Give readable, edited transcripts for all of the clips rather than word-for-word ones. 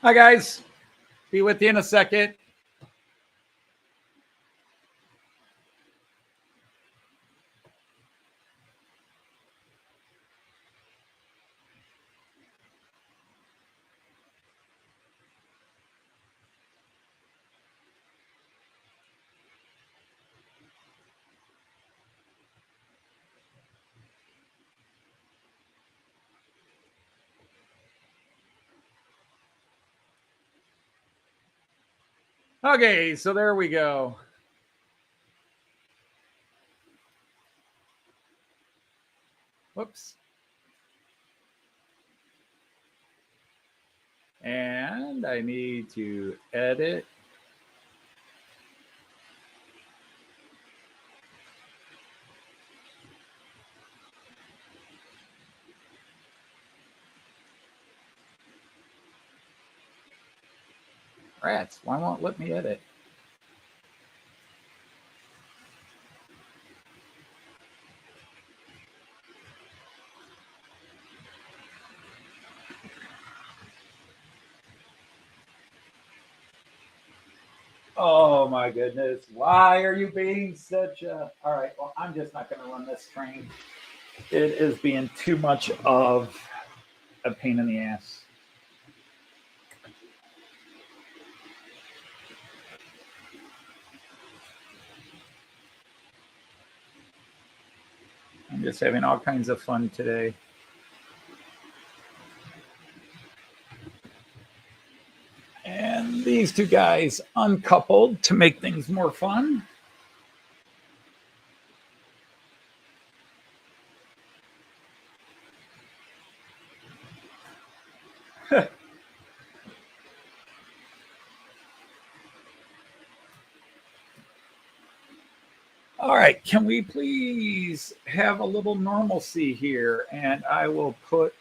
Hi, guys. Be with you in a second. Okay, so there we go. Whoops. And I need to edit. Rats, why won't let me edit? Oh my goodness. Why are you being such a... All right, well, I'm just not going to run this train. It is being too much of a pain in the ass. I'm just having all kinds of fun today. And these two guys uncoupled to make things more fun. All right, can we please have a little normalcy here? And I will put,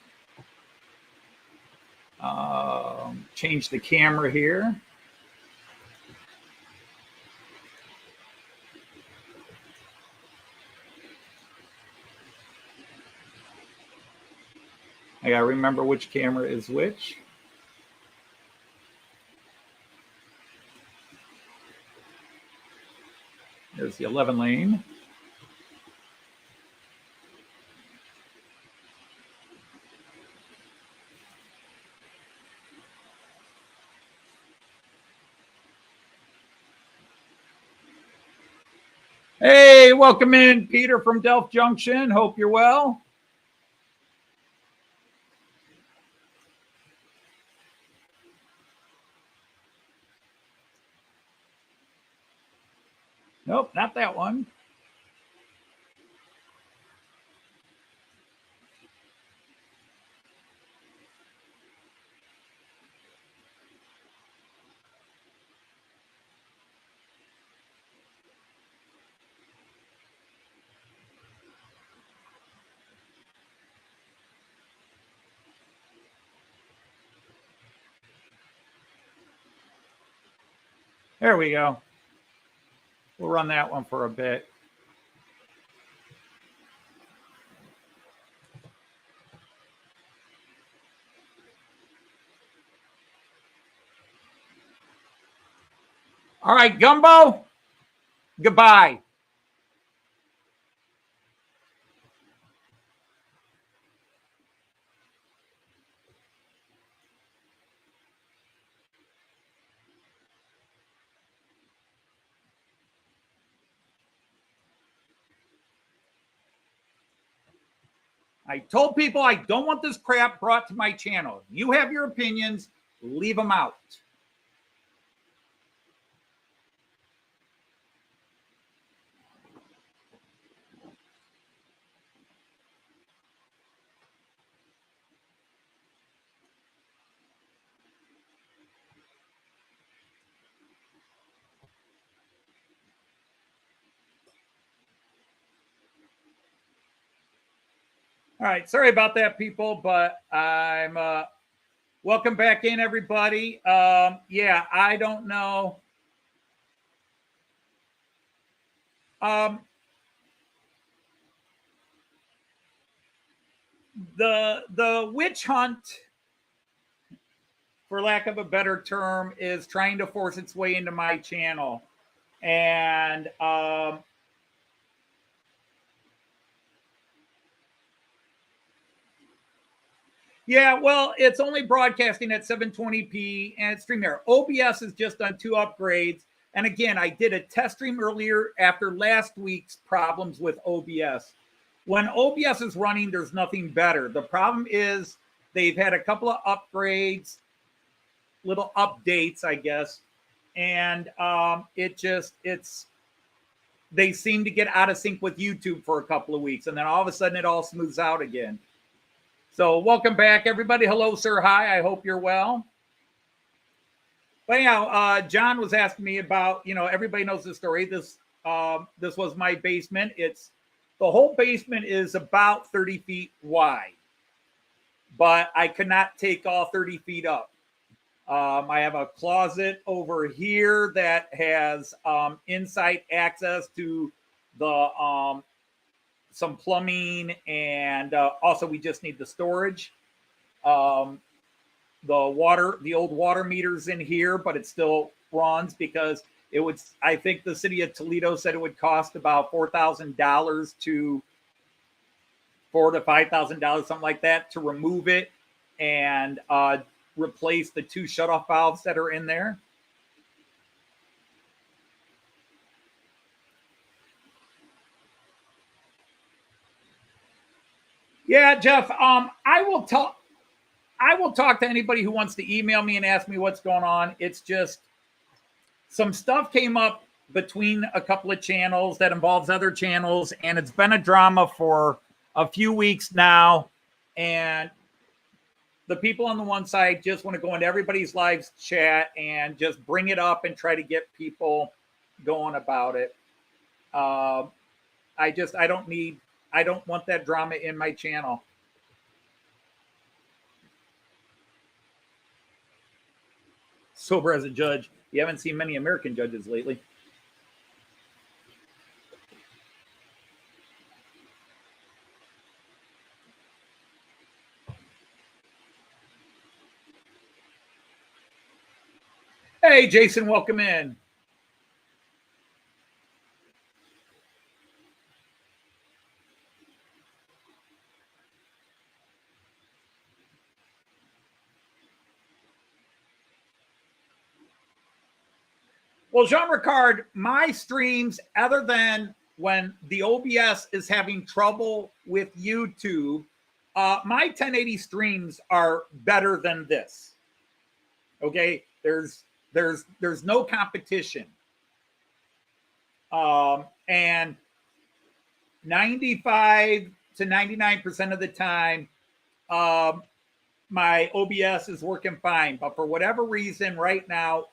change the camera here. I gotta remember which camera is which. There's the 11 lane. Hey, welcome in, Peter from Delft Junction. Hope you're well. Nope, not that one. There we go. We'll run that one for a bit. All right, Gumbo, goodbye. I told people I don't want this crap brought to my channel. You have your opinions, leave them out. All right, sorry about that, people, but I'm welcome back in, everybody. Yeah, I don't know. The witch hunt for lack of a better term, is trying to force its way into my channel. And yeah, well, it's only broadcasting at 720p and it's StreamYard. OBS has just done 2 upgrades. And again, I did a test stream earlier after last week's problems with OBS. When OBS is running, there's nothing better. The problem is they've had a couple of upgrades, little updates, I guess. And they seem to get out of sync with YouTube for a couple of weeks. And then all of a sudden it all smooths out again. So welcome back, everybody. Hello, sir. Hi. I hope you're well. But anyhow, John was asking me about, everybody knows the story. This was my basement. The whole basement is about 30 feet wide, but I could not take all 30 feet up. I have a closet over here that has inside access to the some plumbing, and also we just need the storage. The old water meter's in here, but it still runs because I think the city of Toledo said it would cost about $4,000 to $4,000 to $5,000, something like that, to remove it and replace the 2 shutoff valves that are in there. Yeah, Jeff, I will talk to anybody who wants to email me and ask me what's going on. It's just some stuff came up between a couple of channels that involves other channels, and it's been a drama for a few weeks now. And the people on the one side just want to go into everybody's live chat and just bring it up and try to get people going about it. I don't want that drama in my channel. Sober as a judge. You haven't seen many American judges lately. Hey, Jason, welcome in. Well, Jean Ricard, my streams, other than when the OBS is having trouble with YouTube, my 1080 streams are better than this. Okay, there's no competition. And 95 to 99% of the time, my OBS is working fine. But for whatever reason, right now,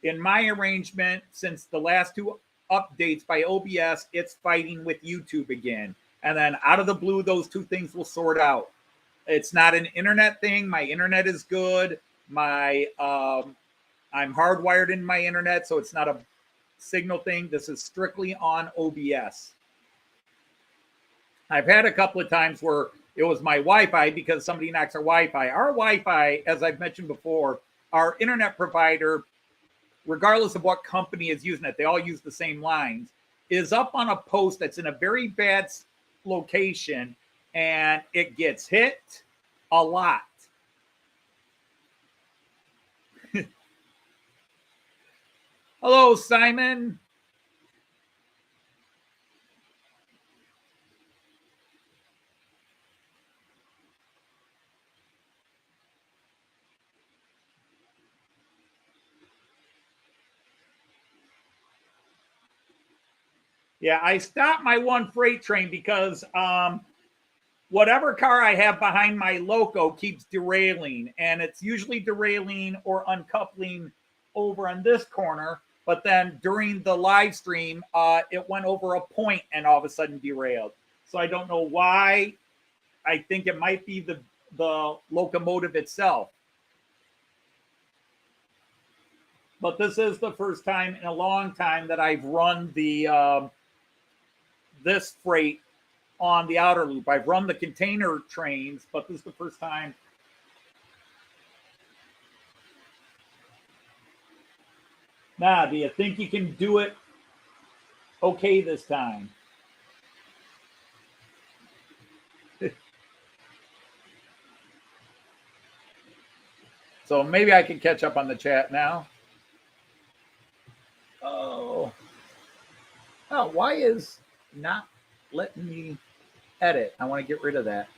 in my arrangement, since the last 2 updates by OBS, it's fighting with YouTube again. And then out of the blue, those 2 things will sort out. It's not an internet thing. My internet is good. I'm hardwired in my internet, so it's not a signal thing. This is strictly on OBS. I've had a couple of times where it was my Wi-Fi because somebody knocks our Wi-Fi. Our Wi-Fi, as I've mentioned before, our internet provider, regardless of what company is using it, they all use the same lines, is up on a post that's in a very bad location, and it gets hit a lot. Hello, Simon. Yeah, I stopped my one freight train because whatever car I have behind my loco keeps derailing, and it's usually derailing or uncoupling over on this corner. But then during the live stream, it went over a point and all of a sudden derailed. So I don't know why. I think it might be the locomotive itself. But this is the first time in a long time that I've run the this freight on the outer loop. I've run the container trains, but this is the first time. Now, do you think you can do it okay this time? So maybe I can catch up on the chat now. Oh, why is not letting me edit? I want to get rid of that.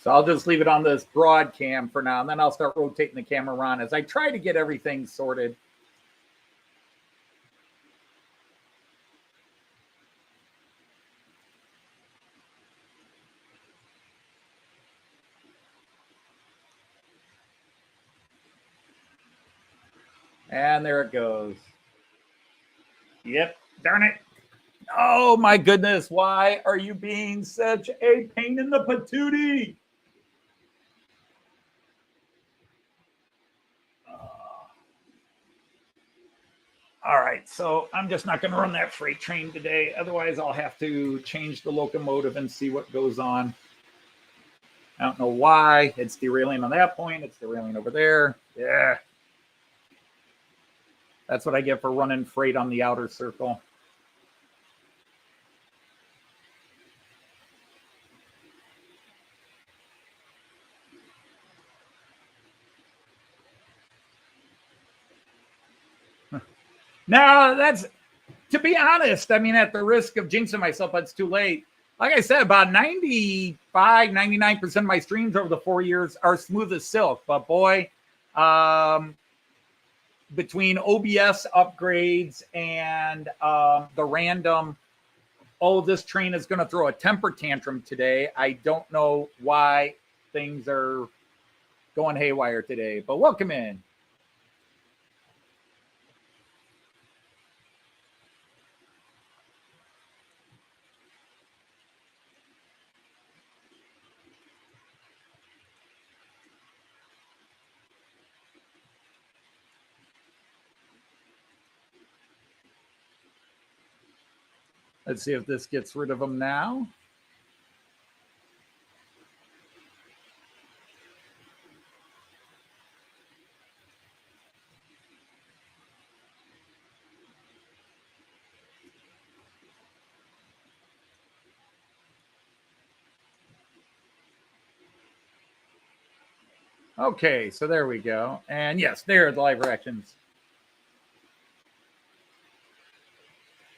So I'll just leave it on this broad cam for now, and then I'll start rotating the camera around as I try to get everything sorted. And there it goes. Yep, darn it. Oh my goodness, why are you being such a pain in the patootie? All right, so I'm just not going to run that freight train today. Otherwise, I'll have to change the locomotive and see what goes on. I don't know why. It's derailing on that point. It's derailing over there. Yeah. That's what I get for running freight on the outer circle. No, that's, to be honest, I mean, at the risk of jinxing myself, but it's too late. Like I said, about 95, 99% of my streams over the 4 years are smooth as silk. But boy, between OBS upgrades and the random, oh, this train is going to throw a temper tantrum today. I don't know why things are going haywire today, but welcome in. Let's see if this gets rid of them now. Okay, so there we go. And yes, there are the live reactions.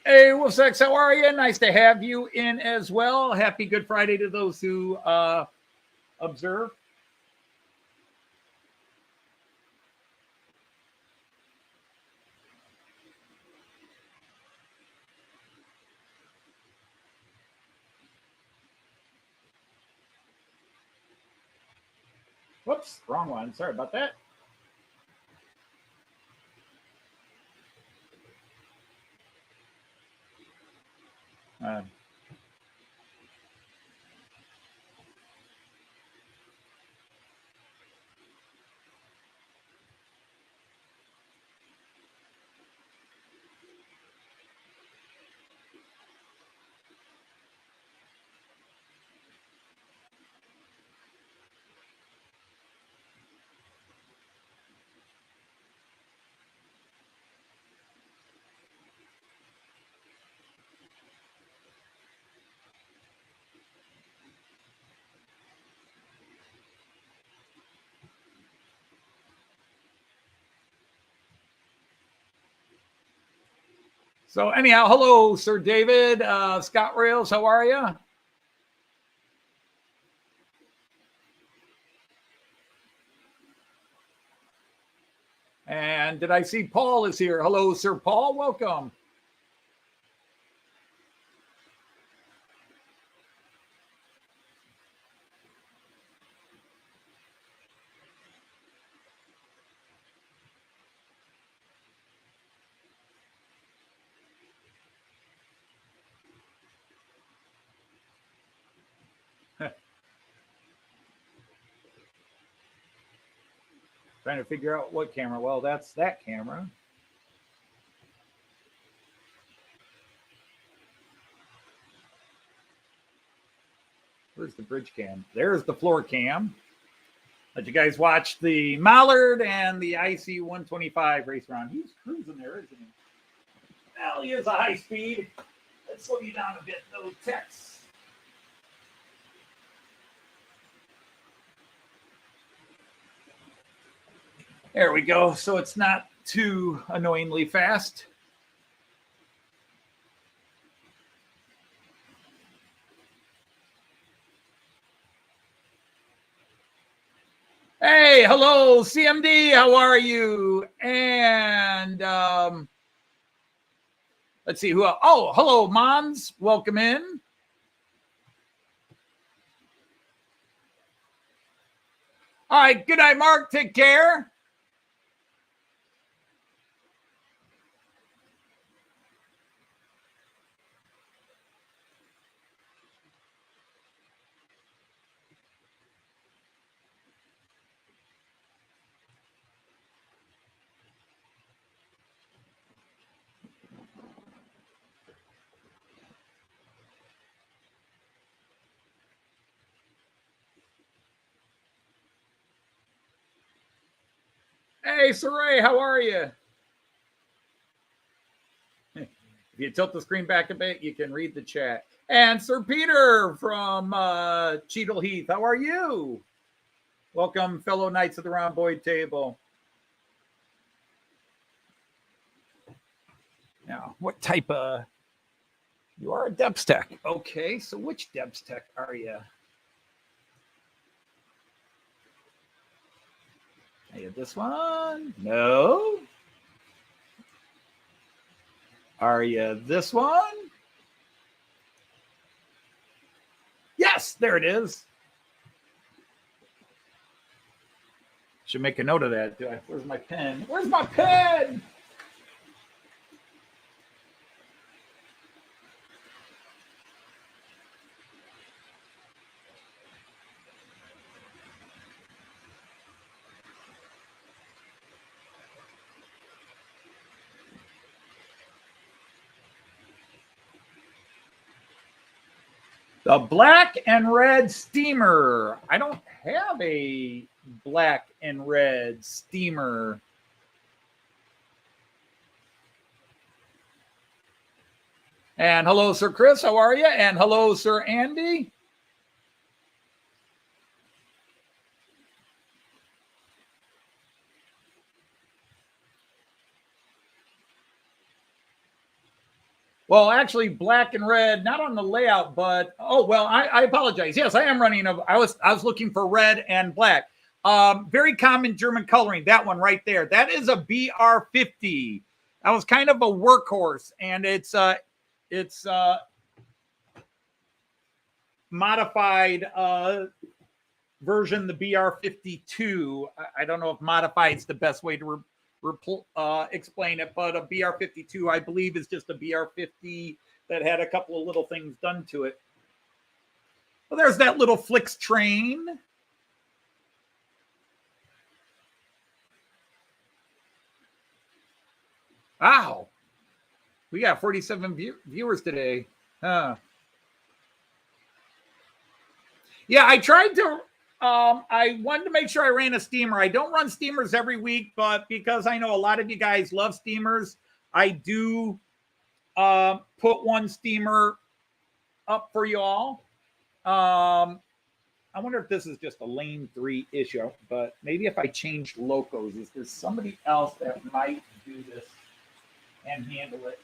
Hey, Wolfsex, how are you? Nice to have you in as well. Happy Good Friday to those who observe. Whoops, wrong one. Sorry about that. So anyhow, hello, Sir David. Scott Rails, how are you? And did I see Paul is here? Hello, Sir Paul. Welcome. Trying to figure out what camera. Well, that's that camera. Where's the bridge cam? There's the floor cam. Let you guys watch the Mallard and the IC 125 race around. He's cruising there, isn't he? Well, he is a high speed. Let's slow you down a bit, though, Tex. There we go. So it's not too annoyingly fast. Hey, hello, CMD. How are you? And let's see who else. Oh, hello, Mons. Welcome in. All right. Good night, Mark. Take care. Hey, Saray, how are you? If you tilt the screen back a bit, you can read the chat. And Sir Peter from Cheadle Heath, how are you? Welcome, fellow Knights of the Round Boyd table. Now, what type of... You are a depth tech. Okay, so which depth tech are you? Are you this one? No. Are you this one? Yes, there it is. Should make a note of that. Where's my pen? Where's my pen? The black and red steamer. I don't have a black and red steamer. And hello, Sir Chris. How are you? And hello, Sir Andy. Well, actually, black and red, not on the layout, but I apologize. Yes, I am running. I was looking for red and black. Very common German coloring. That one right there. That is a BR50. That was kind of a workhorse, and it's modified version, the BR52. I don't know if modified is the best way to explain it, but a BR52, I believe, is just a BR50 that had a couple of little things done to it. Well, there's that little Flixtrain. Wow. We got 47 viewers today. Yeah, I tried to... I wanted to make sure I ran a steamer. I don't run steamers every week, but because I know a lot of you guys love steamers, I do put one steamer up for you all. I wonder if this is just a lane 3 issue, but maybe if I changed locos, is there somebody else that might do this and handle it?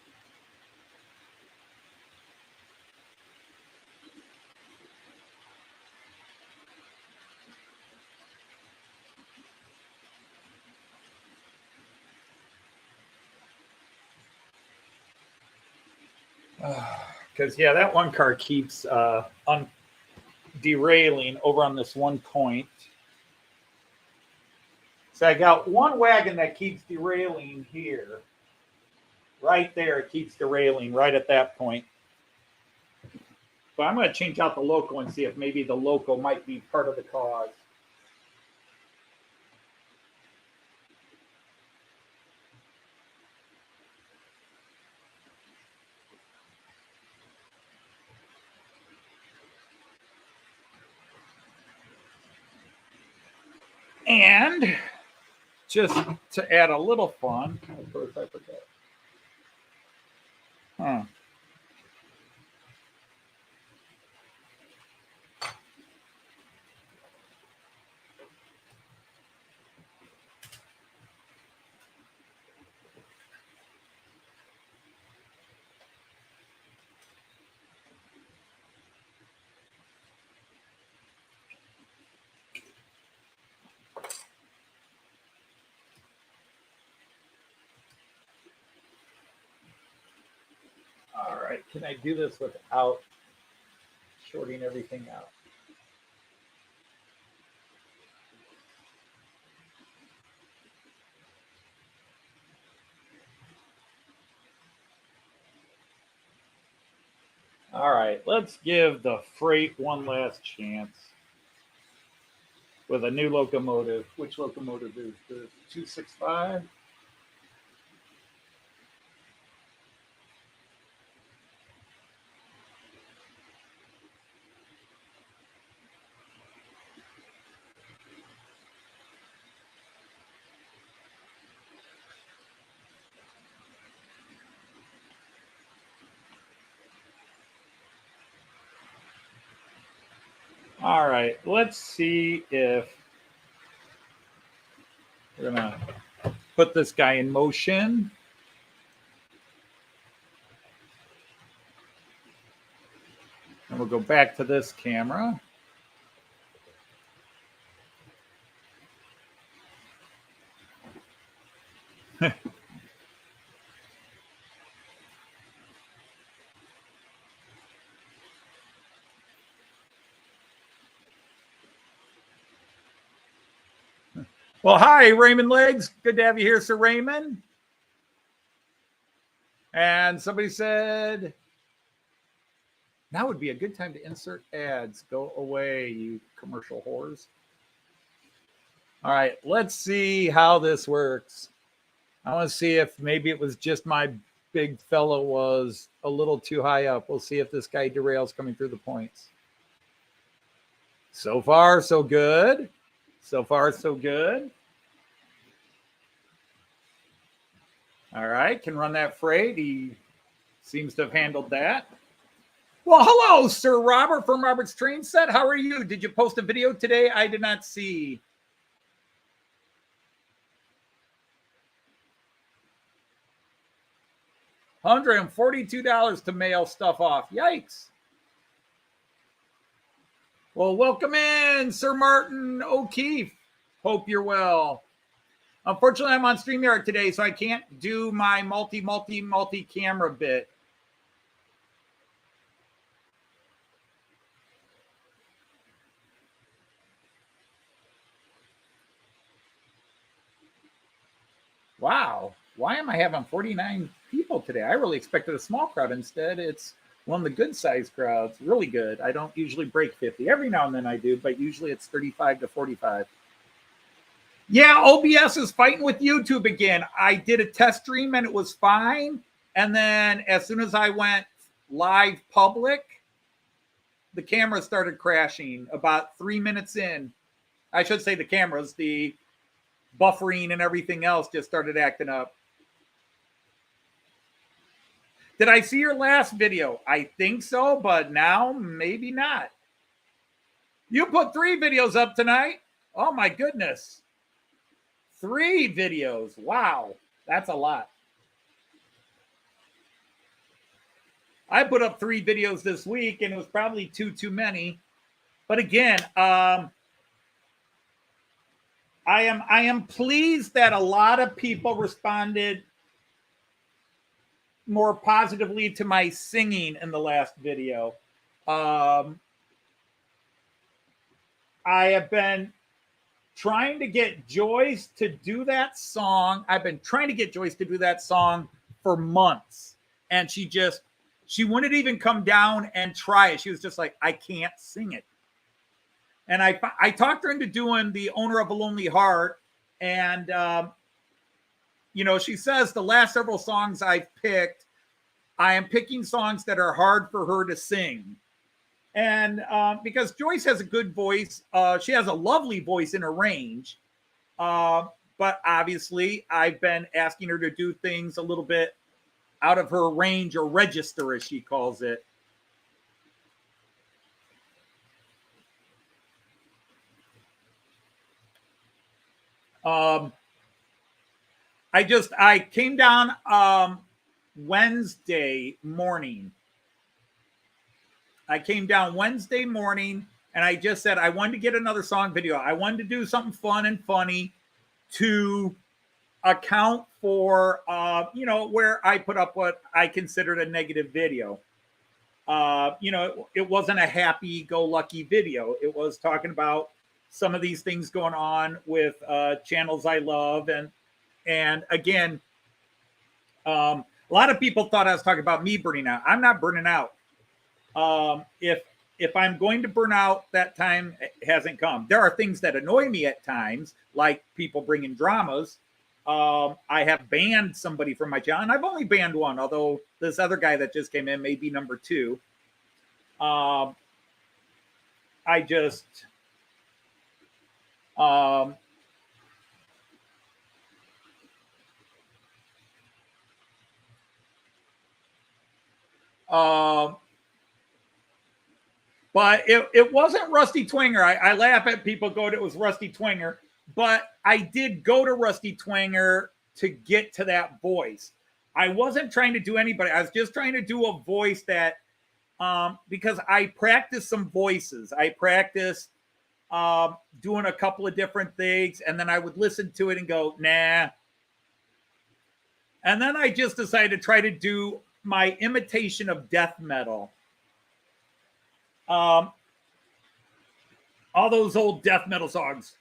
Because, yeah, that one car keeps derailing over on this one point. So I got one wagon that keeps derailing here. Right there, it keeps derailing right at that point. But I'm going to change out the loco and see if maybe the loco might be part of the cause. And just to add a little fun, of course I forget. All right, can I do this without shorting everything out? All right, let's give the freight one last chance with a new locomotive. Which locomotive is this? 265? All right, let's see if we're gonna put this guy in motion. And we'll go back to this camera. Well, hi, Raymond Legs. Good to have you here, Sir Raymond. And somebody said, now would be a good time to insert ads. Go away, you commercial whores. All right, let's see how this works. I want to see if maybe it was just my big fella was a little too high up. We'll see if this guy derails coming through the points. So far, so good. So far, so good. All right, can run that freight. He seems to have handled that. Well, hello, Sir Robert from Robert's Train Set. How are you? Did you post a video today? I did not see. $142 to mail stuff off. Yikes. Well, welcome in, Sir Martin O'Keefe. Hope you're well. Unfortunately, I'm on StreamYard today, so I can't do my multi-camera bit. Wow. Why am I having 49 people today? I really expected a small crowd. Instead, it's one of the good-sized crowds. Really good. I don't usually break 50. Every now and then I do, but usually it's 35 to 45. Yeah, OBS is fighting with YouTube again. I did a test stream and it was fine. And then as soon as I went live public, the camera started crashing about 3 minutes in. I should say the cameras, the buffering and everything else just started acting up. Did I see your last video? I think so, but now maybe not. You put 3 videos up tonight. Oh my goodness. 3 videos. Wow. That's a lot. I put up 3 videos this week and it was probably 2 too many. But again, I am pleased that a lot of people responded more positively to my singing in the last video. I have been trying to get Joyce to do that song. I've been trying to get Joyce to do that song for months. And she wouldn't even come down and try it. She was just like, I can't sing it. And I talked her into doing The Owner of a Lonely Heart. And, she says the last several songs I've picked, I am picking songs that are hard for her to sing. And because Joyce has a good voice, she has a lovely voice in her range. But obviously, I've been asking her to do things a little bit out of her range or register, as she calls it. I came down Wednesday morning. I came down Wednesday morning and I just said I wanted to get another song video. I wanted to do something fun and funny to account for, where I put up what I considered a negative video. It wasn't a happy-go-lucky video. It was talking about some of these things going on with channels I love, and again, a lot of people thought I was talking about me burning out. I'm not burning out. If I'm going to burn out, that time hasn't come. There are things that annoy me at times, like people bringing dramas. I have banned somebody from my channel, and I've only banned one, although this other guy that just came in may be number 2. I just but it wasn't Rusty Twinger. I laugh at people going, it was Rusty Twinger, but I did go to Rusty Twinger to get to that voice. I wasn't trying to do anybody. I was just trying to do a voice that, because I practiced some voices. I practiced doing a couple of different things, and then I would listen to it and go, nah. And then I just decided to try to do my imitation of death metal. All those old death metal songs,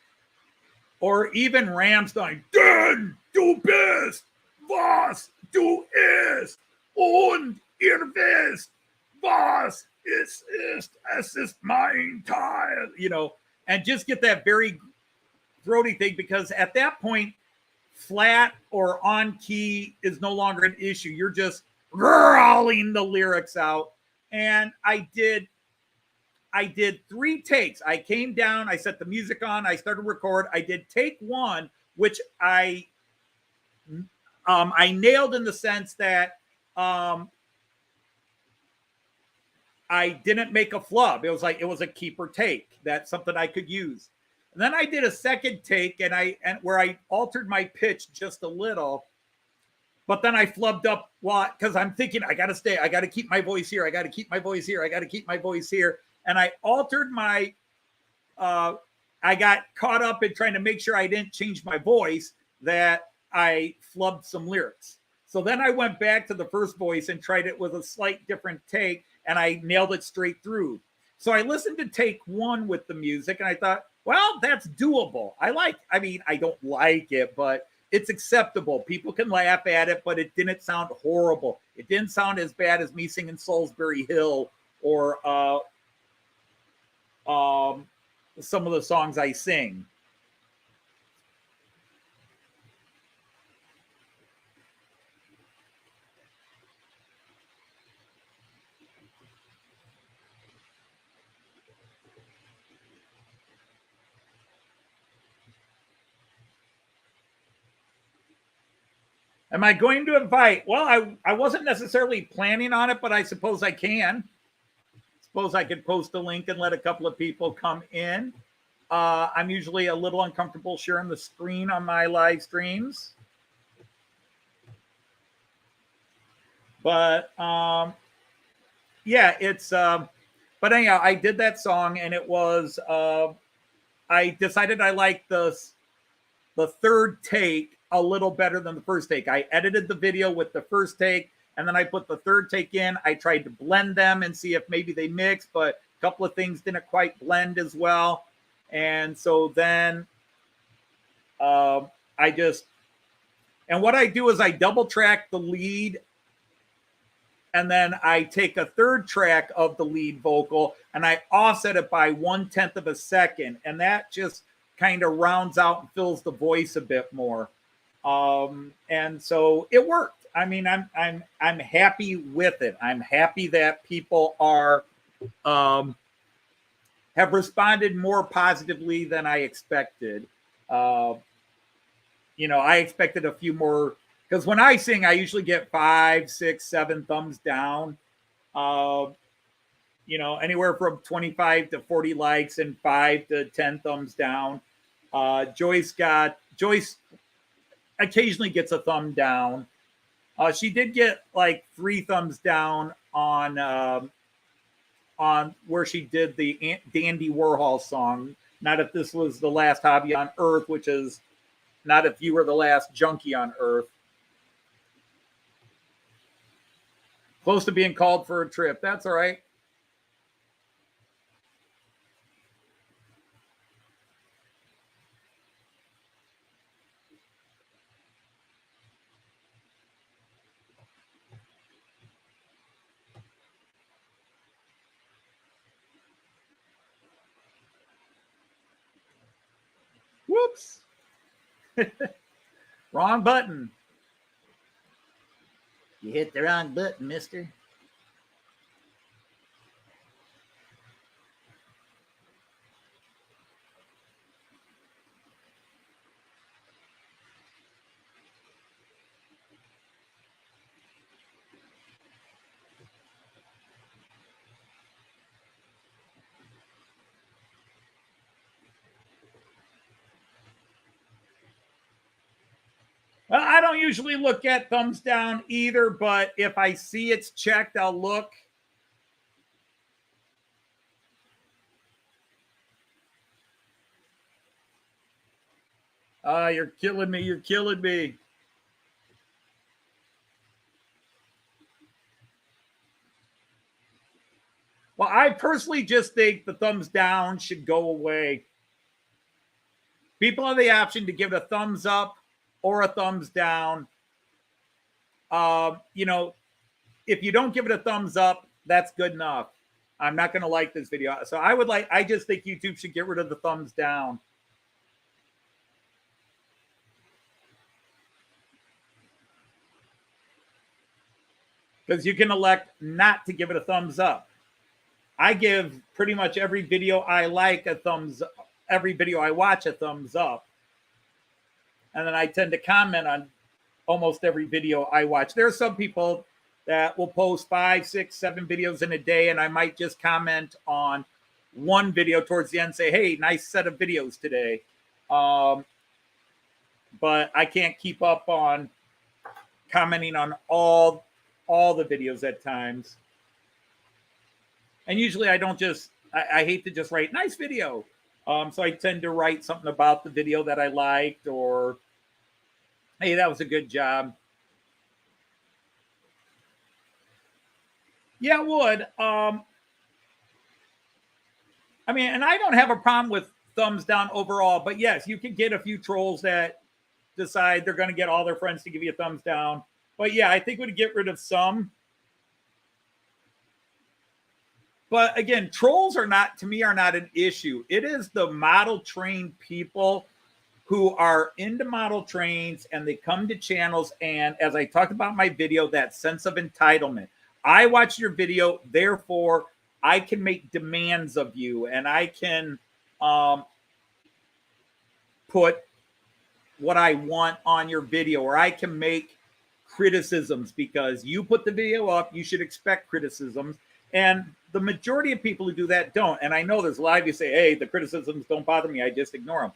or even Rammstein. Denn du bist, was du isst, und ihr wisst, was es ist mein Teil, and just get that very throaty thing, because at that point, flat or on key is no longer an issue. You're just growling the lyrics out. And I did 3 takes. I came down, I set the music on, I started record. I did take 1, which I nailed in the sense that I didn't make a flub. It was a keeper take. That's something I could use. And then I did a second take and where I altered my pitch just a little, but then I flubbed up because I'm thinking I got to keep my voice here. I got to keep my voice here. I got to keep my voice here. And I altered my, I got caught up in trying to make sure I didn't change my voice, that I flubbed some lyrics. So then I went back to the first voice and tried it with a slight different take, and I nailed it straight through. So I listened to take 1 with the music, and I thought, well, that's doable. I don't like it, but it's acceptable. People can laugh at it, but it didn't sound horrible. It didn't sound as bad as me singing Salisbury Hill or some of the songs I sing. Am I going to invite? Well, I wasn't necessarily planning on it, but I suppose I can. Suppose I could post a link and let a couple of people come in. I'm usually a little uncomfortable sharing the screen on my live streams. But yeah, it's but anyhow, I did that song, and it was I decided I liked the third take a little better than the first take. I edited the video with the first take, and then I put the third take in. I tried to blend them and see if maybe they mix, but a couple of things didn't quite blend as well. And so then and what I do is I double track the lead, and then I take a third track of the lead vocal and I offset it by 1/10 of a second. And that just kind of rounds out and fills the voice a bit more. And so it worked. I mean, I'm happy with it. I'm happy that people are have responded more positively than I expected. I expected a few more, because when I sing, I usually get 5, 6, 7 thumbs down. Anywhere from 25 to 40 likes and 5 to 10 thumbs down. Joyce occasionally gets a thumb down. She did get like 3 thumbs down on where she did the Dandy Warhol song. Not if this was the last hobby on Earth, which is not if you were the last junkie on Earth. Close to being called for a trip. That's all right. Whoops. Wrong button. You hit the wrong button, mister. Well, I don't usually look at thumbs down either, but if I see it's checked, I'll look. You're killing me. You're killing me. Well, I personally just think the thumbs down should go away. People have the option to give it a thumbs up or a thumbs down. If you don't give it a thumbs up, that's good enough. I'm not going to like this video. So I just think YouTube should get rid of the thumbs down. Because you can elect not to give it a thumbs up. I give pretty much every video I like a thumbs up. Every video I watch a thumbs up. And then I tend to comment on almost every video I watch. There are some people that will post 5, 6, 7 videos in a day, and I might just comment on one video towards the end, say, hey, nice set of videos today. But I can't keep up on commenting on all the videos at times. And usually I don't I hate to just write nice video. So I tend to write something about the video that I liked, or, hey, that was a good job. Yeah, it would. And I don't have a problem with thumbs down overall, but yes, you can get a few trolls that decide they're going to get all their friends to give you a thumbs down. But yeah, I think we'd get rid of some. But again, trolls are not an issue. It is the model train people who are into model trains, and they come to channels, and as I talked about in my video, that sense of entitlement. I watch your video, therefore I can make demands of you, and I can put what I want on your video, or I can make criticisms because you put the video up. You should expect criticisms. And the majority of people who do that don't. And I know there's a lot of you say, hey, the criticisms don't bother me. I just ignore them.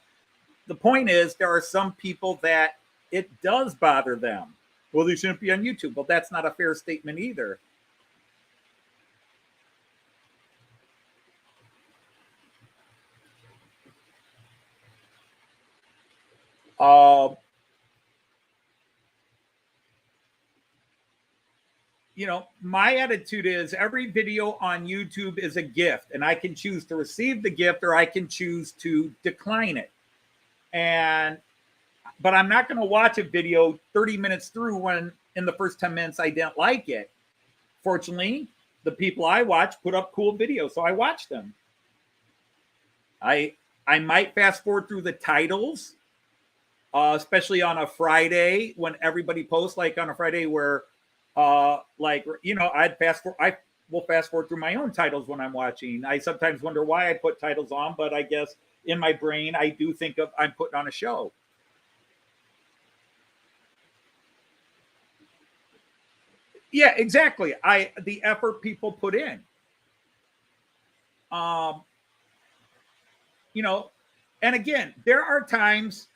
The point is, there are some people that it does bother them. Well, they shouldn't be on YouTube. Well, that's not a fair statement either. My attitude is every video on YouTube is a gift, and I can choose to receive the gift or I can choose to decline it. But I'm not going to watch a video 30 minutes through when in the first 10 minutes I didn't like it. Fortunately, the people I watch put up cool videos, so I watch them. I might fast forward through the titles, especially on a Friday when everybody posts, like on a Friday where I will fast forward through my own titles when I'm watching. I sometimes wonder why I put titles on, but I guess in my brain I do think of I'm putting on a show. Yeah, exactly. The effort people put in. You know, and again, there are times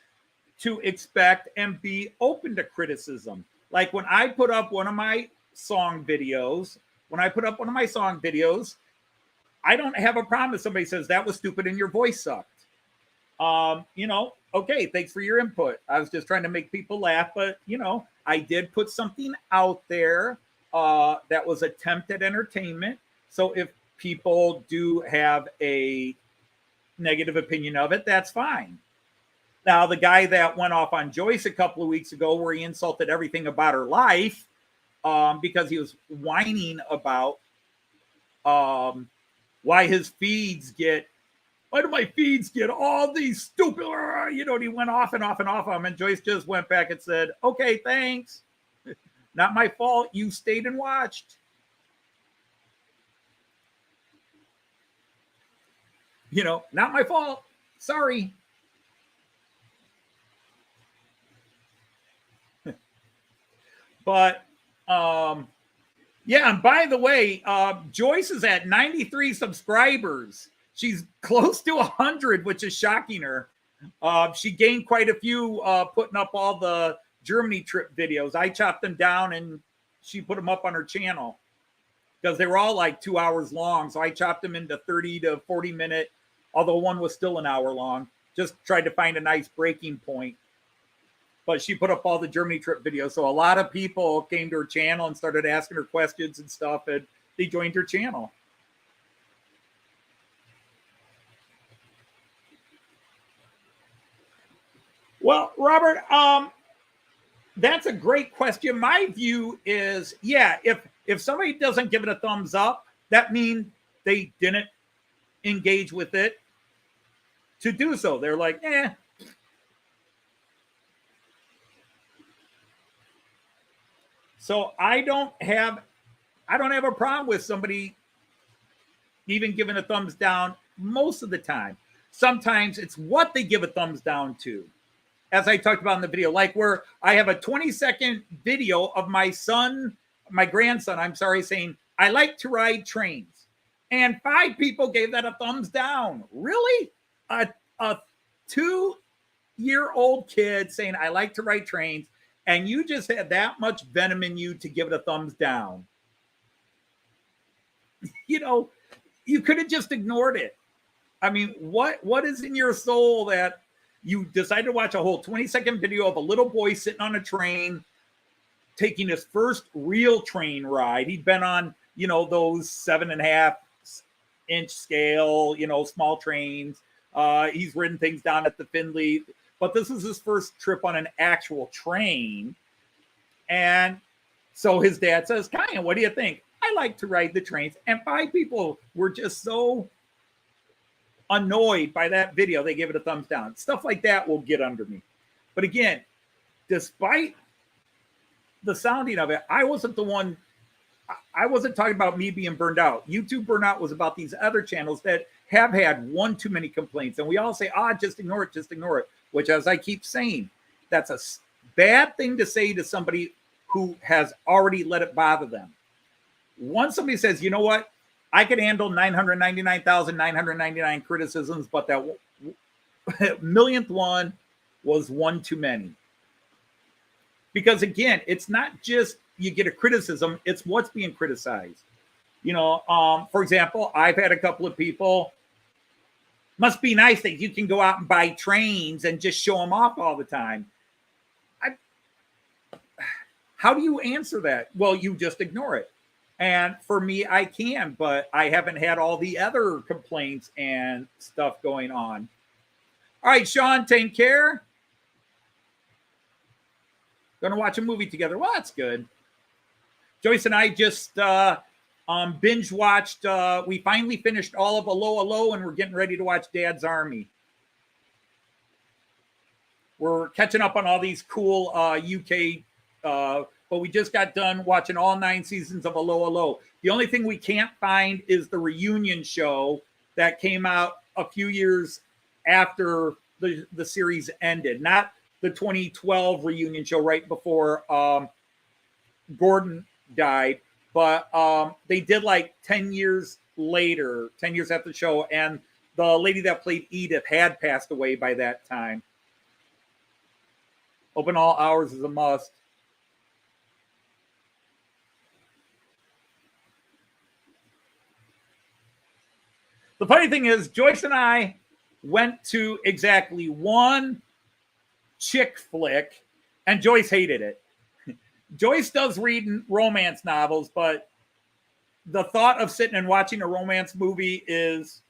to expect and be open to criticism. Like when I put up one of my song videos, I don't have a problem if somebody says that was stupid and your voice sucked. You know, okay, thanks for your input. I was just trying to make people laugh, but you know, I did put something out there that was attempt at entertainment. So if people do have a negative opinion of it, that's fine. Now, the guy that went off on Joyce a couple of weeks ago, where he insulted everything about her life because he was whining about why do my feeds get all these stupid, you know, and he went off and off and off on him. And Joyce just went back and said, okay, thanks. Not my fault. You stayed and watched. You know, not my fault. Sorry. But yeah, and by the way, Joyce is at 93 subscribers. She's close to 100, which is shocking her. She gained quite a few putting up all the Germany trip videos. I chopped them down and she put them up on her channel because they were all like 2 hours long. So I chopped them into 30 to 40 minute, although one was still an hour long. Just tried to find a nice breaking point. But she put up all the Germany trip videos. So a lot of people came to her channel and started asking her questions and stuff, and they joined her channel. Well, Robert, that's a great question. My view is, yeah, if somebody doesn't give it a thumbs up, that means they didn't engage with it to do so. They're like, eh. So I don't have a problem with somebody even giving a thumbs down most of the time. Sometimes it's what they give a thumbs down to. As I talked about in the video, like where I have a 20-second video of my grandson, saying, I like to ride trains. And 5 people gave that a thumbs down. Really? A 2-year-old kid saying, I like to ride trains. And you just had that much venom in you to give it a thumbs down. You know, you could have just ignored it. I mean, what is in your soul that you decided to watch a whole 20-second video of a little boy sitting on a train, taking his first real train ride? He'd been on, you know, those 7.5-inch scale, you know, small trains. He's ridden things down at the Findlay. But this is his first trip on an actual train. And so his dad says, Kyan, what do you think? I like to ride the trains. And 5 people were just so annoyed by that video, they gave it a thumbs down. Stuff like that will get under me. But again, despite the sounding of it, I wasn't talking about me being burned out. YouTube burnout was about these other channels that have had one too many complaints. And we all say, just ignore it, just ignore it. Which, as I keep saying, that's a bad thing to say to somebody who has already let it bother them. Once somebody says, you know what, I could handle 999,999 criticisms, but that millionth one was one too many. Because again, it's not just you get a criticism, it's what's being criticized. You know, for example, I've had a couple of people, must be nice that you can go out and buy trains and just show them off all the time. How do you answer that? Well, you just ignore it. And for me, I can, but I haven't had all the other complaints and stuff going on. All right, Sean, take care. Going to watch a movie together. Well, that's good. Joyce and I just binge watched. We finally finished all of Allo Allo, and we're getting ready to watch Dad's Army. We're catching up on all these cool UK, but we just got done watching all 9 seasons of Allo Allo. The only thing we can't find is the reunion show that came out a few years after the series ended. Not the 2012 reunion show right before Gordon died, but they did like 10 years later, 10 years after the show, and the lady that played Edith had passed away by that time. Open all hours is a must. The funny thing is, Joyce and I went to exactly one chick flick, and Joyce hated it. Joyce does read romance novels, but the thought of sitting and watching a romance movie is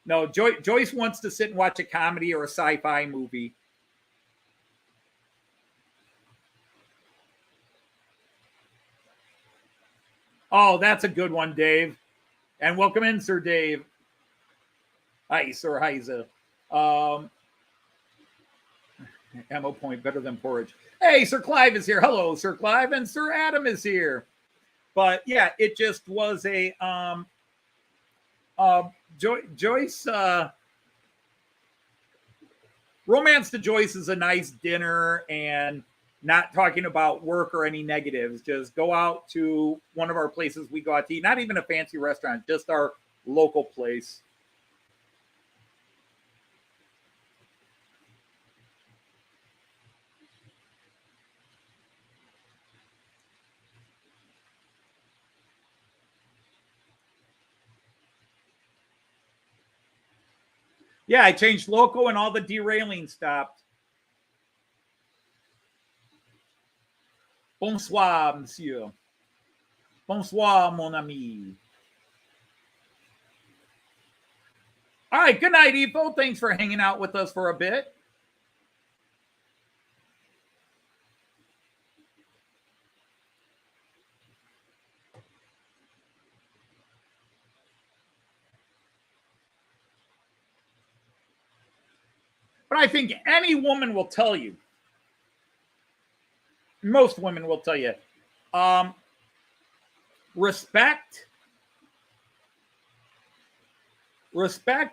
no. Joyce wants to sit and watch a comedy or a sci-fi movie. Oh, that's a good one, Dave. And welcome in, Sir Dave. Hi, Sir Heiza. Ammo point better than porridge. Hey, Sir Clive is here. Hello, Sir Clive, and Sir Adam is here. But yeah, it just was a Joyce. Romance to Joyce is a nice dinner and not talking about work or any negatives. Just go out to one of our places we go out to eat. Not even a fancy restaurant, just our local place. Yeah, I changed loco and all the derailing stopped. Bonsoir, monsieur. Bonsoir, mon ami. All right, good night, Evo. Thanks for hanging out with us for a bit. But I think any woman will tell you, most women will tell you, respect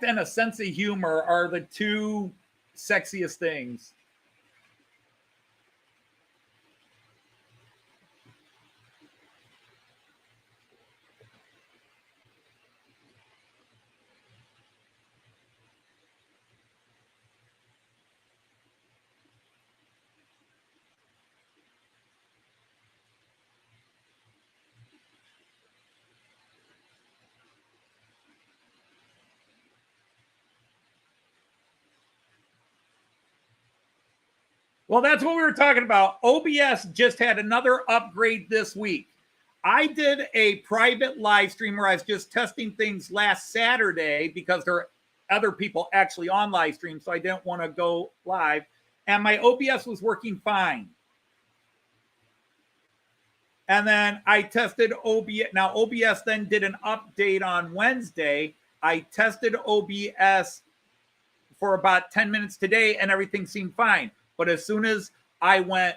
and a sense of humor are the two sexiest things. Well, that's what we were talking about. OBS just had another upgrade this week. I did a private live stream where I was just testing things last Saturday because there are other people actually on live stream, so I didn't want to go live. And my OBS was working fine. And then I tested OBS. Now, OBS then did an update on Wednesday. I tested OBS for about 10 minutes today, and everything seemed fine. But as soon as I went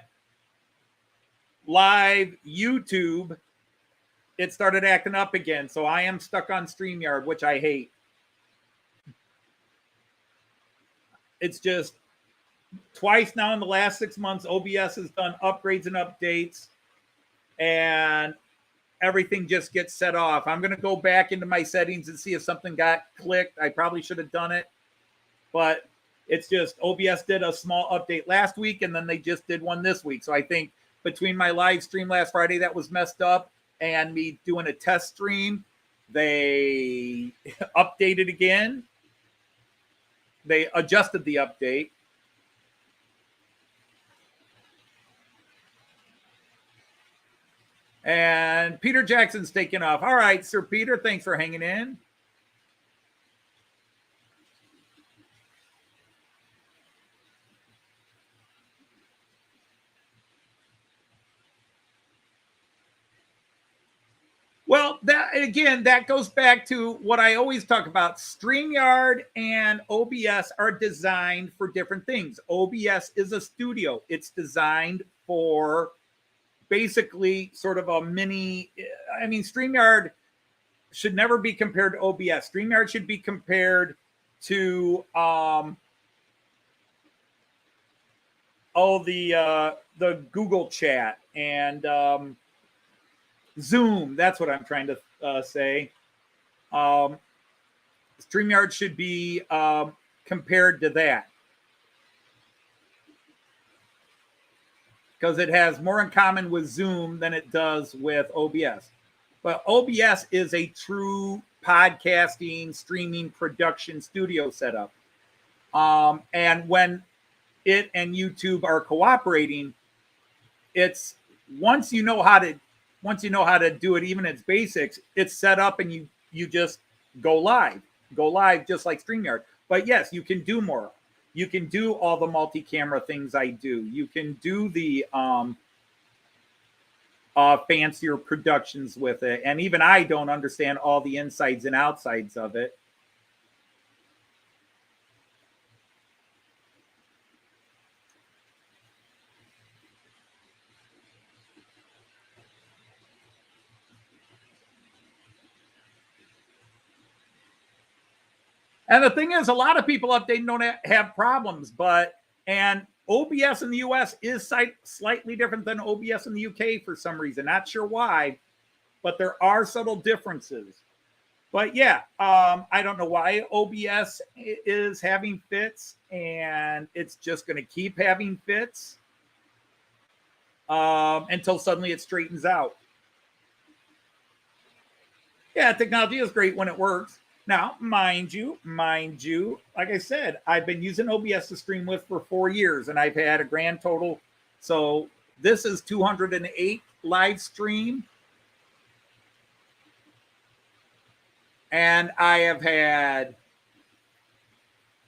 live YouTube, it started acting up again. So I am stuck on StreamYard, which I hate. It's just twice now in the last 6 months, OBS has done upgrades and updates, and everything just gets set off. I'm going to go back into my settings and see if something got clicked. I probably should have done it, but it's just OBS did a small update last week, and then they just did one this week. So I think between my live stream last Friday that was messed up and me doing a test stream, they updated again. They adjusted the update. And Peter Jackson's taking off. All right, Sir Peter, thanks for hanging in. Well, that goes back to what I always talk about. StreamYard and OBS are designed for different things. OBS is a studio. It's designed for basically sort of a mini, I mean, StreamYard should never be compared to OBS. StreamYard should be compared to the Google chat and Zoom. That's what I'm trying to say. StreamYard should be compared to that, because it has more in common with Zoom than it does with OBS. But OBS is a true podcasting, streaming, production studio setup. And when it and YouTube are cooperating, it's once you know how to do it, even its basics, it's set up and you just go live just like StreamYard. But yes, you can do more. You can do all the multi-camera things I do. You can do the fancier productions with it. And even I don't understand all the insides and outsides of it. And the thing is, a lot of people updating don't have problems, and OBS in the US is slightly different than OBS in the UK for some reason. Not sure why, but there are subtle differences. But yeah, I don't know why OBS is having fits, and it's just going to keep having fits until suddenly it straightens out. Yeah, technology is great when it works. Now, mind you, like I said, I've been using OBS to stream with for 4 years, and I've had a grand total. So this is 208 live stream. And I have had,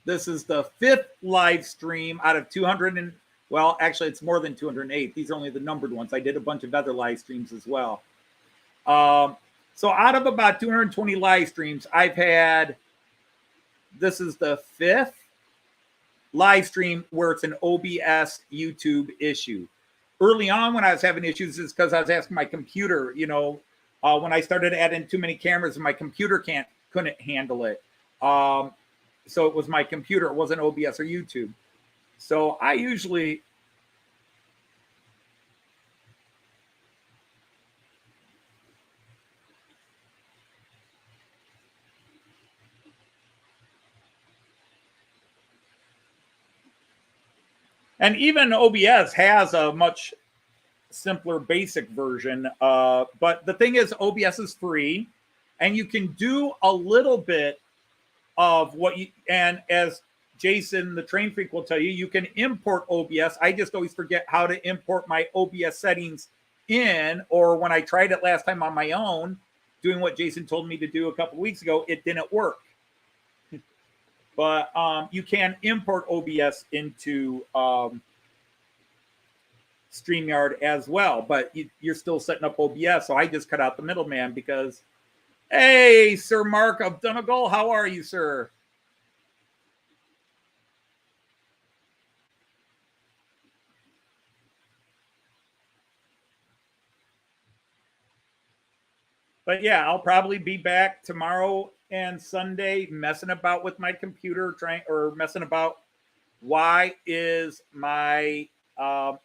this is the 5th live stream out of 200 well, actually it's more than 208. These are only the numbered ones. I did a bunch of other live streams as well. So out of about 220 live streams, I've had, this is the 5th live stream where it's an OBS YouTube issue. Early on when I was having issues is because I was asking my computer, when I started adding too many cameras, my computer couldn't handle it. So it was my computer. It wasn't OBS or YouTube. So I usually... And even OBS has a much simpler basic version. But the thing is, OBS is free, and you can do a little bit of what you, and as Jason, the train freak, will tell you, you can import OBS. I just always forget how to import my OBS settings in, or when I tried it last time on my own, doing what Jason told me to do a couple weeks ago, it didn't work. But you can import OBS into StreamYard as well, but you're still setting up OBS. So I just cut out the middleman because, hey, Sir Mark of Donegal, how are you, sir? But yeah, I'll probably be back tomorrow and Sunday messing about with my computer, messing about why is my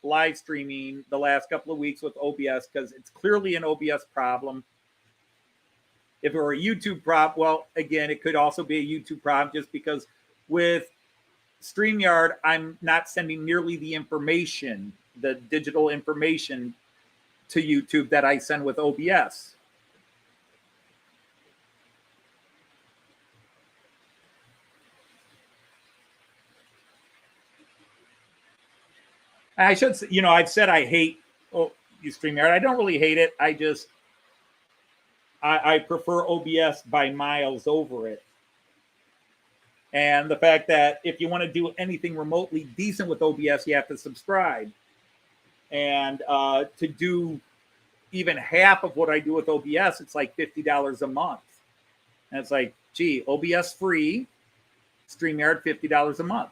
live streaming the last couple of weeks with OBS, because it's clearly an OBS problem. If it were a YouTube problem, well, again, it could also be a YouTube problem, just because with StreamYard, I'm not sending nearly the information, the digital information to YouTube that I send with OBS. I should say, I've said I hate StreamYard. I don't really hate it. I prefer OBS by miles over it. And the fact that if you want to do anything remotely decent with OBS, you have to subscribe. And to do even half of what I do with OBS, it's like $50 a month. And it's like, gee, OBS free, StreamYard $50 a month.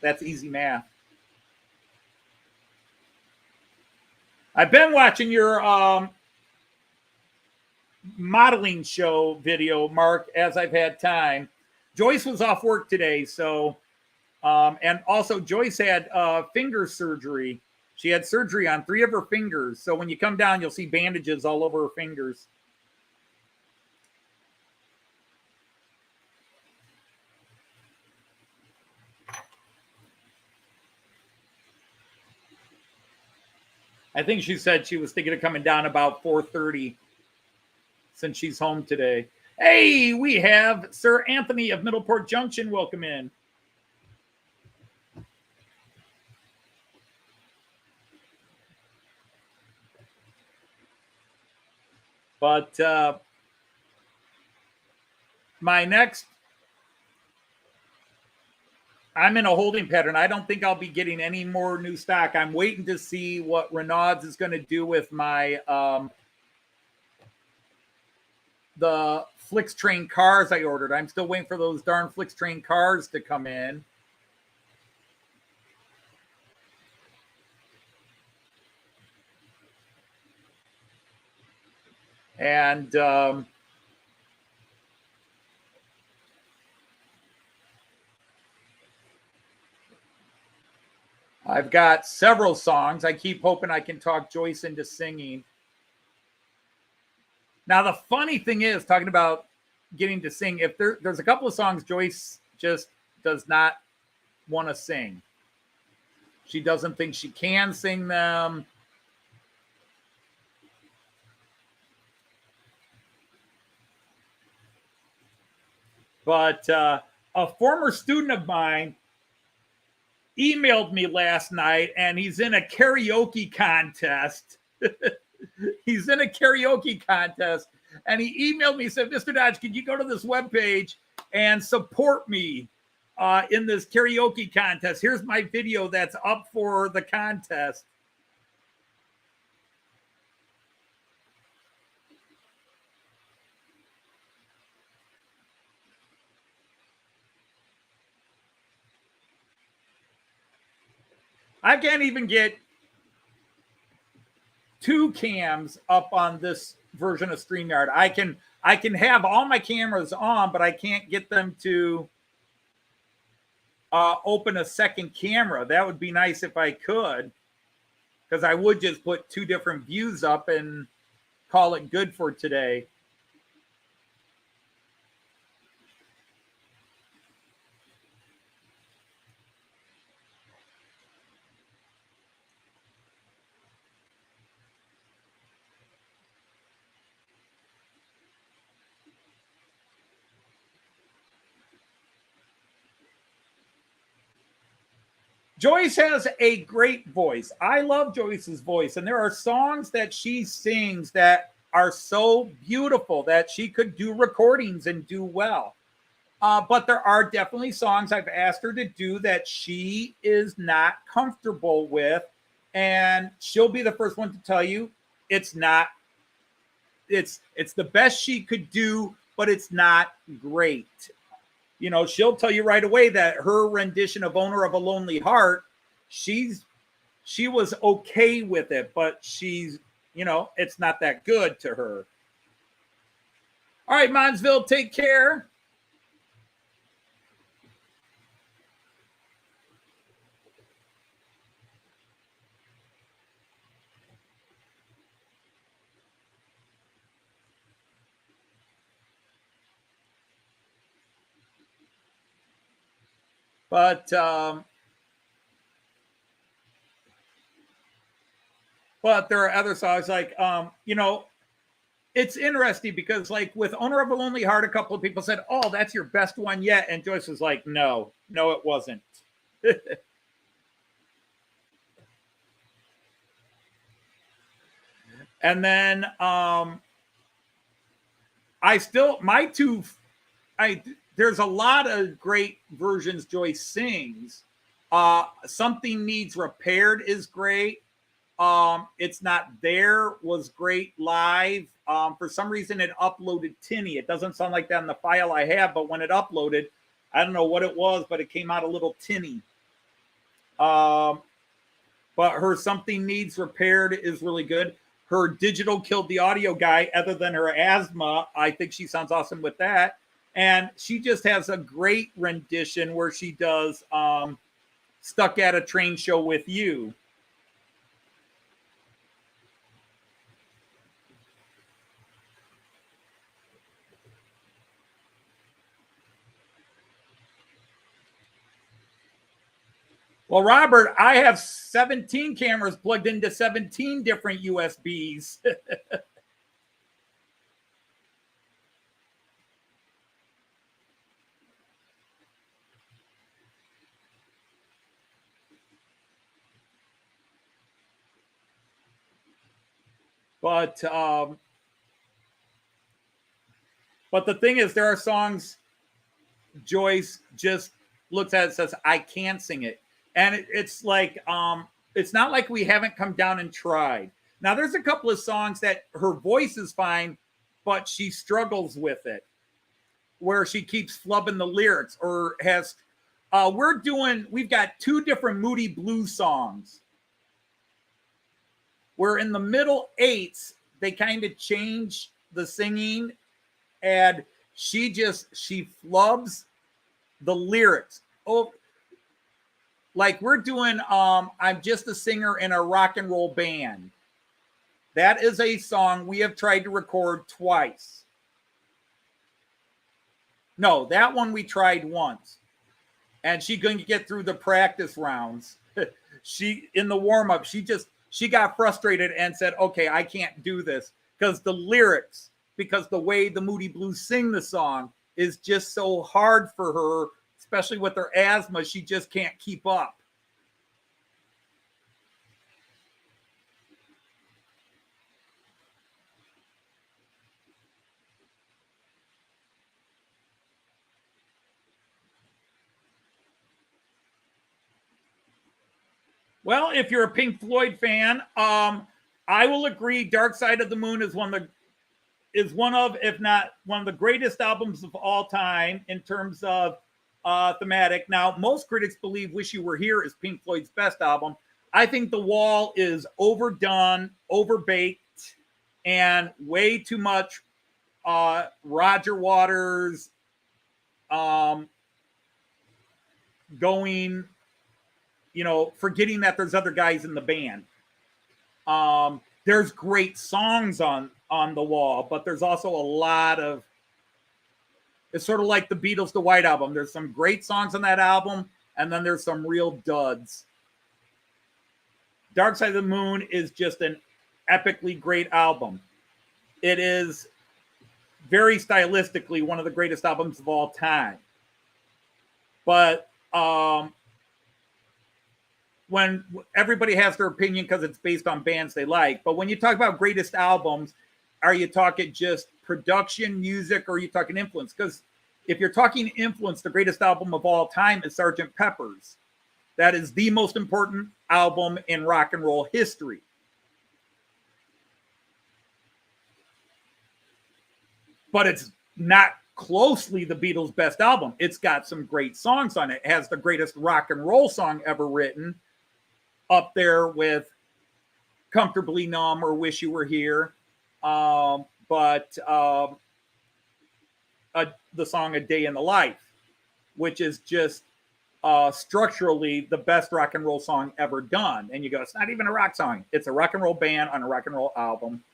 That's easy math. I've been watching your modeling show video, Mark, as I've had time. Joyce was off work today, so and also Joyce had finger surgery. She had surgery on 3 of her fingers. So when you come down, you'll see bandages all over her fingers. I think she said she was thinking of coming down about 4:30 since she's home today. Hey, we have Sir Anthony of Middleport Junction. Welcome in. But my next, I'm in a holding pattern. I don't think I'll be getting any more new stock. I'm waiting to see what Renaud's is going to do with my the Flixtrain cars I ordered. I'm still waiting for those darn Flixtrain cars to come in. And I've got several songs. I keep hoping I can talk Joyce into singing. Now, the funny thing is, talking about getting to sing, if there's a couple of songs Joyce just does not want to sing. She doesn't think she can sing them. But a former student of mine emailed me last night, and he's in a karaoke contest. He's in a karaoke contest, and he emailed me, said, Mr. Dodge, can you go to this webpage and support me in this karaoke contest? Here's my video that's up for the contest. I can't even get 2 cams up on this version of StreamYard. I can have all my cameras on, but I can't get them to open a second camera. That would be nice if I could, because I would just put 2 different views up and call it good for today. Joyce has a great voice. I love Joyce's voice, and there are songs that she sings that are so beautiful that she could do recordings and do well. But there are definitely songs I've asked her to do that she is not comfortable with, and she'll be the first one to tell you it's not. It's the best she could do, but it's not great. You know, she'll tell you right away that her rendition of Owner of a Lonely Heart, she was okay with it, but she's, you know, it's not that good to her. All right, Monsville, take care. But there are other songs like, you know, it's interesting because like with Owner of a Lonely Heart, a couple of people said, oh, that's your best one yet. And Joyce was like, no, it wasn't. And then there's a lot of great versions Joyce sings. Something Needs Repaired is great. It's Not There was great live. For some reason it uploaded tinny. It doesn't sound like that in the file I have, but when it uploaded, I don't know what it was, but it came out a little tinny. But her Something Needs Repaired is really good. Her Digital Killed the Audio Guy, other than her asthma, I think she sounds awesome with that. And she just has a great rendition where she does Stuck at a Train Show with You. Well, Robert, I have 17 cameras plugged into 17 different USBs. But the thing is, there are songs Joyce just looks at it and says, I can't sing it. And it's like, it's not like we haven't come down and tried. Now, there's a couple of songs that her voice is fine, but she struggles with it, where she keeps flubbing the lyrics or has, we've got 2 different Moody Blues songs. Where in the middle 8s, they kind of change the singing, and she flubs the lyrics. Oh, like we're doing I'm Just a Singer in a Rock and Roll Band. That is a song we have tried to record twice. No, that one we tried once. And she couldn't get through the practice rounds. In the warm-up, she got frustrated and said, okay, I can't do this. Because the lyrics, because the way the Moody Blues sing the song is just so hard for her, especially with her asthma, she just can't keep up. Well, if you're a Pink Floyd fan, I will agree Dark Side of the Moon is one of, if not one of the greatest albums of all time in terms of thematic. Now, most critics believe Wish You Were Here is Pink Floyd's best album. I think The Wall is overdone, overbaked, and way too much Roger Waters going, forgetting that there's other guys in the band. There's great songs on The Wall, but there's also a lot of, it's sort of like the Beatles' The White Album. There's some great songs on that album, and then there's some real duds. Dark Side of the Moon is just an epically great album. It is very stylistically one of the greatest albums of all time. But when everybody has their opinion because it's based on bands they like, but when you talk about greatest albums, are you talking just production, music, or are you talking influence? Because if you're talking influence, the greatest album of all time is Sgt. Pepper's. That is the most important album in rock and roll history. But it's not closely the Beatles' best album. It's got some great songs on it. It has the greatest rock and roll song ever written, up there with Comfortably Numb or Wish You Were Here. But the song A Day in the Life, which is just structurally the best rock and roll song ever done. And you go, it's not even a rock song. It's a rock and roll band on a rock and roll album.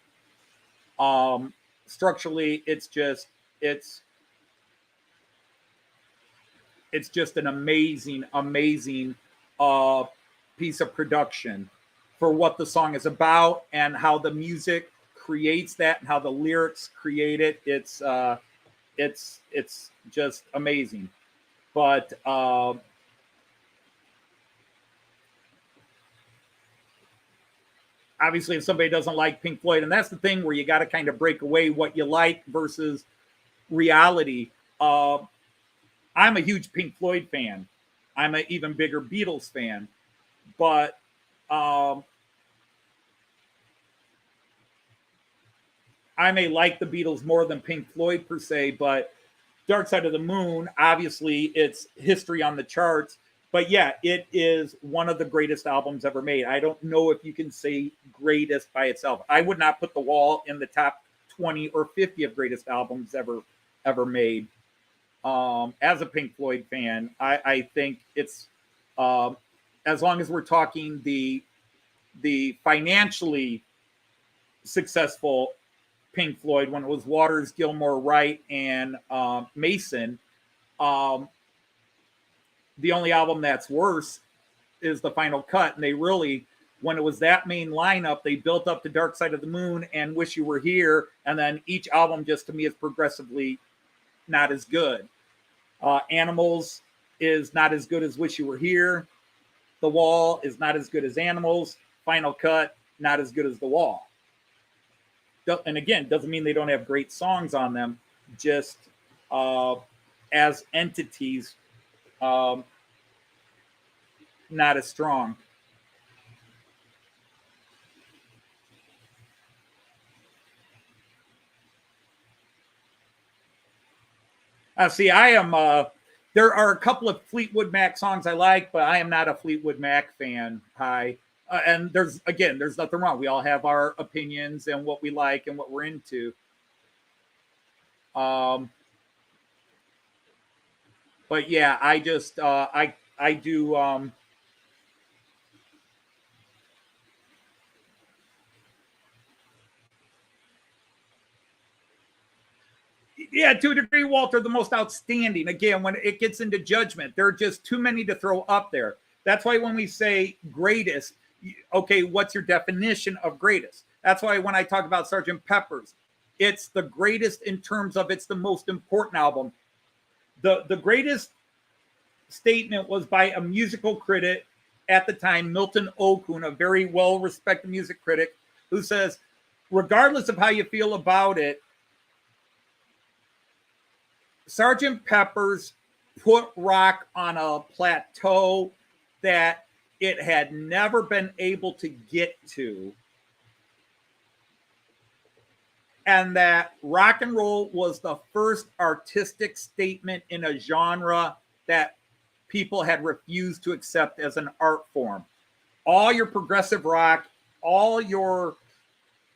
Structurally, it's just an amazing piece of production for what the song is about and how the music creates that and how the lyrics create it. It's just amazing. But obviously, if somebody doesn't like Pink Floyd, and that's the thing where you got to kind of break away what you like versus reality. I'm a huge Pink Floyd fan. I'm an even bigger Beatles fan. But I may like the Beatles more than Pink Floyd per se, but Dark Side of the Moon, obviously, it's history on the charts. But yeah, it is one of the greatest albums ever made. I don't know if you can say greatest by itself. I would not put The Wall in the top 20 or 50 of greatest albums ever made. As a Pink Floyd fan, I think it's, as long as we're talking the financially successful Pink Floyd, when it was Waters, Gilmour, Wright, and Mason, the only album that's worse is the final cut. And they really, when it was that main lineup, they built up to Dark Side of the Moon and Wish You Were Here. And then each album just to me is progressively not as good. Animals is not as good as Wish You Were Here. The Wall is not as good as Animals. Final Cut, not as good as The Wall. And again, doesn't mean they don't have great songs on them, just as entities, not as strong. See, I am, there are a couple of Fleetwood Mac songs I like, but I am not a Fleetwood Mac fan. Hi. And there's nothing wrong. We all have our opinions and what we like and what we're into. But yeah, I just, I do, yeah, to a degree, Walter, the most outstanding. Again, when it gets into judgment, there are just too many to throw up there. That's why when we say greatest, okay, what's your definition of greatest? That's why when I talk about Sgt. Pepper's, it's the greatest in terms of it's the most important album. The greatest statement was by a musical critic at the time, Milton Okun, a very well-respected music critic, who says, regardless of how you feel about it, Sgt. Pepper's put rock on a plateau that it had never been able to get to. And that rock and roll was the first artistic statement in a genre that people had refused to accept as an art form. All your progressive rock, all your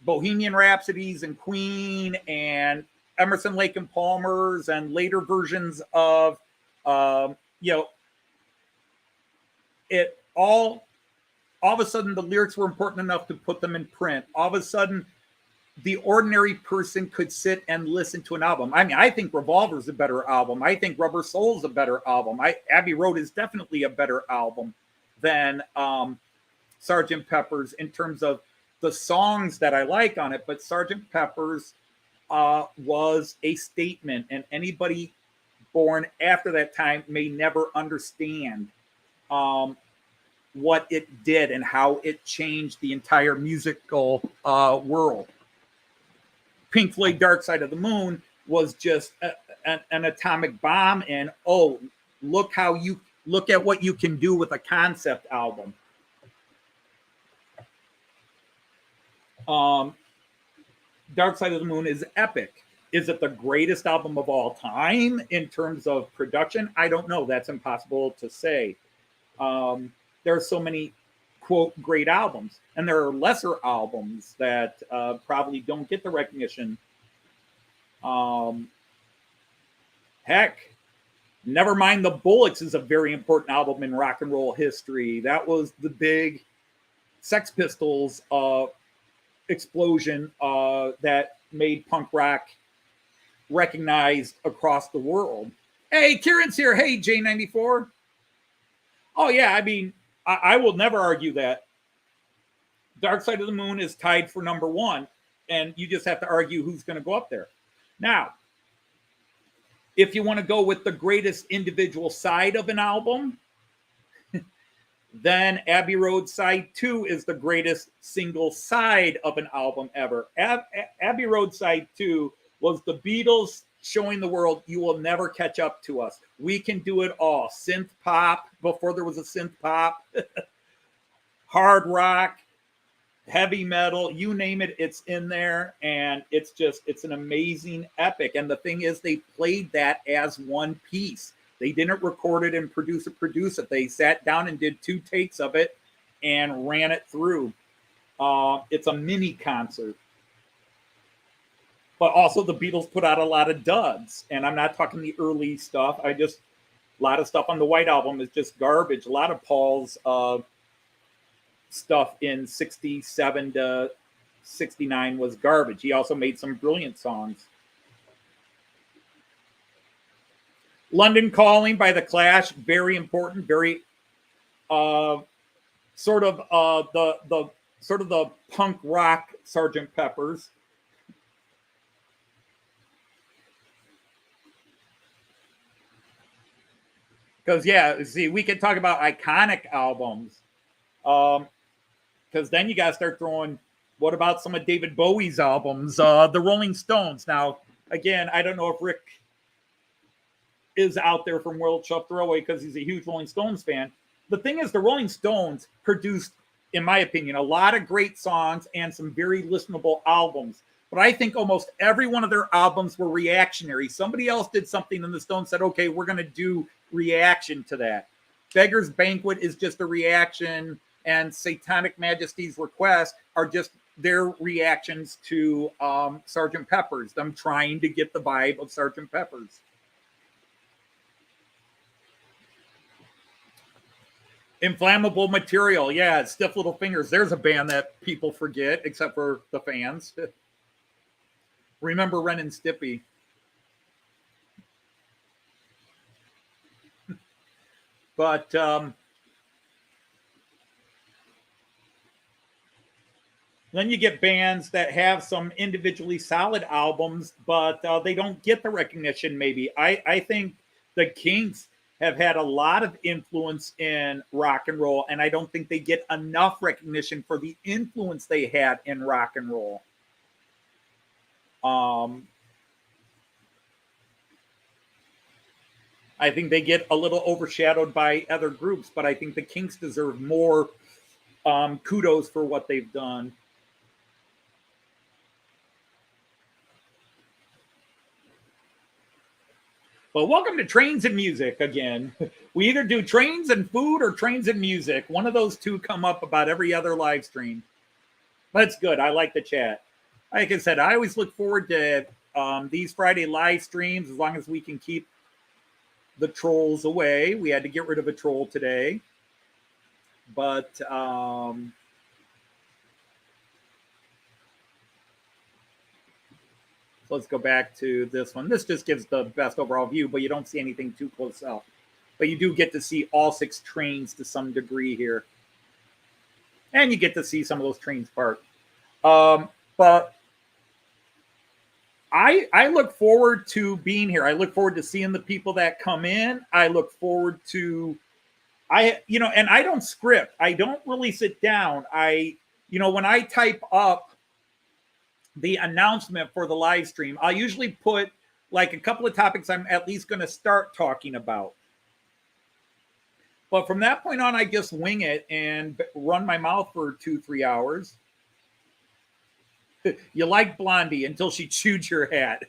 Bohemian Rhapsodies and Queen and Emerson, Lake and Palmer's and later versions of, it all of a sudden the lyrics were important enough to put them in print. All of a sudden, the ordinary person could sit and listen to an album. I mean, I think Revolver's a better album. I think Rubber Soul's a better album. Abbey Road is definitely a better album than Sgt. Pepper's in terms of the songs that I like on it. But Sgt. Pepper's was a statement, and anybody born after that time may never understand what it did and how it changed the entire musical world. Pink Floyd Dark Side of the Moon was just an atomic bomb, and look at what you can do with a concept album. Dark Side of the Moon is epic. Is it the greatest album of all time in terms of production? I don't know. That's impossible to say. There are so many, quote, great albums. And there are lesser albums that probably don't get the recognition. Heck, Nevermind the Bullets is a very important album in rock and roll history. That was the big Sex Pistols explosion that made punk rock recognized across the world. Hey, Kieran's here. Hey, J94. Oh, yeah, I mean, I will never argue that. Dark Side of the Moon is tied for number one, and you just have to argue who's going to go up there. Now, if you want to go with the greatest individual side of an album, then Abbey Road Side 2 is the greatest single side of an album ever. Abbey Road Side 2 was the Beatles showing the world, you will never catch up to us. We can do it all. Synth pop, before there was a synth pop, hard rock, heavy metal, you name it, it's in there. And it's an amazing epic. And the thing is, they played that as one piece. They didn't record it and produce it. They sat down and did 2 takes of it and ran it through. It's a mini concert. But also the Beatles put out a lot of duds. And I'm not talking the early stuff. A lot of stuff on the White Album is just garbage. A lot of Paul's stuff in 67 to 69 was garbage. He also made some brilliant songs. London Calling by The Clash, very important, very sort of the punk rock Sgt. Pepper's. Because see, we can talk about iconic albums. Because then you got to start throwing. What about some of David Bowie's albums? The Rolling Stones. Now, again, I don't know if Rick is out there from World Chuck Throwaway because he's a huge Rolling Stones fan. The thing is, the Rolling Stones produced, in my opinion, a lot of great songs and some very listenable albums. But I think almost every one of their albums were reactionary. Somebody else did something and the Stones said, okay, we're going to do reaction to that. Beggar's Banquet is just a reaction, and Satanic Majesty's Request are just their reactions to Sgt. Pepper's, them trying to get the vibe of Sgt. Pepper's. Inflammable Material, yeah, Stiff Little Fingers. There's a band that people forget, except for the fans. Remember Ren and Stimpy. But then you get bands that have some individually solid albums, but they don't get the recognition maybe. I think the Kinks have had a lot of influence in rock and roll, and I don't think they get enough recognition for the influence they had in rock and roll. I think they get a little overshadowed by other groups, but I think the Kinks deserve more kudos for what they've done. Well, welcome to Trains and Music again. We either do trains and food or trains and music. One of those two come up about every other live stream. That's good. I like the chat. Like I said, I always look forward to these Friday live streams as long as we can keep the trolls away. We had to get rid of a troll today. But let's go back to this one. This just gives the best overall view, but you don't see anything too close up. But you do get to see all 6 trains to some degree here. And you get to see some of those trains parked. But I look forward to being here. I look forward to seeing the people that come in. I look forward to, and I don't script. I don't really sit down. When I type up the announcement for the live stream, I'll usually put like a couple of topics I'm at least going to start talking about. But from that point on, I just wing it and run my mouth for 2-3 hours. You like Blondie until she chewed your hat.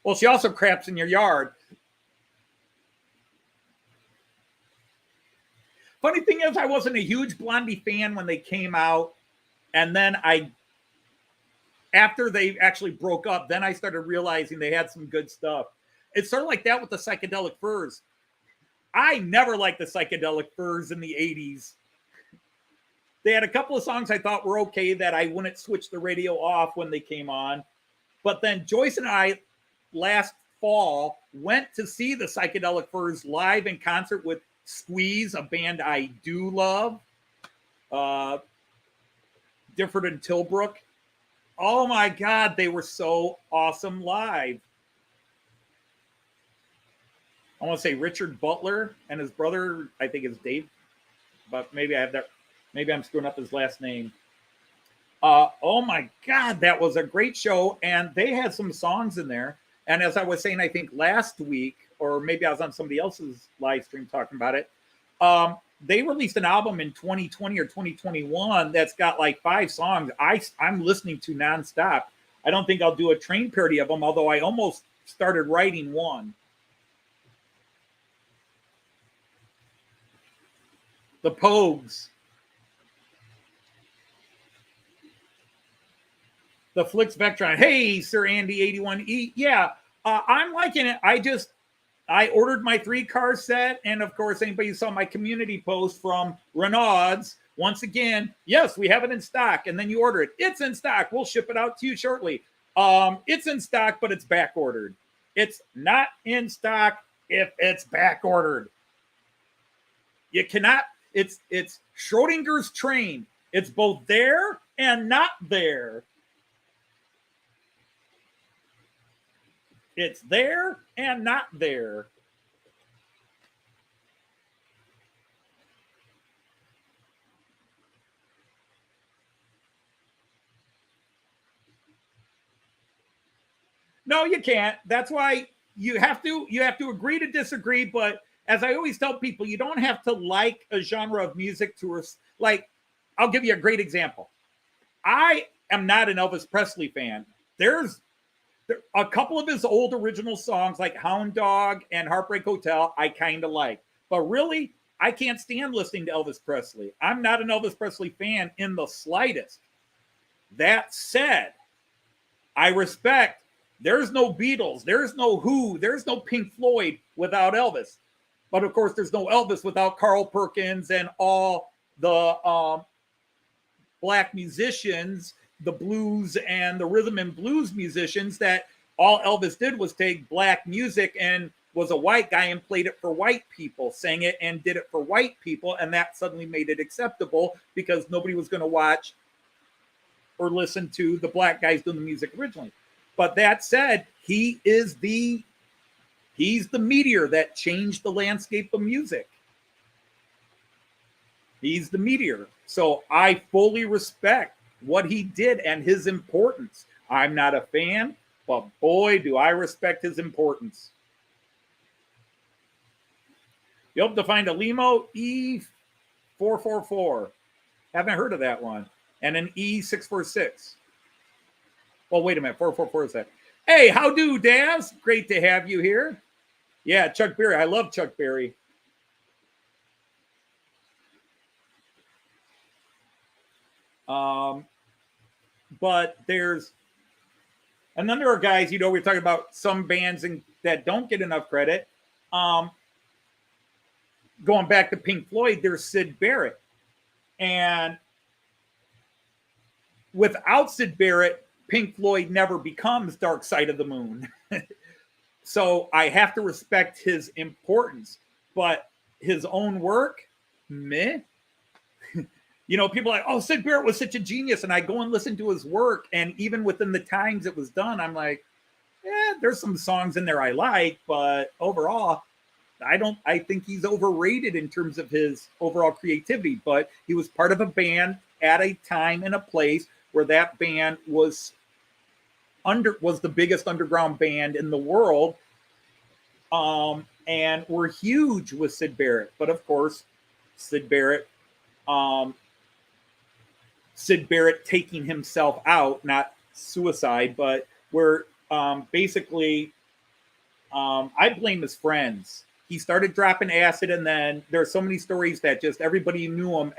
Well, she also craps in your yard. Funny thing is, I wasn't a huge Blondie fan when they came out. And then after they actually broke up, then I started realizing they had some good stuff. It's sort of like that with the Psychedelic Furs. I never liked the Psychedelic Furs in the 80s. They had a couple of songs I thought were okay that I wouldn't switch the radio off when they came on. But then Joyce and I last fall went to see the Psychedelic Furs live in concert with Squeeze, a band I do love. Difford and Tilbrook. Oh my God, they were so awesome live. I want to say Richard Butler and his brother, I think it's Dave, but maybe I have that. Maybe I'm screwing up his last name. Oh my God, that was a great show. And they had some songs in there. And as I was saying, I think last week, or maybe I was on somebody else's live stream talking about it. They released an album in 2020 or 2021 that's got like 5 songs I'm listening to nonstop. I don't think I'll do a train parody of them, although I almost started writing one. The Pogues. The Flix Vectron. Hey, Sir Andy 81E. Yeah, I'm liking it. I ordered my 3-car set. And of course, anybody who saw my community post from Renaud's, once again, yes, we have it in stock. And then you order it. It's in stock. We'll ship it out to you shortly. It's in stock, but it's back ordered. It's not in stock if it's back ordered. You cannot, It's Schrodinger's train. It's both there and not there. It's there and not there. No, you can't. That's why you have to agree to disagree. But as I always tell people, you don't have to like a genre of music to like. I'll give you a great example. I am not an Elvis Presley fan. There's a couple of his old original songs like Hound Dog and Heartbreak Hotel I kind of like. But really, I can't stand listening to Elvis Presley. I'm not an Elvis Presley fan in the slightest. That said, I respect there's no Beatles, there's no Who, there's no Pink Floyd without Elvis. But of course, there's no Elvis without Carl Perkins and all the black musicians, the blues and the rhythm and blues musicians that all Elvis did was take black music and was a white guy and played it for white people, sang it and did it for white people. And that suddenly made it acceptable because nobody was going to watch or listen to the black guys doing the music originally. But that said, he's the meteor that changed the landscape of music. He's the meteor. So I fully respect what he did and his importance. I'm not a fan, but boy, do I respect his importance. You hope to find a Limo E444. Haven't heard of that one. And an E646. Well, wait a minute. 444 is that. Hey, how do, Daz? Great to have you here. Yeah, Chuck Berry. I love Chuck Berry. But there's, and then there are guys, we're talking about some bands that don't get enough credit. Going back to Pink Floyd, there's Syd Barrett. And without Syd Barrett, Pink Floyd never becomes Dark Side of the Moon. So I have to respect his importance. But his own work, meh. People are like, oh, Syd Barrett was such a genius. And I go and listen to his work. And even within the times it was done, I'm like, yeah, there's some songs in there I like. But overall, I think he's overrated in terms of his overall creativity. But he was part of a band at a time and a place where that band was the biggest underground band in the world. And were huge with Syd Barrett. But of course, Syd Barrett taking himself out, not suicide, but where basically I blame his friends. He started dropping acid, and then there are so many stories that just everybody knew him.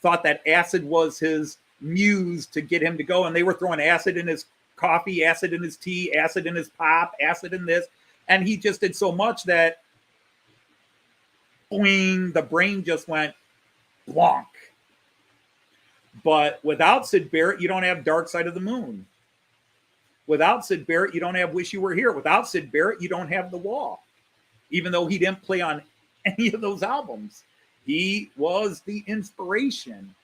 Thought that acid was his muse to get him to go, and they were throwing acid in his coffee, acid in his tea, acid in his pop, acid in this, and he just did so much that boing, the brain just went blonk. But without Syd Barrett, you don't have Dark Side of the Moon. Without Syd Barrett, you don't have Wish You Were Here. Without Syd Barrett, you don't have The Wall. Even though he didn't play on any of those albums, he was the inspiration.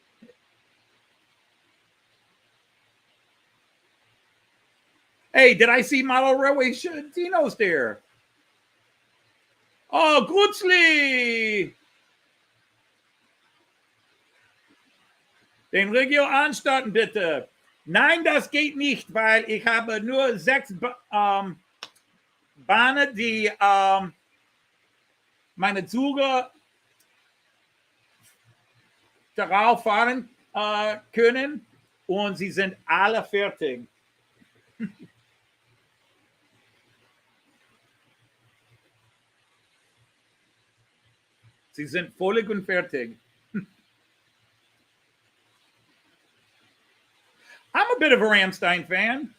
Hey, did I see Model Railway Dino's there? Oh, Grutzli! Den Regio anstarten, bitte. Nein, das geht nicht, weil ich habe nur 6 Bahnen, die meine Züge darauf fahren können, und sie sind alle fertig. Sie sind völlig und fertig. I'm a bit of a Rammstein fan.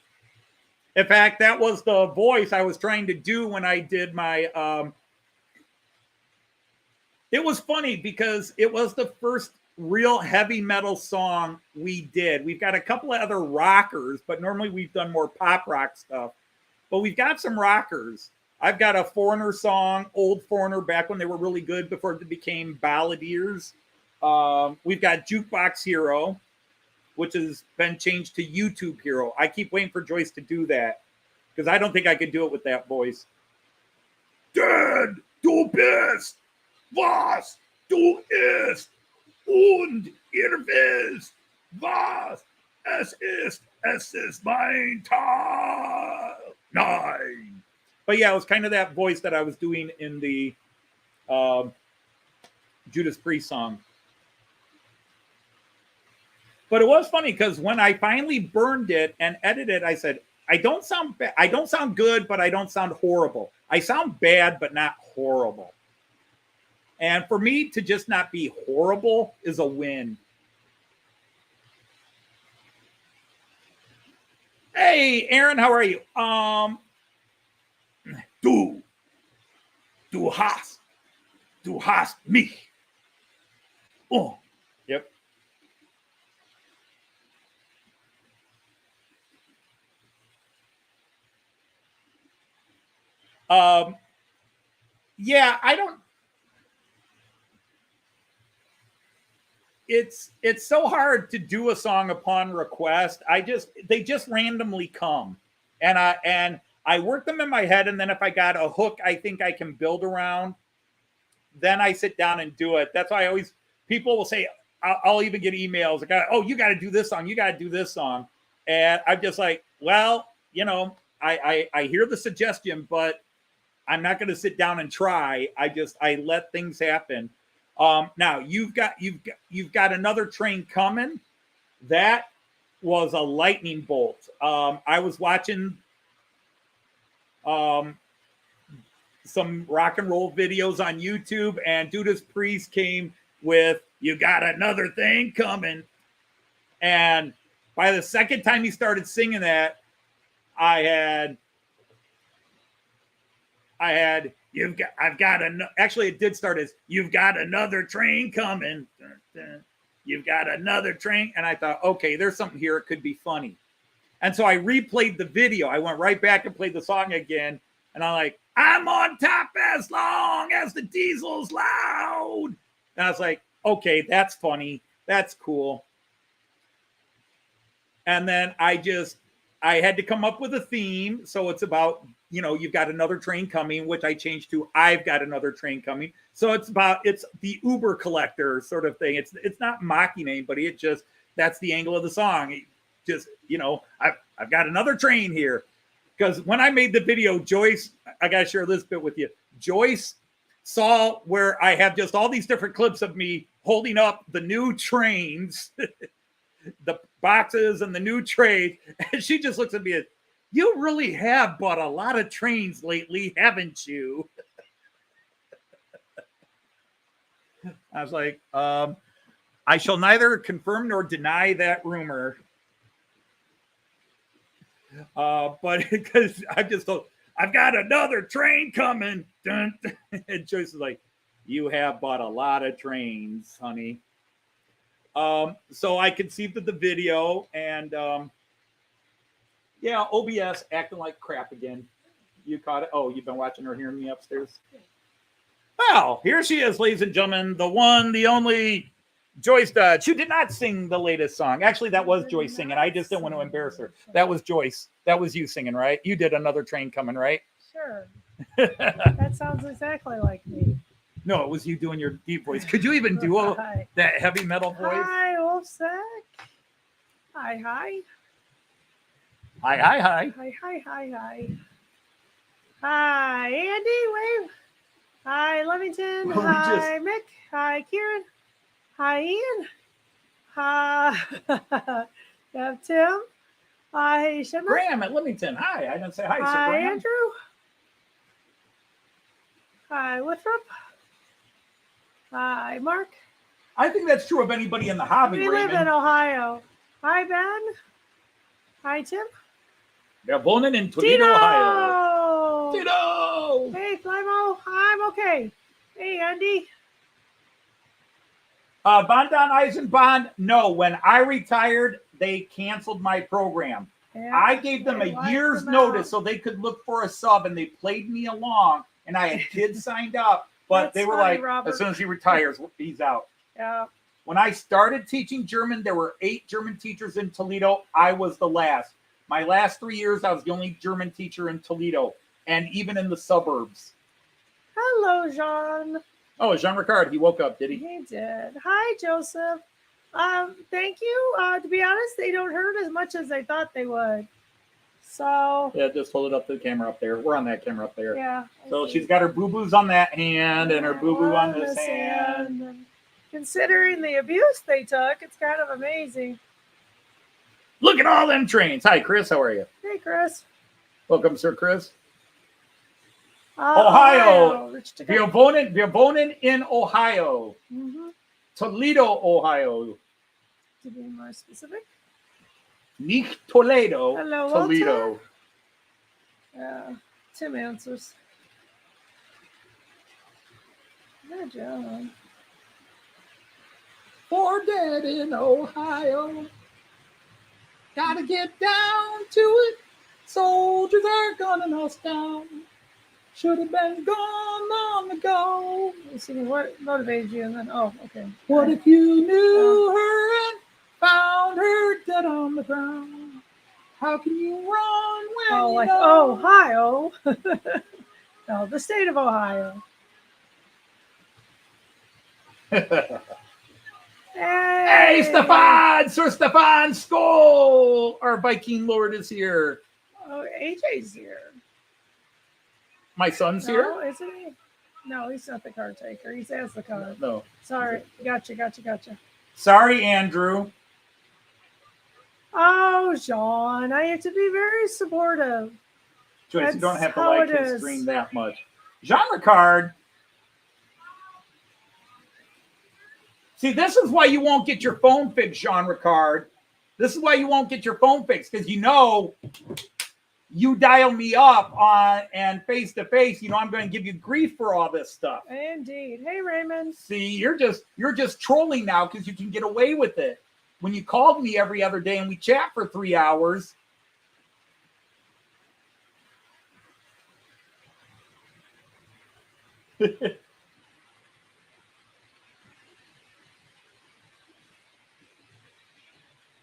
In fact, that was the voice I was trying to do when I did my... It was funny because it was the first real heavy metal song we did. We've got a couple of other rockers, but normally we've done more pop rock stuff. But we've got some rockers. I've got a Foreigner song, old Foreigner, back when they were really good before they became balladeers. We've got Jukebox Hero, which has been changed to YouTube Hero. I keep waiting for Joyce to do that because I don't think I could do it with that voice. Denn du bist, was du isst, und ihr wisst, was es ist mein Tag. Nein. But yeah, it was kind of that voice that I was doing in the Judas Priest song. But it was funny because when I finally burned it and edited, I said, I don't sound bad. I don't sound good, but I don't sound horrible. I sound bad, but not horrible. And for me to just not be horrible is a win. Hey, Aaron, how are you? Du hast mich. Oh, yep. Yeah, I don't. It's so hard to do a song upon request. They just randomly come, and I work them in my head, and then if I got a hook I think I can build around, then I sit down and do it. That's why people will say, I'll even get emails like, oh, you got to do this song, you got to do this song, and I'm just like, well, I hear the suggestion, but I'm not going to sit down and try. I let things happen. Now you've got another train coming. That was a lightning bolt. I was watching some rock and roll videos on YouTube, and Judas Priest came with "You Got Another Thing Coming," and by the second time he started singing that, actually it did start as "You've got another train coming. You've got another train." And I thought, okay, there's something here. It could be funny. And so I replayed the video. I went right back and played the song again. And I'm like, I'm on top as long as the diesel's loud. And I was like, okay, that's funny. That's cool. And then I had to come up with a theme. So it's about, you've got another train coming, which I changed to I've got another train coming. So it's the Uber collector sort of thing. It's not mocking anybody. That's the angle of the song. I've got another train here. Because when I made the video, Joyce, I got to share this bit with you. Joyce saw where I have just all these different clips of me holding up the new trains, the boxes and the new trays. And she just looks at me and, you really have bought a lot of trains lately, haven't you? I was like, I shall neither confirm nor deny that rumor. But because I just thought, I've got another train coming. Dun, dun. And Joyce is like, you have bought a lot of trains, honey. So I conceived of the video, and yeah, OBS acting like crap again. You caught it? Oh, you've been watching her hearing me upstairs? Well, here she is, ladies and gentlemen, the one, the only Joyce Dodge, who did not sing the latest song. Actually, that was Joyce singing. I just didn't want to embarrass her. That was Joyce. That was you singing, right? You did Another Train Coming, right? Sure. That sounds exactly like me. No, it was you doing your deep voice. Could you even do that heavy metal voice? Hi, Wolfsack. Hi. Hi. Hi. Hi, Andy, wave. Hi, Levington. Well, hi, Mick. Hi, Kieran. Hi, Ian. Hi, you have Tim. Hi, Shimmer. Graham at Leamington. Hi, I didn't say hi. Hi, Andrew. Hi, Withrop. Hi, Mark. I think that's true of anybody in the hobby. We live in Ohio. Hi, Ben. Hi, Tim. They're born in Toledo, Ohio. Tito! Hey, Flymo. I'm okay. Hey, Andy. Von Don Eisenbahn, no. When I retired, they canceled my program. Yeah, I gave them they a like year's them notice out. so they could look for a sub, and they played me along, and I had kids signed up, but That's they were funny, like, Robert. as soon as he retires, he's out. Yeah. When I started teaching German, there were 8 German teachers in Toledo. I was the last. My last 3 years, I was the only German teacher in Toledo, and even in the suburbs. Hello, Jean. Oh, Jean Ricard, he woke up, did he? He did. Hi, Joseph. Thank you. To be honest, they don't hurt as much as I thought they would. So Yeah, just hold it up to the camera up there. We're on that camera up there. yeah. So she's got her boo-boos on that hand and her boo-boo on this hand. And considering the abuse they took, it's kind of amazing. Look at all them trains. Hi, Chris. How are you? Hey, Chris. Welcome, Sir Chris. Ohio. Wir wohnen in Ohio. Mm-hmm. Toledo, Ohio. To be more specific. Nicht Toledo. Hello, Toledo. Yeah. Tim answers. Good job. For dead in Ohio. Gotta get down to it. Soldiers are gunning us down. Should have been gone long ago. Let's see what motivated you, and then okay. What if you knew her and found her dead on the ground? How can you run when you like know? Ohio? No, the state of Ohio. Hey, Stefan! Sir Stefan Skoll! Our Viking Lord is here. Oh, AJ's here. My son's No, here? isn't he? No, he's not the car taker. He's as the car. No. Sorry. Gotcha. Sorry, Andrew. Oh, Sean, I have to be very supportive. Joyce, you don't have to how like it his is. stream that much. Jean Ricard. See, this is why you won't get your phone fixed, Jean Ricard. This is why you won't get your phone fixed, because you dial me up on and face to face, I'm going to give you grief for all this stuff. Indeed. Hey, Raymond. See, you're just trolling now because you can get away with it. When you called me every other day and we chat for 3 hours.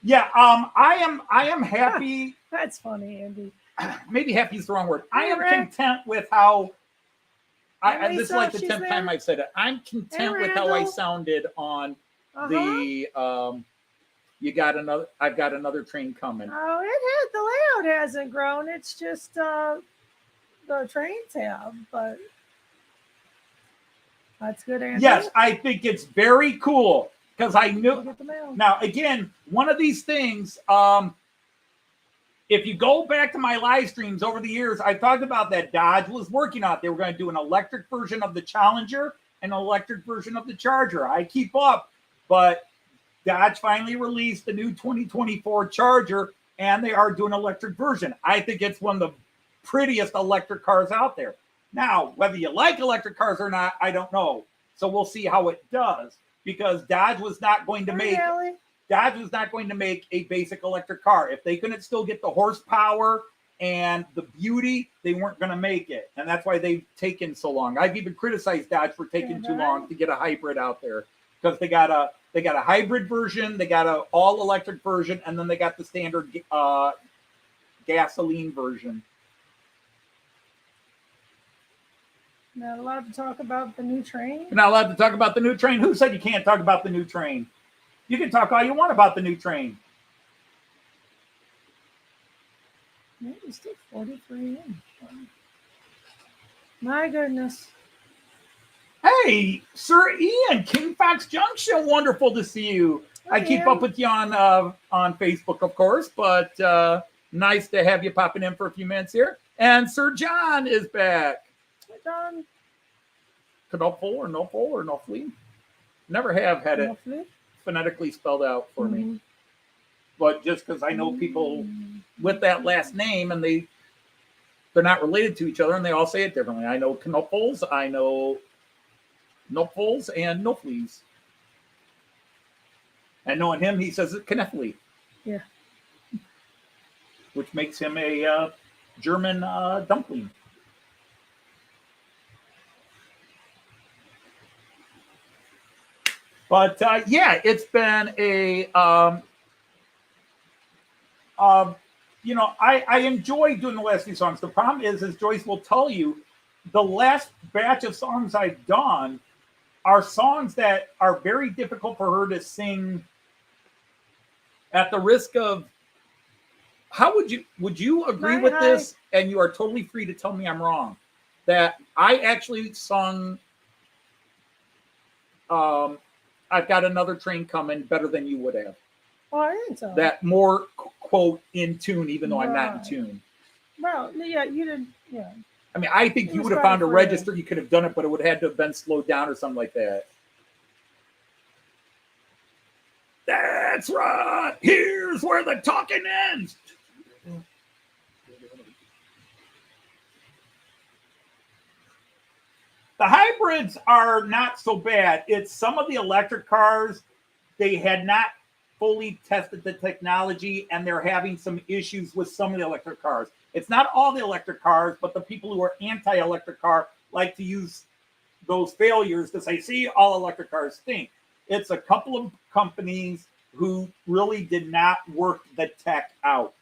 Yeah, I am happy. That's funny, Andy. Maybe happy is the wrong word. I Hey, am Rick. content with how Hey, this is Lisa, like the she's 10th there. time I've said it. I'm content with how I Randall. sounded on the I've got another train coming. Oh, the layout hasn't grown. It's just the trains have, but that's good, Andy. Yes, I think it's very cool because I knew. Look at the mail. Now, again, one of these things, if you go back to my live streams over the years, I talked about that Dodge was working on it. They were going to do an electric version of the Challenger and an electric version of the Charger. I keep up, but Dodge finally released the new 2024 Charger, and they are doing an electric version. I think it's one of the prettiest electric cars out there. Now, whether you like electric cars or not, I don't know. So we'll see how it does, because Dodge was not going to make a basic electric car. If they couldn't still get the horsepower and the beauty, they weren't going to make it. And that's why they've taken so long. I've even criticized Dodge for taking too long to get a hybrid out there, because they got a hybrid version, they got an all electric version, and then they got the standard gasoline version. Not allowed to talk about the new train. You're not allowed to talk about the new train. Who said you can't talk about the new train? You can talk all you want about the new train. Maybe still 43 in. My goodness. Hey, Sir Ian, King Fox Junction. Wonderful to see you. I keep up with you on Facebook, of course, but nice to have you popping in for a few minutes here. And Sir John is back. Hey, John. Knopfel or Knopfli. Never have had it phonetically spelled out for me. But just because I know people with that last name and they're not related to each other and they all say it differently. I know Knopfels, I know Knopfels and Knopflis. And knowing him, he says it Knopfli. Yeah. which makes him a German dumpling. But yeah, it's been a I enjoy doing the last few songs. The problem is, as Joyce will tell you, the last batch of songs I've done are songs that are very difficult for her to sing at the risk of. How would you agree with this? And you are totally free to tell me I'm wrong. That I actually sung I've Got Another Train Coming better than you would have. Oh, I think so. That more, quote, in tune, even though I'm not in tune. Well, yeah, you did, yeah. I mean, I think you would have found a register, you could have done it, but it would have had to have been slowed down or something like that. That's right. Here's where the talking ends. The hybrids are not so bad. It's some of the electric cars, they had not fully tested the technology, and they're having some issues with some of the electric cars. It's not all the electric cars, but the people who are anti-electric car like to use those failures to say, see, all electric cars stink. It's a couple of companies who really did not work the tech out.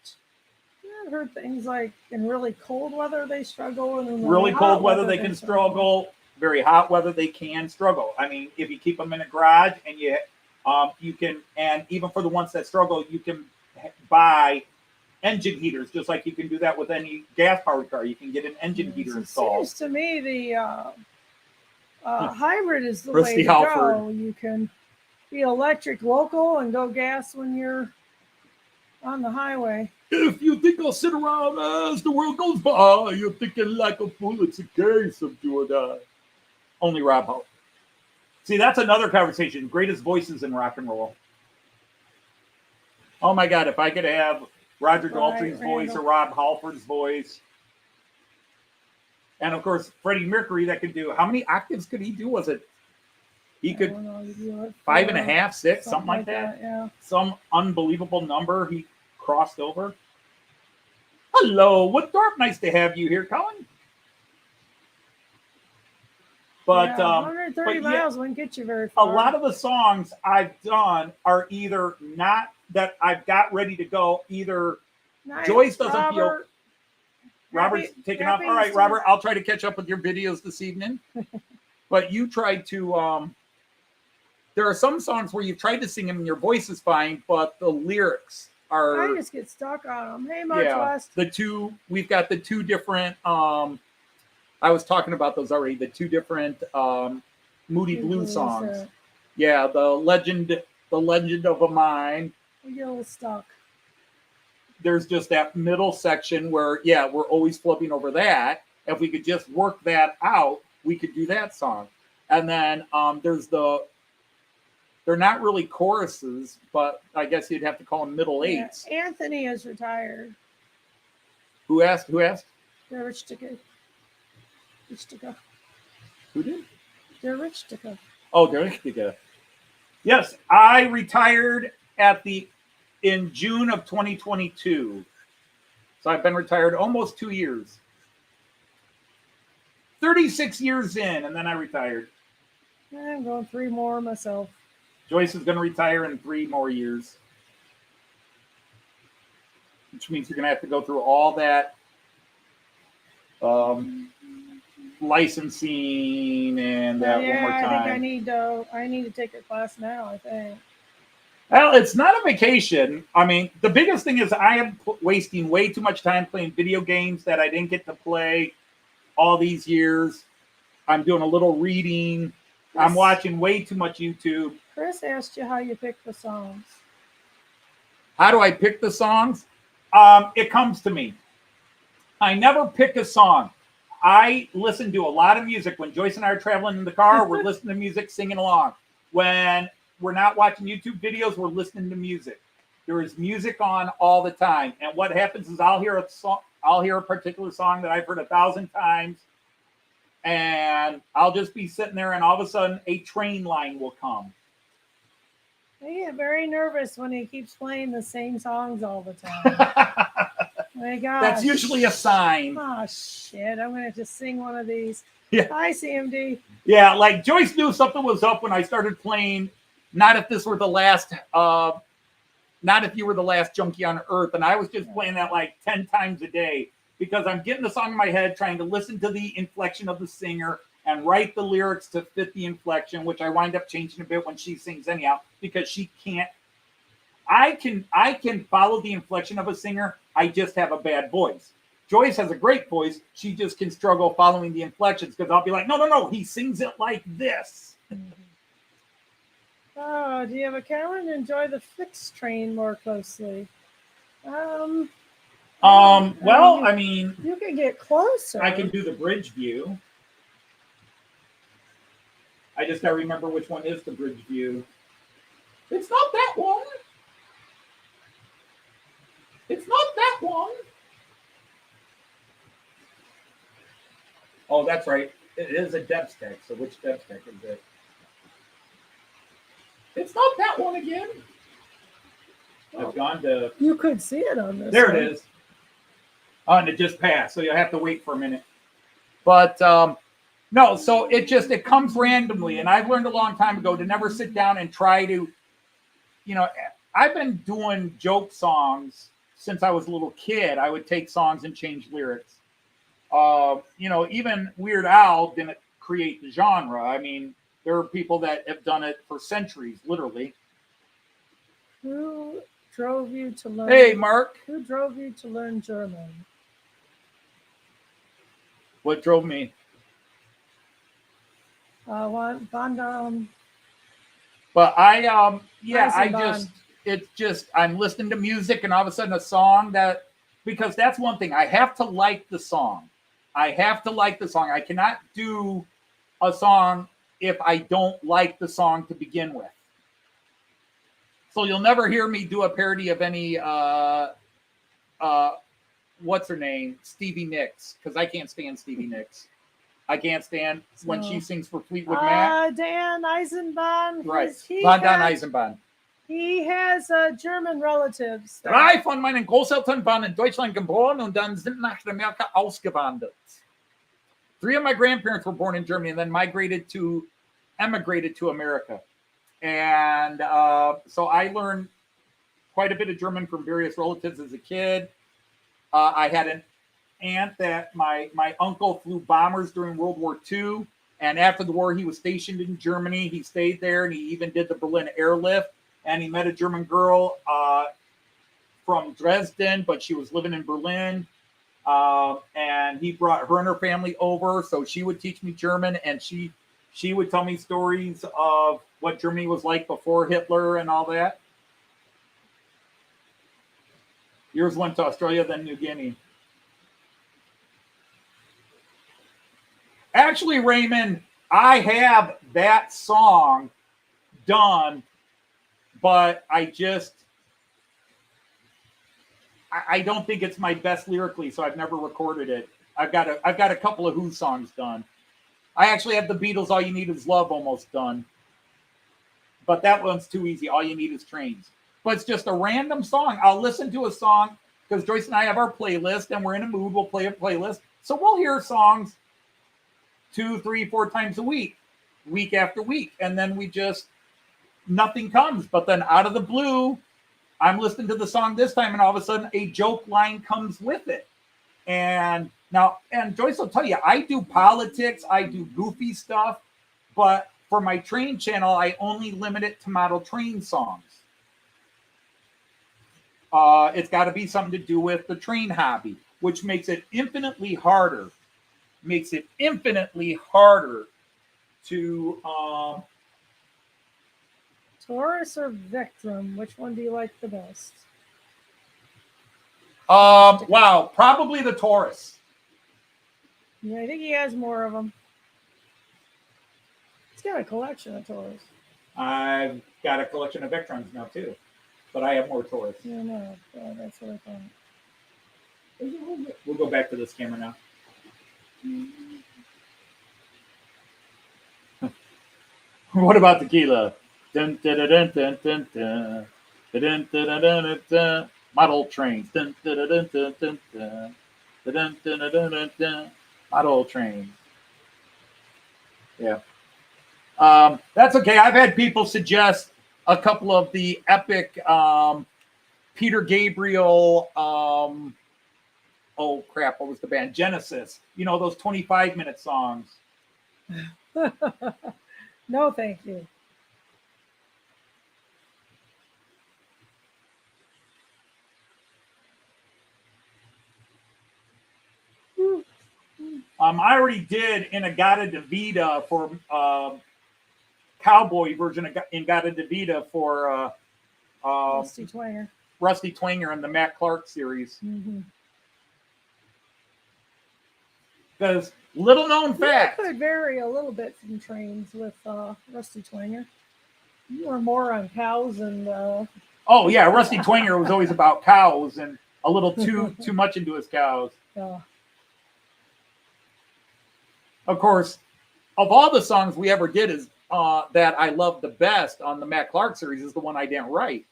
Yeah, I've heard things like in really cold weather they struggle, and in really cold weather they can struggle. Very hot weather they can struggle. I mean, if you keep them in a garage and you can, and even for the ones that struggle, you can buy engine heaters, just like you can do that with any gas-powered car. You can get an engine heater installed. Seems to me the hybrid is the Christy way to Halford. go. You can be electric local and go gas when you're on the highway. If you think I'll sit around as the world goes by, you're thinking like a fool. It's a case of do or die. Only Rob Hope. See, that's another conversation. Greatest voices in rock and roll. Oh my God, if I could have Roger Daltrey's voice or Rob Halford's voice. And of course, Freddie Mercury that could do, how many octaves could he do? Was it? He could 5.5, 6, something like that. Yeah. Some unbelievable number he crossed over. Hello, Woodthorpe. Nice to have you here, Colin. But 130 miles wouldn't get you very far. A lot of the songs I've done are either not that I've got ready to go. Either Joyce doesn't feel. Robert's taking off. All right, Robert, I'll try to catch up with your videos this evening. But you tried to. There are some songs where you've tried to sing them and your voice is fine, but the lyrics are. I just get stuck on them. Hey, March West. We've got the two different. I was talking about those already. The two different Moody Blues songs. Yeah, the legend of a Mine. We get a little stuck. There's just that middle section where, we're always flipping over that. If we could just work that out, we could do that song. And then there's they're not really choruses, but I guess you'd have to call them middle eights. Anthony is retired. Who asked? They're Rich Ticker. Who did? They're Rich Ticker. Oh, Derek Ticker. Yes, I retired in June of 2022. So I've been retired almost 2 years. 36 years in, and then I retired. I'm going 3 more myself. Joyce is going to retire in 3 more years. Which means you're going to have to go through all that licensing and that one more time. I think I need to take a class now, I think. Well, it's not a vacation. I mean, the biggest thing is I am wasting way too much time playing video games that I didn't get to play all these years. I'm doing a little reading. I'm watching way too much YouTube. Chris asked you how you pick the songs. How do I pick the songs? It comes to me. I never pick a song. I listen to a lot of music. When Joyce and I are traveling in the car, we're listening to music, singing along. When we're not watching YouTube videos, we're listening to music. There is music on all the time. And what happens is I'll hear a particular song that I've heard 1,000 times, and I'll just be sitting there, and all of a sudden a train line will come. I get very nervous when he keeps playing the same songs all the time. My gosh. That's usually a sign. Oh, shit. I'm going to have to sing one of these. Yeah. Hi, CMD. Yeah, like Joyce knew something was up when I started playing. Not if this were the last, not if you were the last junkie on earth. And I was just playing that like 10 times a day because I'm getting the song in my head, trying to listen to the inflection of the singer and write the lyrics to fit the inflection, which I wind up changing a bit when she sings anyhow, because she can't. I can follow the inflection of a singer. I just have a bad voice. Joyce has a great voice. She just can struggle following the inflections because I'll be like, no, he sings it like this. Oh, do you have a camera and enjoy the Flixtrain more closely? Well, I mean, you can get closer. I can do the bridge view. I just gotta remember which one is the bridge view. It's not that one. It's not that one. Oh, that's right. It is a depth stack. So which depth stack is it? It's not that one again. I've gone to. You could see it on this. There it is. Oh, and it just passed. So you'll have to wait for a minute. But no, so it comes randomly. And I've learned a long time ago to never sit down and try to, I've been doing joke songs since I was a little kid. I would take songs and change lyrics. Even Weird Al didn't create the genre. I mean, there are people that have done it for centuries, literally. Who drove you to learn? Hey, Mark. Who drove you to learn German? What drove me? Von But I'm listening to music and all of a sudden a song because that's one thing. I have to like the song. I cannot do a song if I don't like the song to begin with. So you'll never hear me do a parody of any, what's her name? Stevie Nicks, because I can't stand Stevie Nicks. I can't stand when she sings for Fleetwood Mac. Dan Eisenbahn. Right. Von Dan Eisenbahn. He has German relatives. Drei von meinen Großeltern waren in Deutschland geboren und dann sind nach Amerika ausgewandert. 3 of my grandparents were born in Germany and then emigrated to America. And so I learned quite a bit of German from various relatives as a kid. I had an aunt that my uncle flew bombers during World War II. And after the war, he was stationed in Germany. He stayed there and he even did the Berlin airlift. And he met a German girl from Dresden, but she was living in Berlin. And he brought her and her family over. So she would teach me German. And she would tell me stories of what Germany was like before Hitler and all that. Yours went to Australia, then New Guinea. Actually, Raymond, I have that song done, but I don't think it's my best lyrically, so I've never recorded it. I've got a couple of Who songs done. I actually have the Beatles' All You Need Is Love almost done. But that one's too easy. All You Need Is Trains. But it's just a random song. I'll listen to a song because Joyce and I have our playlist and we're in a mood. We'll play a playlist. So we'll hear songs 2, 3, 4 times a week after week. And then nothing comes. But then out of the blue, I'm listening to the song this time and all of a sudden a joke line comes with it. And Joyce will tell you, I do politics, I do goofy stuff, but for my train channel, I only limit it to model train songs. It's got to be something to do with the train hobby, which makes it infinitely harder. To Taurus or Vectron? Which one do you like the best? Wow, probably the Taurus. Yeah, I think he has more of them. He's got a collection of Taurus. I've got a collection of Vectrons now too, but I have more Taurus. Yeah, no, that's what I thought. We'll go back to this camera now. What about tequila? Dun, dun, dun, dun, dun, dun, dun, dun, dun, dun, dun. Model trains. Dun, dun, dun, dun, dun, dun, dun. Dun, dun, dun, dun, dun, dun. Model trains. Yeah. That's okay. I've had people suggest a couple of the epic Peter Gabriel. Oh crap! What was the band? Genesis. You know those 25-minute songs. No, thank you. I already did Inagata Vida for cowboy version of Inagata Vida for Rusty Twanger. Rusty Twanger in the Matt Clark series. Because little known fact. It could vary a little bit from trains with Rusty Twanger. You were more on cows and. Oh yeah, Rusty Twanger was always about cows and a little too much into his cows. Yeah. Of course, of all the songs we ever did, is that I love the best on the Matt Clark series is the one I didn't write.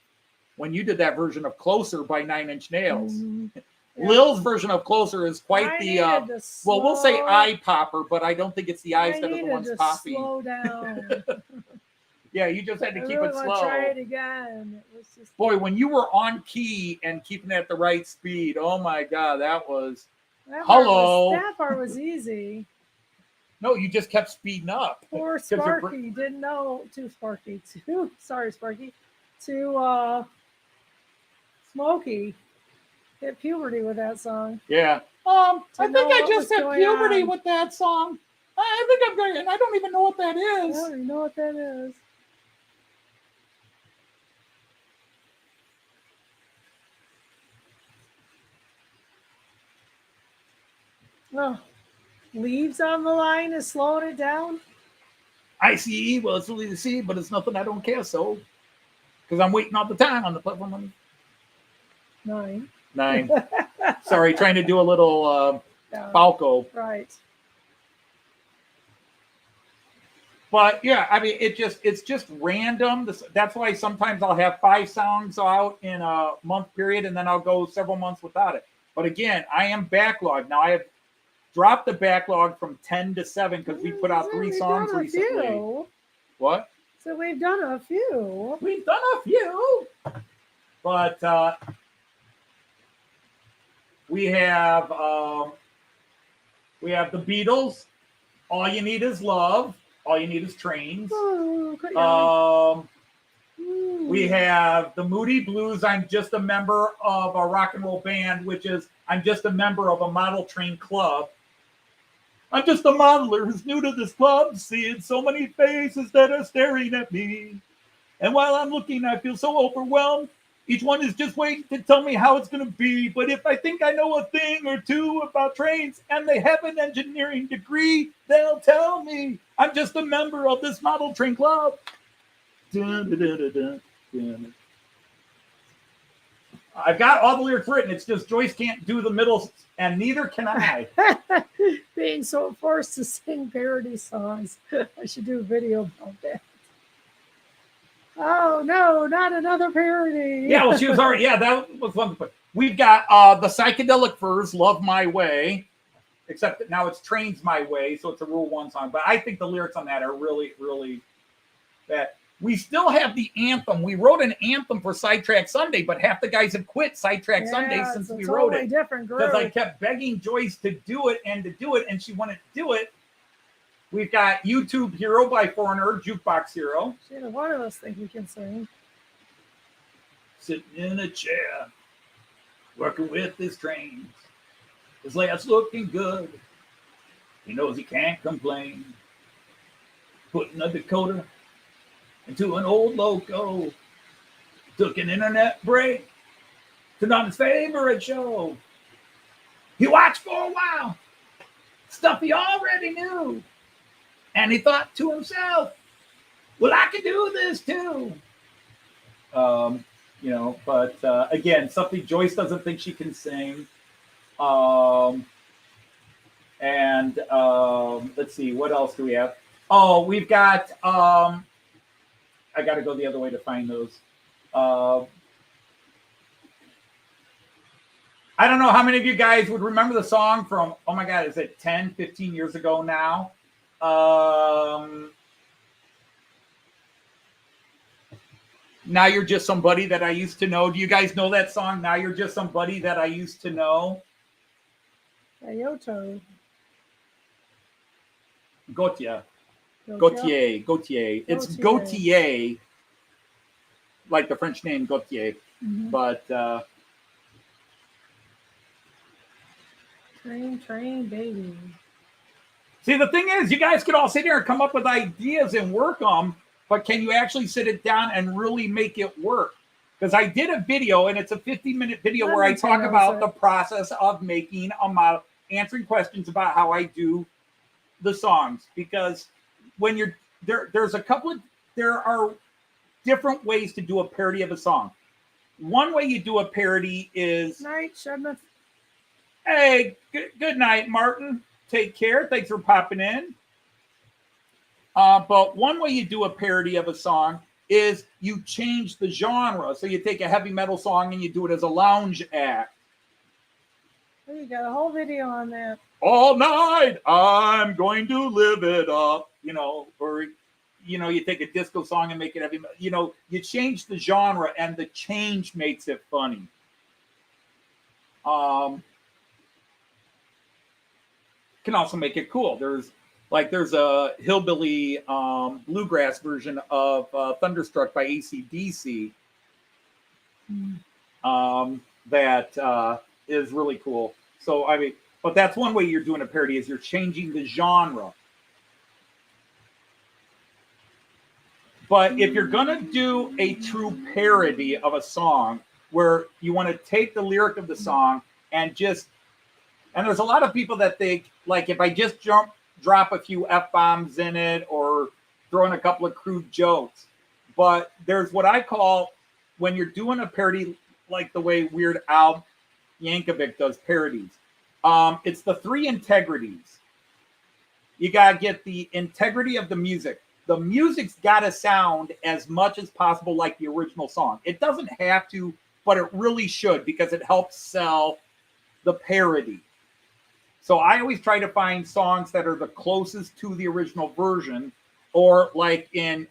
When you did that version of "Closer" by Nine Inch Nails, yeah. Lil's version of "Closer" is quite well, we'll say eye popper, but I don't think it's the eyes that are the ones popping. Slow down. Yeah, you just had to keep really it slow. Try it again. It was just... Boy, when you were on key and keeping it at the right speed, oh my God, that was. That part was easy. No, you just kept speeding up. Poor Sparky didn't know. Sparky. Smokey hit puberty with that song. Yeah. I think I just hit puberty with that song. I think I'm going, and I don't even know what that is. I don't even know what that is. Oh. Leaves on the line is slowing it down. ICE, well, it's really the C, but it's nothing I don't care so. Because I'm waiting all the time on the platform. 9. Sorry, trying to do a little Falco. Right. But yeah, I mean, it's just random. That's why sometimes I'll have 5 songs out in a month period, and then I'll go several months without it. But again, I am backlogged. Now I have dropped the backlog from 10 to 7 because we put out 3 songs recently. What? So we've done a few. But we have the Beatles. All You Need Is Love. All You Need Is Trains. We have the Moody Blues. I'm just a member of a rock and roll band, which is I'm just a member of a model train club. I'm just a modeler who's new to this club, seeing so many faces that are staring at me. And while I'm looking, I feel so overwhelmed. Each one is just waiting to tell me how it's going to be. But if I think I know a thing or two about trains and they have an engineering degree, they'll tell me I'm just a member of this model train club. Dun, dun, dun, dun, dun. I've got all the lyrics written. It's just Joyce can't do the middle, and neither can I. Being so forced to sing parody songs. I should do a video about that. Oh, no, not another parody. Yeah, well, she was already, that was one. We've got the Psychedelic Furs, Love My Way, except that now it's Trains My Way, so it's a Rule 1 song. But I think the lyrics on that are really, really bad. We still have the anthem. We wrote an anthem for Sidetrack Sunday, but half the guys have quit Sidetrack Sunday since we wrote it. Because I kept begging Joyce to do it, and she wouldn't do it. We've got YouTube Hero by Foreigner, Jukebox Hero. Neither one of us think we can sing. Sitting in a chair, working with his trains. His layout's looking good. He knows he can't complain. Putting a decoder into an old loco. Took an internet break. Turned on his favorite show. He watched for a while. Stuff he already knew. And he thought to himself, well, I can do this too. But again, something Joyce doesn't think she can sing. Let's see, what else do we have? Oh, we've got, I got to go the other way to find those. I don't know how many of you guys would remember the song from, oh my God, is it 10, 15 years ago now? Now You're Just Somebody That I Used to Know. Do you guys know that song? Now You're Just Somebody That I Used to Know. Yoto. Gautier. Yoto. Gautier. It's Gautier, like the French name Gautier. Mhm. But Train, baby. see, the thing is, you guys could all sit here and come up with ideas and work them, but can you actually sit it down and really make it work? Because I did a video, and it's a 50-minute video where I talk about the process of making a model, answering questions about how I do the songs. Because when you're there are different ways to do a parody of a song. One way you do a parody is, Night, Shedmouth. hey, good night, Martin. Take care. Thanks for popping in. But one way you do a parody of a song is you change the genre. So you take a heavy metal song and you do it as a lounge act. Oh, you got a whole video on that. All night, I'm going to live it up. Or you take a disco song and make it heavy metal. You change the genre, and the change makes it funny. Can also make it cool. There's a hillbilly bluegrass version of Thunderstruck by AC/DC that is really cool. So, I mean, but that's one way you're doing a parody, is you're changing the genre. But if you're going to do a true parody of a song where you want to take the lyric of the song and there's a lot of people that think, like, if I just drop a few F-bombs in it or throw in a couple of crude jokes. But there's what I call, when you're doing a parody, like the way Weird Al Yankovic does parodies, it's the three integrities. You got to get the integrity of the music. The music's got to sound as much as possible like the original song. It doesn't have to, but it really should, because it helps sell the parody. So I always try to find songs that are the closest to the original version, or like in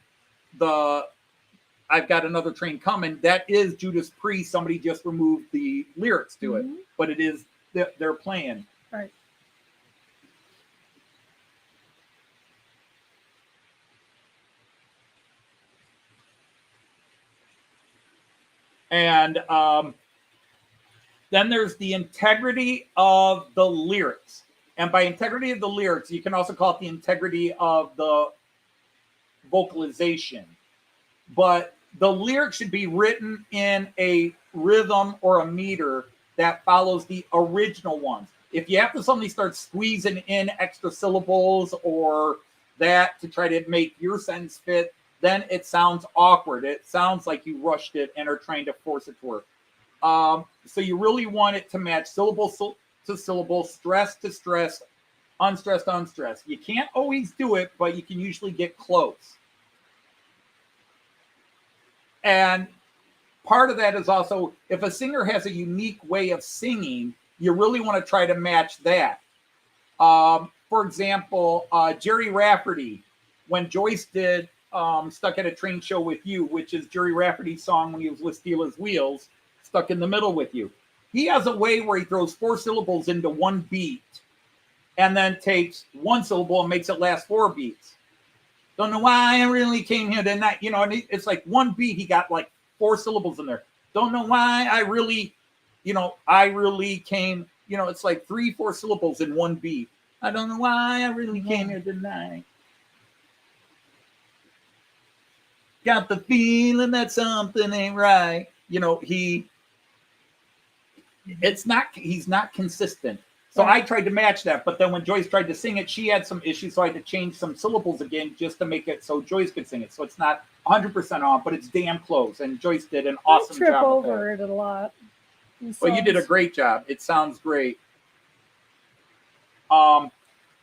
I've Got Another Train Coming, that is Judas Priest. Somebody just removed the lyrics to it, but it is they're playing. Right. And then there's the integrity of the lyrics. And by integrity of the lyrics, you can also call it the integrity of the vocalization. But the lyrics should be written in a rhythm or a meter that follows the original ones. If you have to suddenly start squeezing in extra syllables or that to try to make your sentence fit, then it sounds awkward. It sounds like you rushed it and are trying to force it to work. So you really want it to match syllable to syllable, stress to stress, unstressed to unstressed. You can't always do it, but you can usually get close. And part of that is also, if a singer has a unique way of singing, you really want to try to match that. For example, Jerry Rafferty, when Joyce did Stuck at a Train Show with You, which is Jerry Rafferty's song when he was with Steelers Wheels, Stuck in the Middle with You. He has a way where he throws 4 syllables into one beat and then takes one syllable and makes it last 4 beats. Don't know why I really came here tonight. And it's like one beat, he got like 4 syllables in there. Don't know why I really came, it's like 3-4 syllables in one beat. I don't know why I really came here tonight. Got the feeling that something ain't right. He's not consistent. So I tried to match that, but then when Joyce tried to sing it, she had some issues, so I had to change some syllables again just to make it so Joyce could sing it. So it's not 100% on, but it's damn close, and Joyce did an awesome job. I trip over it a lot. Well, you did a great job. It sounds great.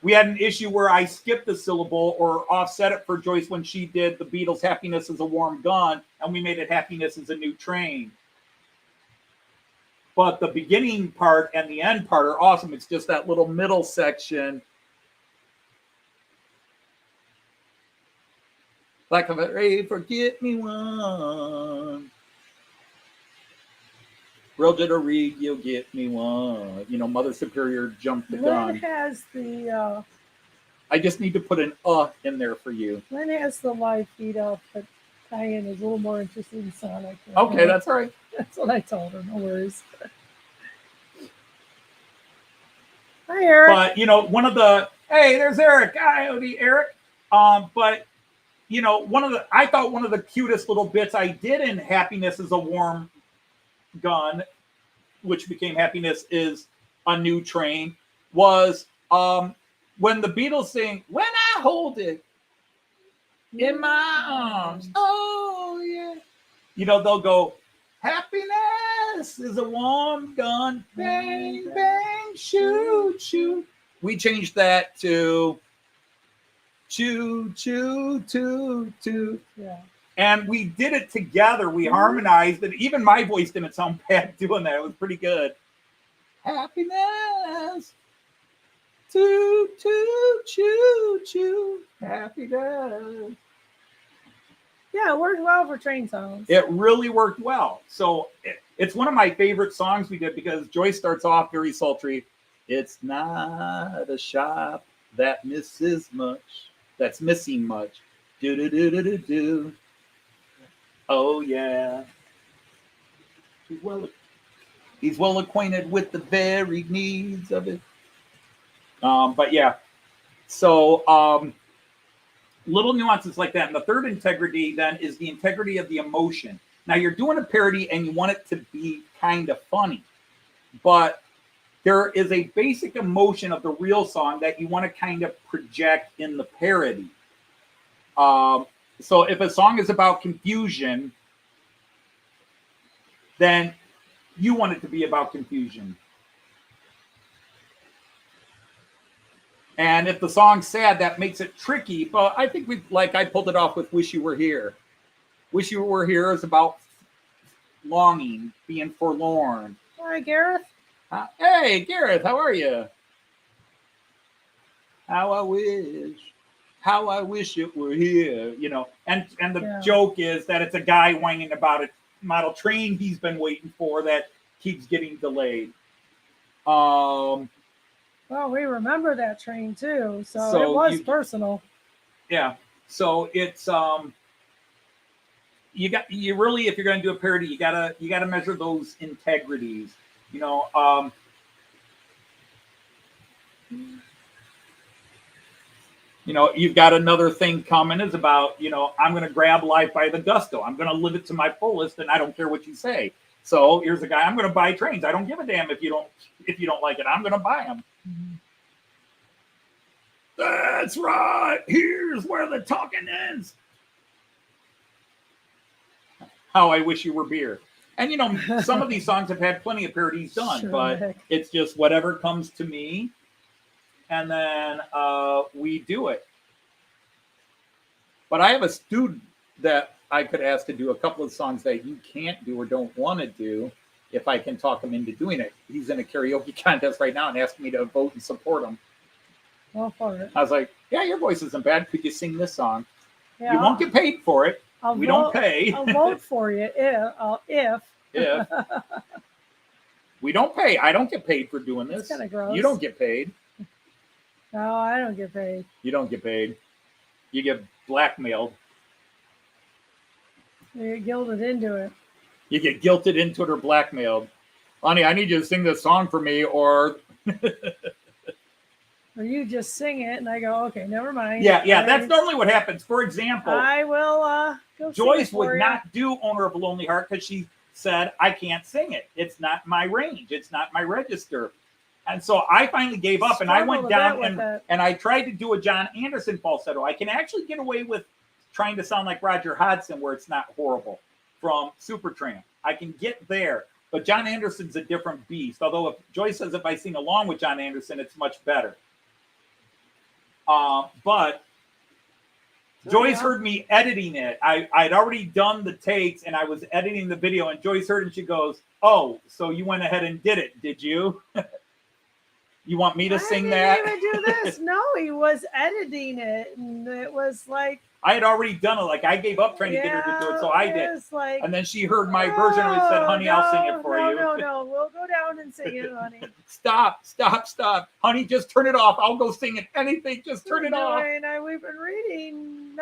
We had an issue where I skipped a syllable or offset it for Joyce when she did the Beatles' Happiness is a Warm Gun, and we made it Happiness is a New Train. but the beginning part and the end part are awesome. It's just that little middle section. Like a hey, forget me one. Regio to Regio, get me one. You know, Mother Superior jumped the gun. Lynn has the I just need to put an in there for you. Lynn has the live feed up, but Diane is a little more interested in Sonic. Okay, that's all right. That's what I told her. No worries. Hi, Eric. But you know, one of the hey, there's Eric. Hi, Eric. But you know, I thought one of the cutest little bits I did in Happiness is a Warm Gun, which became Happiness is a New Train, was when the Beatles sing, when I hold it in my arms. Oh, yeah. You know, they'll go, happiness is a warm gun. Bang, bang, shoot, shoot. We changed that to choo, choo, choo, choo. Yeah. And we did it together. We harmonized it. Even my voice didn't sound bad doing that. It was pretty good. Happiness. Choo, choo, choo, choo. Happiness. Yeah, it worked well for train songs. It really worked well. So it's one of my favorite songs we did because Joyce starts off very sultry. It's not a shop that misses much. That's missing much. Do do do do do do. Oh yeah. He's well acquainted with the varied needs of it. But yeah. So little nuances like that. And the third integrity then is the integrity of the emotion. Now you're doing a parody and you want it to be kind of funny, but there is a basic emotion of the real song that you want to kind of project in the parody. So if a song is about confusion, then you want it to be about confusion. And if the song's sad, that makes it tricky. But I think I pulled it off with Wish You Were Here. Wish You Were Here is about longing, being forlorn. Hi, Gareth. Hey, Gareth, how are you? How I wish it were here. You know, and the joke is that it's a guy whining about a model train he's been waiting for that keeps getting delayed. Well, we remember that train too, so it was personal. Yeah. So it's you really, if you're going to do a parody, you gotta measure those integrities. You know, you've got another thing coming is about, I'm going to grab life by the gusto. I'm going to live it to my fullest, and I don't care what you say. So here's a guy. I'm going to buy trains. I don't give a damn if you don't like it. I'm going to buy them. Mm-hmm. That's right. Here's where the talking ends. How I wish you were beer. And, some of these songs have had plenty of parodies done, but it's just whatever comes to me. And then we do it. But I have a student that I could ask to do a couple of songs that you can't do or don't want to do if I can talk him into doing it. He's in a karaoke contest right now and asking me to vote and support him. Well, for it. I was like, yeah, your voice isn't bad. Could you sing this song? Yeah, you won't get paid for it. We don't pay. I'll vote for you if. We don't pay. I don't get paid for doing this. It's kind of gross. You don't get paid. No, I don't get paid. You don't get paid. You get blackmailed. You get guilted into it. You get guilted into it or blackmailed. Honey, I need you to sing this song for me, or or you just sing it, and I go, okay, never mind. Yeah. That's normally what happens. For example, I will go. Joyce would not do "Owner of a Lonely Heart" because she said, "I can't sing it. It's not my range. It's not my register." And so I finally gave up, and I went down and I tried to do a John Anderson falsetto. I can actually get away with trying to sound like Roger Hodgson, where it's not horrible, from Supertramp. I can get there, but John Anderson's a different beast. Although if Joyce says if I sing along with John Anderson, it's much better. But Joyce heard me editing it. I'd already done the takes and I was editing the video, and Joyce heard it and she goes, "Oh, so you went ahead and did it, did you?" You want me to sing that? I didn't even do this. No, he was editing it, and it was like I had already done it. Like I gave up trying to get her to do it, so I did. Like, and then she heard my version and said, "Honey, I'll sing it for you." No, we'll go down and sing it, honey. Stop, honey, just turn it off. I'll go sing it. Anything, just turn it off. We've been reading,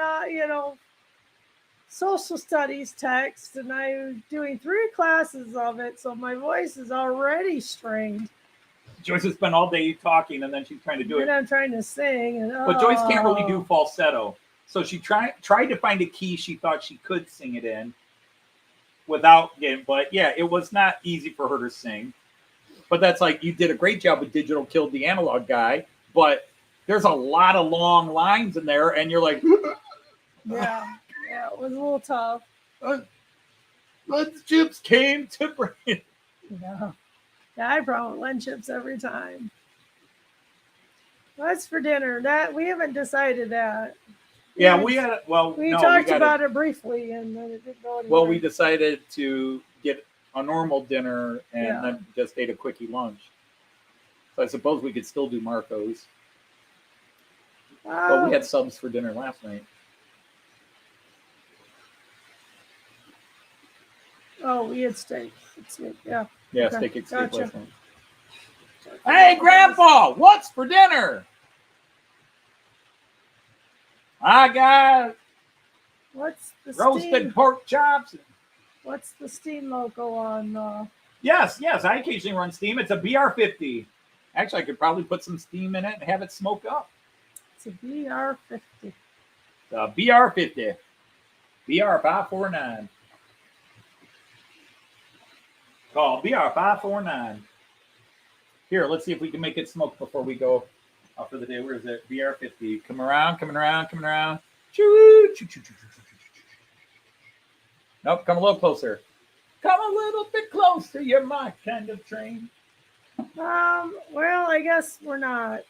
social studies text, and I'm doing 3 classes of it, so my voice is already strained. Joyce has spent all day talking, and then she's trying to do it. And I'm trying to sing, but Joyce can't really do falsetto, so she tried to find a key she thought she could sing it in without getting. But yeah, it was not easy for her to sing. But that's like, you did a great job with Digital Killed the Analog Guy, but there's a lot of long lines in there, and you're like, yeah, it was a little tough. Lint chips came to bring it. Yeah. I brought Lint chips every time. What's for dinner? That we haven't decided that. Yeah, we had. Well, we talked about it briefly, and then it didn't go anywhere. Well, we decided to get a normal dinner and then just ate a quickie lunch. So I suppose we could still do Marco's. But we had subs for dinner last night. Oh, we had steak. Yeah. Yeah, okay. steak and steak Gotcha. last night. Hey, Grandpa, what's for dinner? I got what's the roasted pork chops. What's the Steam logo on? Yes, I occasionally run Steam. It's a BR50. Actually, I could probably put some steam in it and have it smoke up. It's a BR50. The BR50. BR549. Call BR549. Here, let's see if we can make it smoke before we go off for the day. Where is it? BR50. Coming around. Choo, choo, choo, choo, choo, choo, choo. Nope, come a little closer. Come a little bit closer. You're my kind of train. Well, I guess we're not.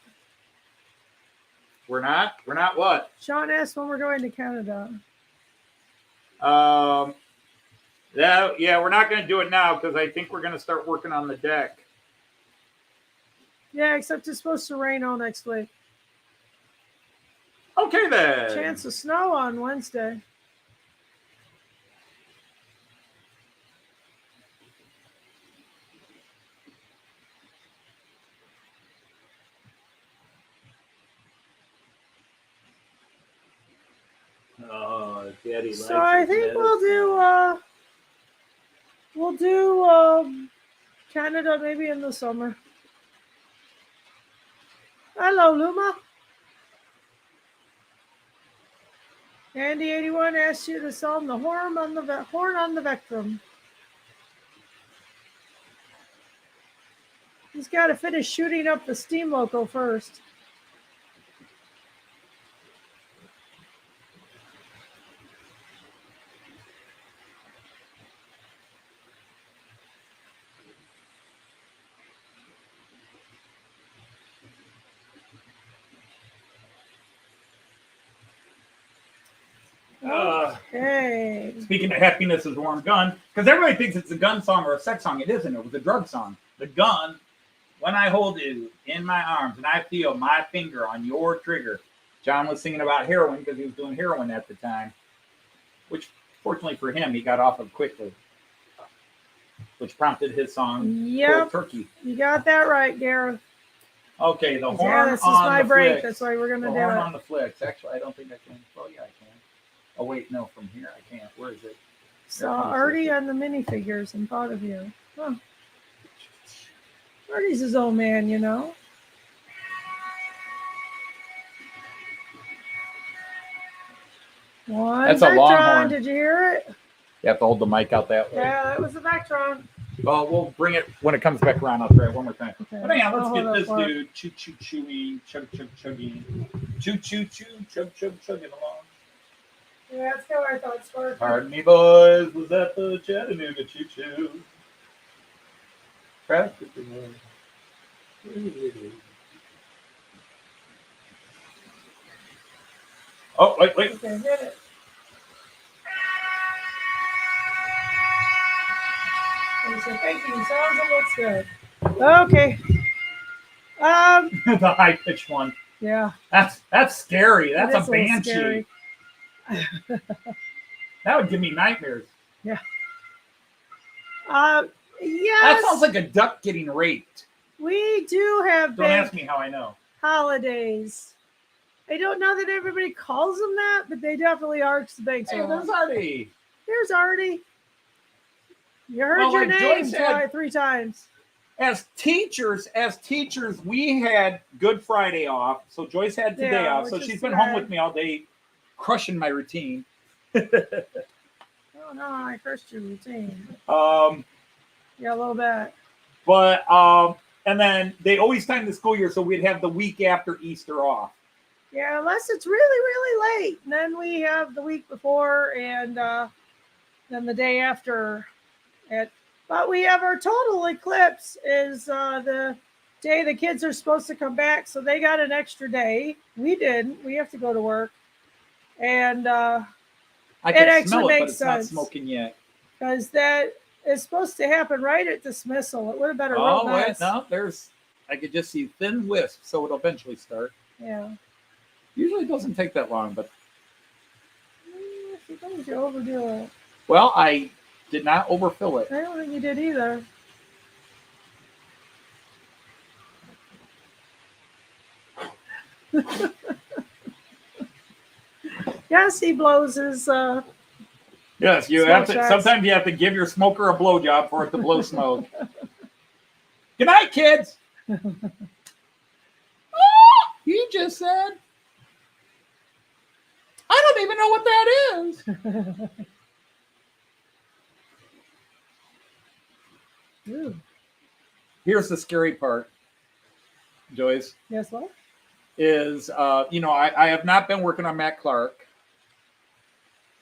We're not? We're not what? Sean asked when we're going to Canada. Yeah, we're not going to do it now because I think we're going to start working on the deck. Yeah, except it's supposed to rain all next week. Okay, then. Chance of snow on Wednesday. Oh, Daddy. So I think we'll do Canada maybe in the summer. Hello, Luma. Andy81 asked you to sell him the horn on the Vectron. He's got to finish shooting up the Steam loco first. Okay. Speaking of happiness is a warm gun, because everybody thinks it's a gun song or a sex song. It isn't. It was a drug song. The gun, when I hold you in my arms and I feel my finger on your trigger. John was singing about heroin because he was doing heroin at the time, which fortunately for him, he got off of quickly, which prompted his song, Cold Turkey. You got that right, Gareth. Okay, the horn this is on my the break. flicks. That's why we're going to do it. The horn on the flicks. Actually, I don't think I can. Oh, yeah, I can. Oh, wait, no, from here I can't. Where is it? So Artie on the minifigures and thought of you. Huh. Artie's his old man, you know. That's a long horn. Did you hear it? You have to hold the mic out that way. Yeah, that was the Vectron. Well, we'll bring it when it comes back around. I'll try it one more time. Okay. But anyhow, let's get this dude choo-choo-chewing, chug-chug-chugging, choo-choo-choo, chug-chug-chugging along. Yeah, that's how I thought it started. Pardon me, boys. Was that the Chattanooga choo-choo? Oh, wait. Okay, hit it. He said, thank you. Sounds and looks good. Okay. The high pitched one. Yeah. That's scary. It That's is a little banshee. scary. That would give me nightmares. Yeah. That Yes. sounds like a duck getting raped. We do have Don't big ask me how I know. holidays. I don't know that everybody calls them that, but they definitely are. 'Cause the banks Hey, are there's on. Artie. There's Artie. You heard Well, your like name Joyce said- 3 times. As teachers, we had Good Friday off. So Joyce had today Yeah, off. So which she's is been home sad. with me all day, crushing my routine. Oh no, I cursed your routine. Yeah, a little bit. But and then they always time the school year, so we'd have the week after Easter off. Yeah, unless it's really, really late. And then we have the week before and then the day after. But we have our total eclipse is the day the kids are supposed to come back. So they got an extra day. We didn't. We have to go to work. And I It can actually smell it, but makes it's not sense. smoking yet. because that is supposed to happen right at dismissal. It would have been a real Oh, wait, mess. no, I could just see thin wisps, so it'll eventually start. Yeah. Usually it doesn't take that long, but Sometimes you overdo it. well, I did not overfill it. I don't think you did either. Yes, he blows his. Yes, you Smoke have to. shots. Sometimes you have to give your smoker a blowjob for it to blow smoke. Good night, kids. Oh, he just said, "I don't even know what that is." Ooh. Here's the scary part, Joyce. Yes, what? Is I have not been working on Matt Clark,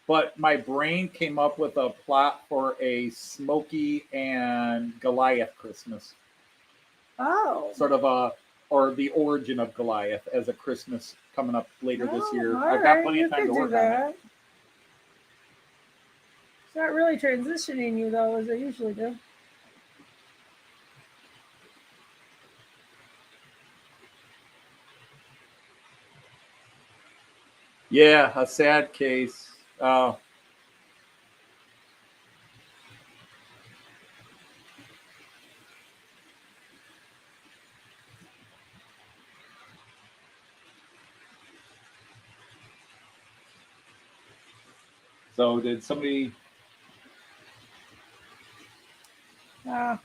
but my brain came up with a plot for a Smokey and Goliath Christmas. Oh. Sort of or the origin of Goliath as a Christmas coming up later this year. all I've got right, plenty you of time could to do work on that. it. It's not really transitioning you though, as they usually do. Yeah, a sad case. So did somebody?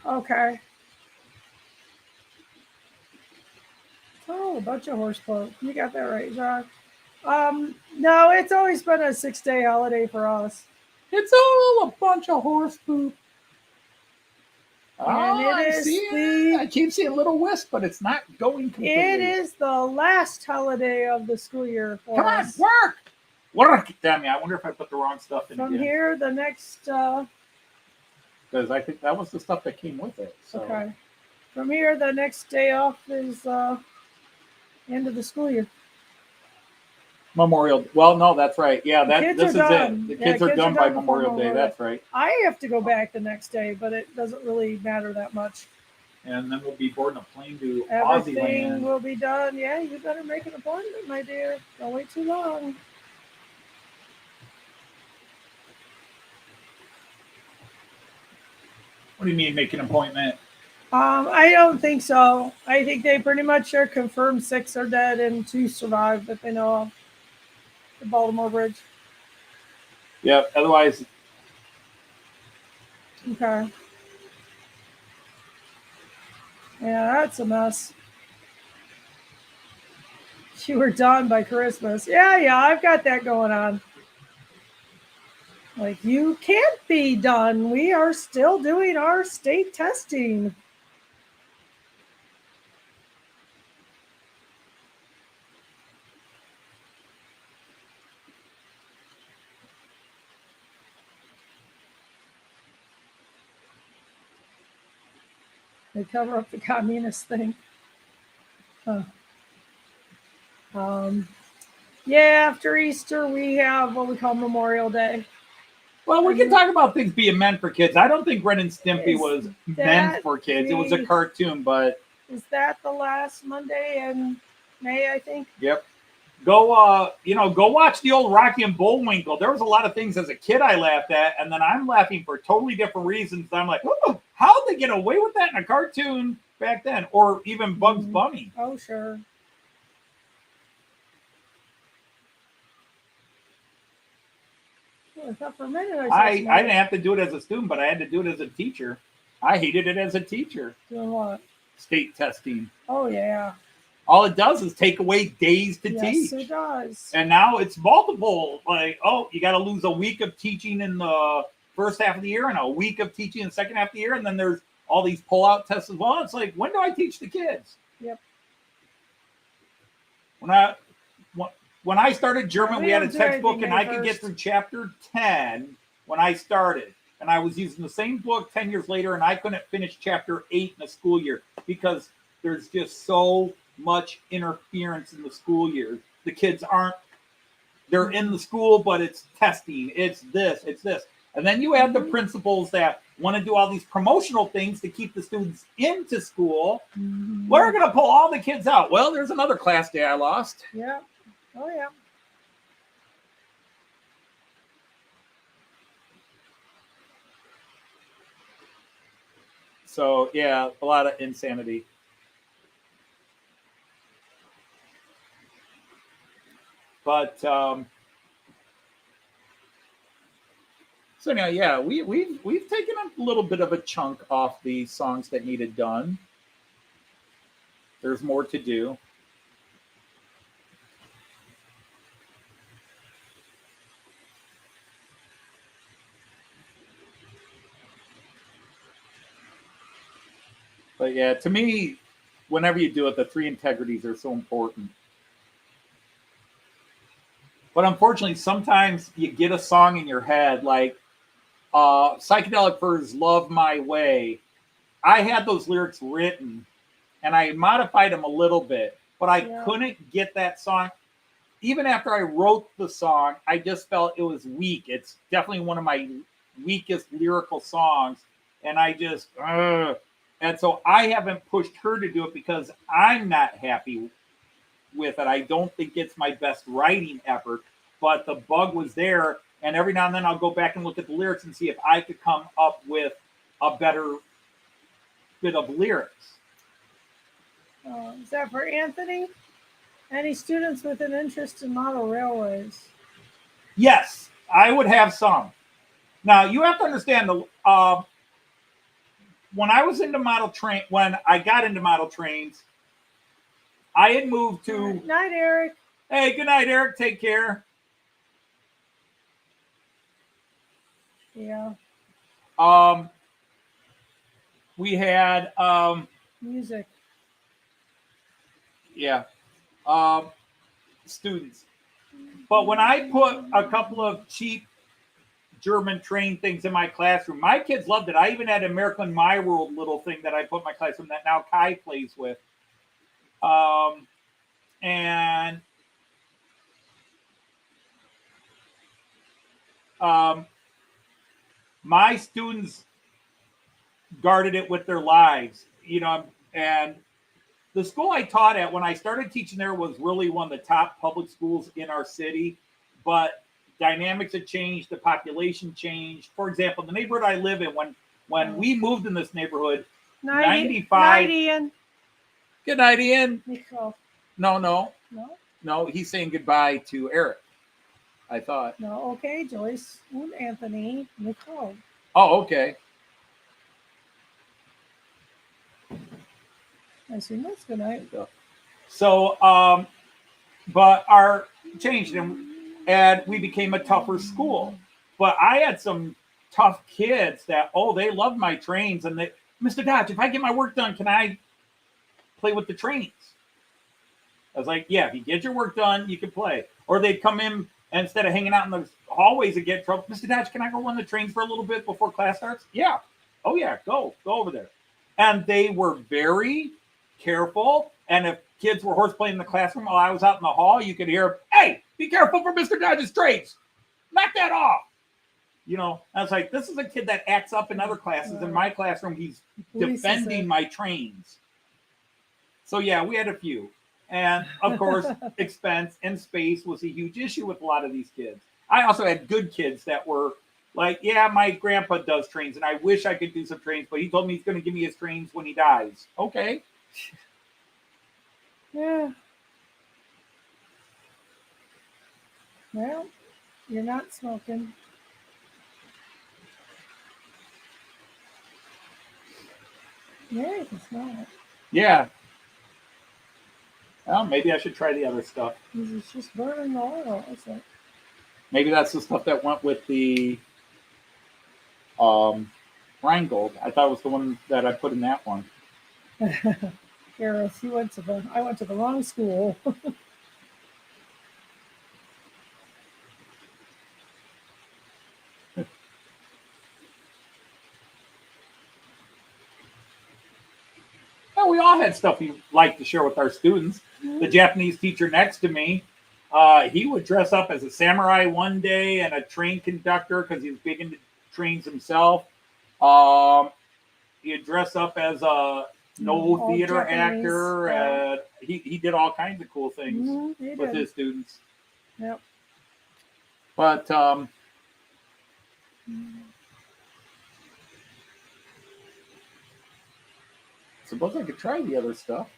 Okay. Oh, a bunch of horse poke. You got that right, John. No, it's always been a 6-day holiday for us. It's all a bunch of horse poop. And it I is see the- I keep seeing little wisp, but it's not going completely. It is the last holiday of the school year for Come on, us. work! Damn me! I wonder if I put the wrong stuff in From again. here, the next. Because I think that was the stuff that came with it. So. Okay. From here, the next day off is end of the school year. Memorial. Well, no, that's right. Yeah, kids this is are done. it. The Yeah, kids are kids are done by done before Memorial Day. Memorial. That's right. I have to go back the next day, but it doesn't really matter that much. And then we'll be boarding a plane to Everything Aussie will be done. Yeah, you better make an appointment, my dear. Don't wait too long. What do you mean make an appointment? I don't think so. I think they pretty much are confirmed 6 are dead and 2 survived that they know of. The Baltimore Bridge. Yeah. Otherwise, Okay. Yeah, that's a mess. You were done by Christmas. Yeah, I've got that going on. Like, you can't be done. We are still doing our state testing. They cover up the communist thing. Huh. Yeah, after Easter, we have what we call Memorial Day. Well, we can talk about things being meant for kids. I don't think Ren and Stimpy Is was meant that for kids. It was a the- cartoon, but Is that the last Monday in May, I think? yep. Go, go watch the old Rocky and Bullwinkle. There was a lot of things as a kid I laughed at, and then I'm laughing for totally different reasons. I'm like, oh, how'd they get away with that in a cartoon back then? Or even Bugs Bunny. Oh, sure. Well, I thought for a minute I didn't have to do it as a student, but I had to do it as a teacher. I hated it as a teacher. Doing what? State testing. Oh, yeah. All it does is take away days to teach. Yes, it does. And now it's multiple. Like, oh, you got to lose a week of teaching in the first half of the year and a week of teaching in the second half of the year. And then there's all these pull-out tests as well. It's like, when do I teach the kids? Yep. When I started German, we had a don't do textbook anything and I May could get 1st. through chapter 10 when I started. And I was using the same book 10 years later, and I couldn't finish chapter 8 in a school year because there's just so much interference in the school year. The kids they're in the school, but it's testing. It's this. And then you have the principals that want to do all these promotional things to keep the students into school. We're going to pull all the kids out. Well, there's another class day I lost. Yeah. Oh, yeah. So, yeah, a lot of insanity. But so now, yeah, we've taken a little bit of a chunk off the songs that needed done. There's more to do. But yeah, to me, whenever you do it, the three integrities are so important. But unfortunately, sometimes you get a song in your head, like Psychedelic Furs, Love My Way. I had those lyrics written, and I modified them a little bit, but I couldn't get that song. Even after I wrote the song, I just felt it was weak. It's definitely one of my weakest lyrical songs, and I just, and so I haven't pushed her to do it because I'm not happy with it. I don't think it's my best writing effort, but the bug was there. And every now and then I'll go back and look at the lyrics and see if I could come up with a better bit of lyrics. Is that for Anthony? Any students with an interest in model railways? Yes, I would have some. Now you have to understand when I was into model train, when I got into model trains, I had moved to. Good night, Eric. Hey, good night, Eric. Take care. Yeah. We had Music. Yeah. Students. But when I put a couple of cheap German train things in my classroom, my kids loved it. I even had a Märklin My World little thing that I put in my classroom that now Kai plays with. And my students guarded it with their lives, and the school I taught at when I started teaching there was really one of the top public schools in our city, but dynamics had changed, the population changed. For example, the neighborhood I live in, when we moved in this neighborhood, 95. Night, Ian. Good night, Ian. Nicole. No, No? he's saying goodbye to Eric, I thought. No, okay, Joyce and Anthony, Nicole. Oh, okay. I see that's good night. So, but our changed and we became a tougher school. But I had some tough kids that, they loved my trains. And they, Mr. Dodge, if I get my work done, can I play with the trains? I was like, yeah, if you get your work done, you can play. Or they'd come in and instead of hanging out in the hallways and get in trouble, Mr. Dodge, can I go run the trains for a little bit before class starts? Yeah. Oh, yeah, go over there. And they were very careful. And if kids were horseplaying in the classroom while I was out in the hall, you could hear, hey, Be careful for Mr. Dodge's trains. Knock that off. You know, I was like, this is a kid that acts up in other classes. In my classroom, he's defending my trains. So yeah, we had a few. And of course, expense and space was a huge issue with a lot of these kids. I also had good kids that were like, yeah, my grandpa does trains and I wish I could do some trains, but he told me he's going to give me his trains when he dies. Okay. Yeah. Well, you're not smoking. Yeah, you can smell it. Yeah. Well, maybe I should try the other stuff. It's just burning the oil, isn't it? Maybe that's the stuff that went with the Rheingold. I thought it was the one that I put in that one. Gareth, I went to the wrong school. Well, we all had stuff we liked to share with our students. Mm-hmm. The Japanese teacher next to me, he would dress up as a samurai one day and a train conductor because he was big into trains himself. He'd dress up as a theater Japanese actor. And he did all kinds of cool things with his students. Yep. But suppose I could try the other stuff.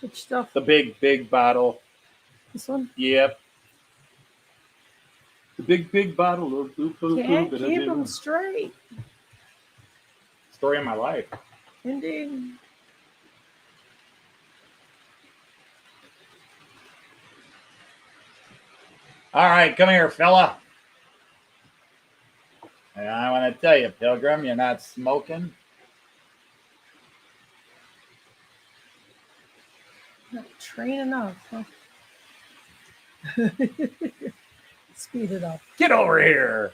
Which stuff? The big bottle. This one? Yep. The big bottle of boo. Can't keep them straight. Story of my life. Indeed. All right, come here, fella. And I want to tell you, Pilgrim, you're not smoking. Not train enough, huh? Speed it up. Get over here.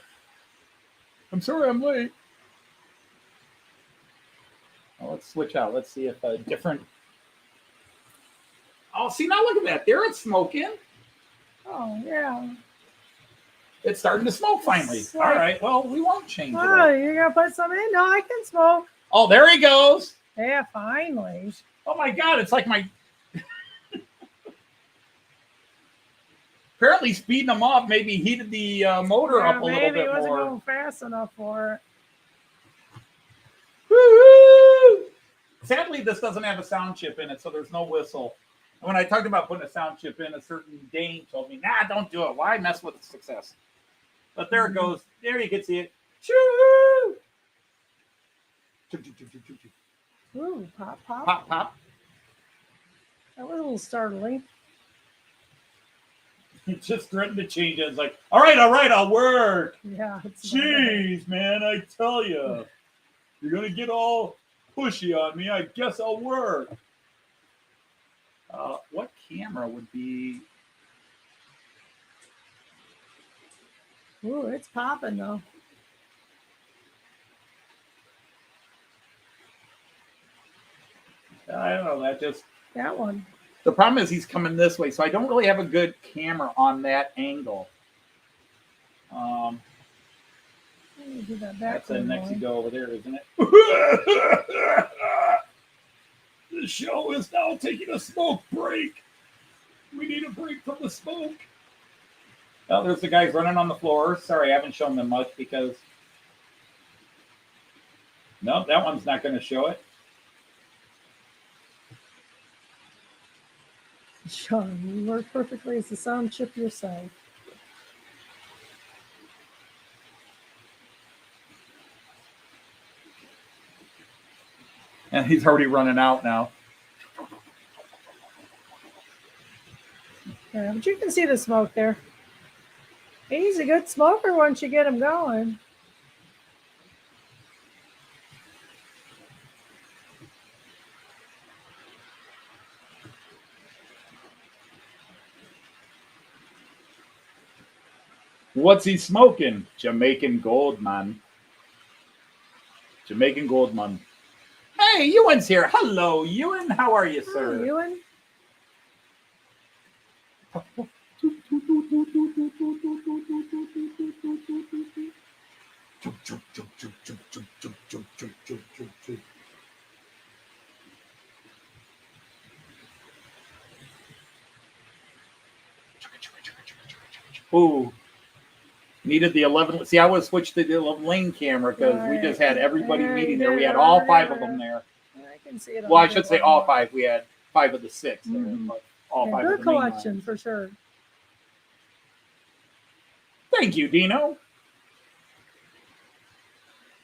I'm sorry I'm late. Well, let's switch out. Let's see if a different... Oh, see, now look at that. There it's smoking. Oh, yeah. It's starting to smoke finally. All right, well, we won't change it. Oh, you're going to put some in? No, I can smoke. Oh, there he goes. Yeah, finally. Oh, my God. It's like my... Apparently speeding them up maybe heated the motor up a little bit more. Maybe it wasn't going fast enough for it. Woo-hoo! Sadly, this doesn't have a sound chip in it, so there's no whistle. And when I talked about putting a sound chip in, a certain Dane told me, nah, don't do it. Why mess with the success? But there it goes. There you can see it. Choo! Ooh, pop, pop. Pop, pop. That was a little startling. He just threatened to change it. It's like, all right, I'll work. Yeah. Jeez, man, I tell you. You're going to get all pushy on me. I guess I'll work. What camera would be? Ooh, it's popping, though. I don't know. That one. The problem is he's coming this way, so I don't really have a good camera on that angle. Do that That's a next go over there, isn't it? The show is now taking a smoke break. We need a break from the smoke. Oh, there's the guys running on the floor. Sorry, I haven't shown them much because... No, that one's not going to show it. Sean, you work perfectly as a sound chip yourself. And he's already running out now. Yeah, but you can see the smoke there. He's a good smoker once you get him going. What's he smoking? Jamaican Gold, man. Jamaican Gold, man. Hey, Ewan's here. Hello, Ewan. How are you, sir? Oh, Ewan. Ooh, needed the 11. See, I would switch to the 11 lane camera because we just had everybody meeting there. We had all 5 of them there. I can see it. Well, I should say all 5. We had 5 of the 6 there, but all 5 good of the main collection lines. for sure. Thank you, Dino.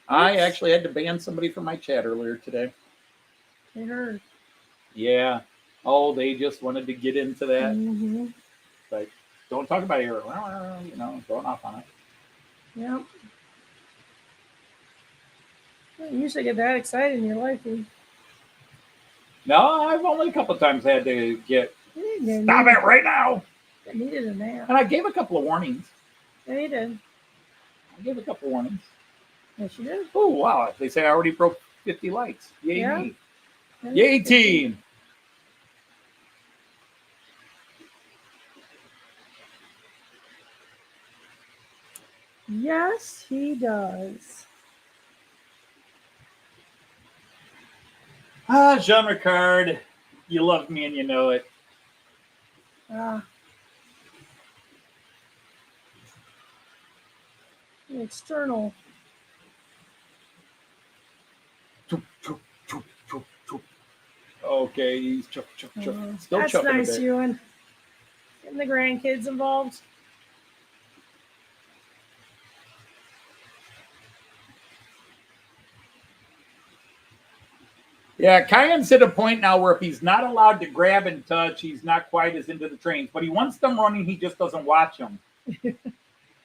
I actually had to ban somebody from my chat earlier today. I heard. Yeah. Oh, they just wanted to get into that. Mm-hmm. Like, don't talk about it here. You know, going off on it. Yep. You usually get that excited in your life. No, I've only a couple of times had to get, You stop it right now. I needed a nap. And I gave a couple of warnings. Yeah, you did. I gave a couple of warnings. Yes, you did. Oh, wow. They say I already broke 50 likes. Yay, Yeah. me. Yay, team. Yes, he does. Ah, Jean Ricard, you love me and you know it. The external. Okay, he's chuff. Still That's chuffing nice, a bit. Ewan. Getting the grandkids involved. Yeah, Kyan's at a point now where if he's not allowed to grab and touch, he's not quite as into the trains. But he wants them running, he just doesn't watch them.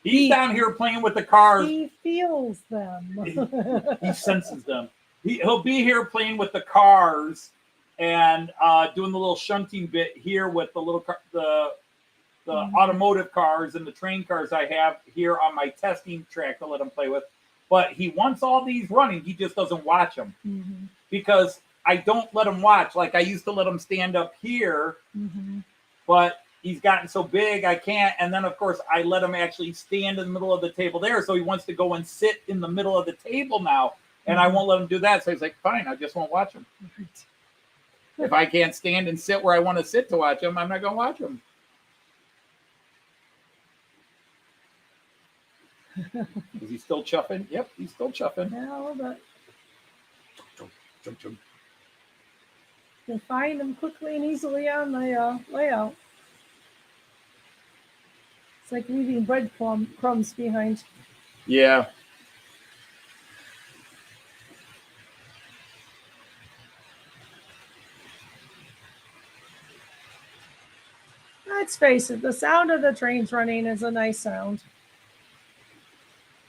He's down here playing with the cars. He feels them. He senses them. He'll be here playing with the cars and doing the little shunting bit here with the little car, the automotive cars and the train cars I have here on my testing track to let him play with. But he wants all these running. He just doesn't watch them because I don't let him watch. Like I used to let him stand up here, but he's gotten so big I can't. And then, of course, I let him actually stand in the middle of the table there. So he wants to go and sit in the middle of the table now. And I won't let him do that. So he's like, fine, I just won't watch him. If I can't stand and sit where I want to sit to watch him, I'm not going to watch him. Is he still chuffing? Yep, he's still chuffing. Yeah, a little bit. Chum, chum. You can find them quickly and easily on the layout. It's like leaving breadcrumbs behind. Yeah. Let's face it, the sound of the trains running is a nice sound.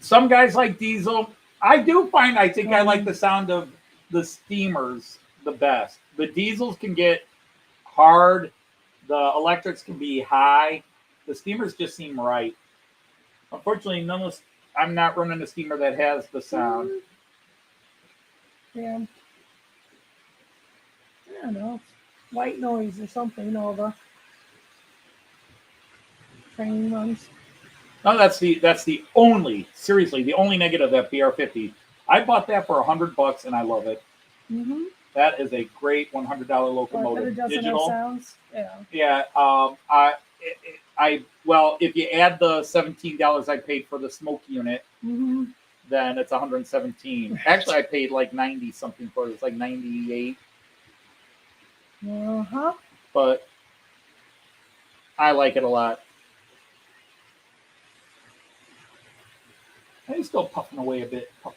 Some guys like diesel. I think I like the sound of the steamers the best. The diesels can get hard. The electrics can be high. The steamers just seem right. Unfortunately, I'm not running a steamer that has the sound. Yeah. I don't know. White noise or something, all the train runs. No, that's the only negative of that BR50. I bought that for $100 and I love it. That is a great $100 locomotive. It doesn't digital. have sounds. Yeah. If you add the $17 I paid for the smoke unit, then it's $117. Actually, I paid like 90 something for it. It's like 98. But I like it a lot. He's still puffing away a bit. Puff.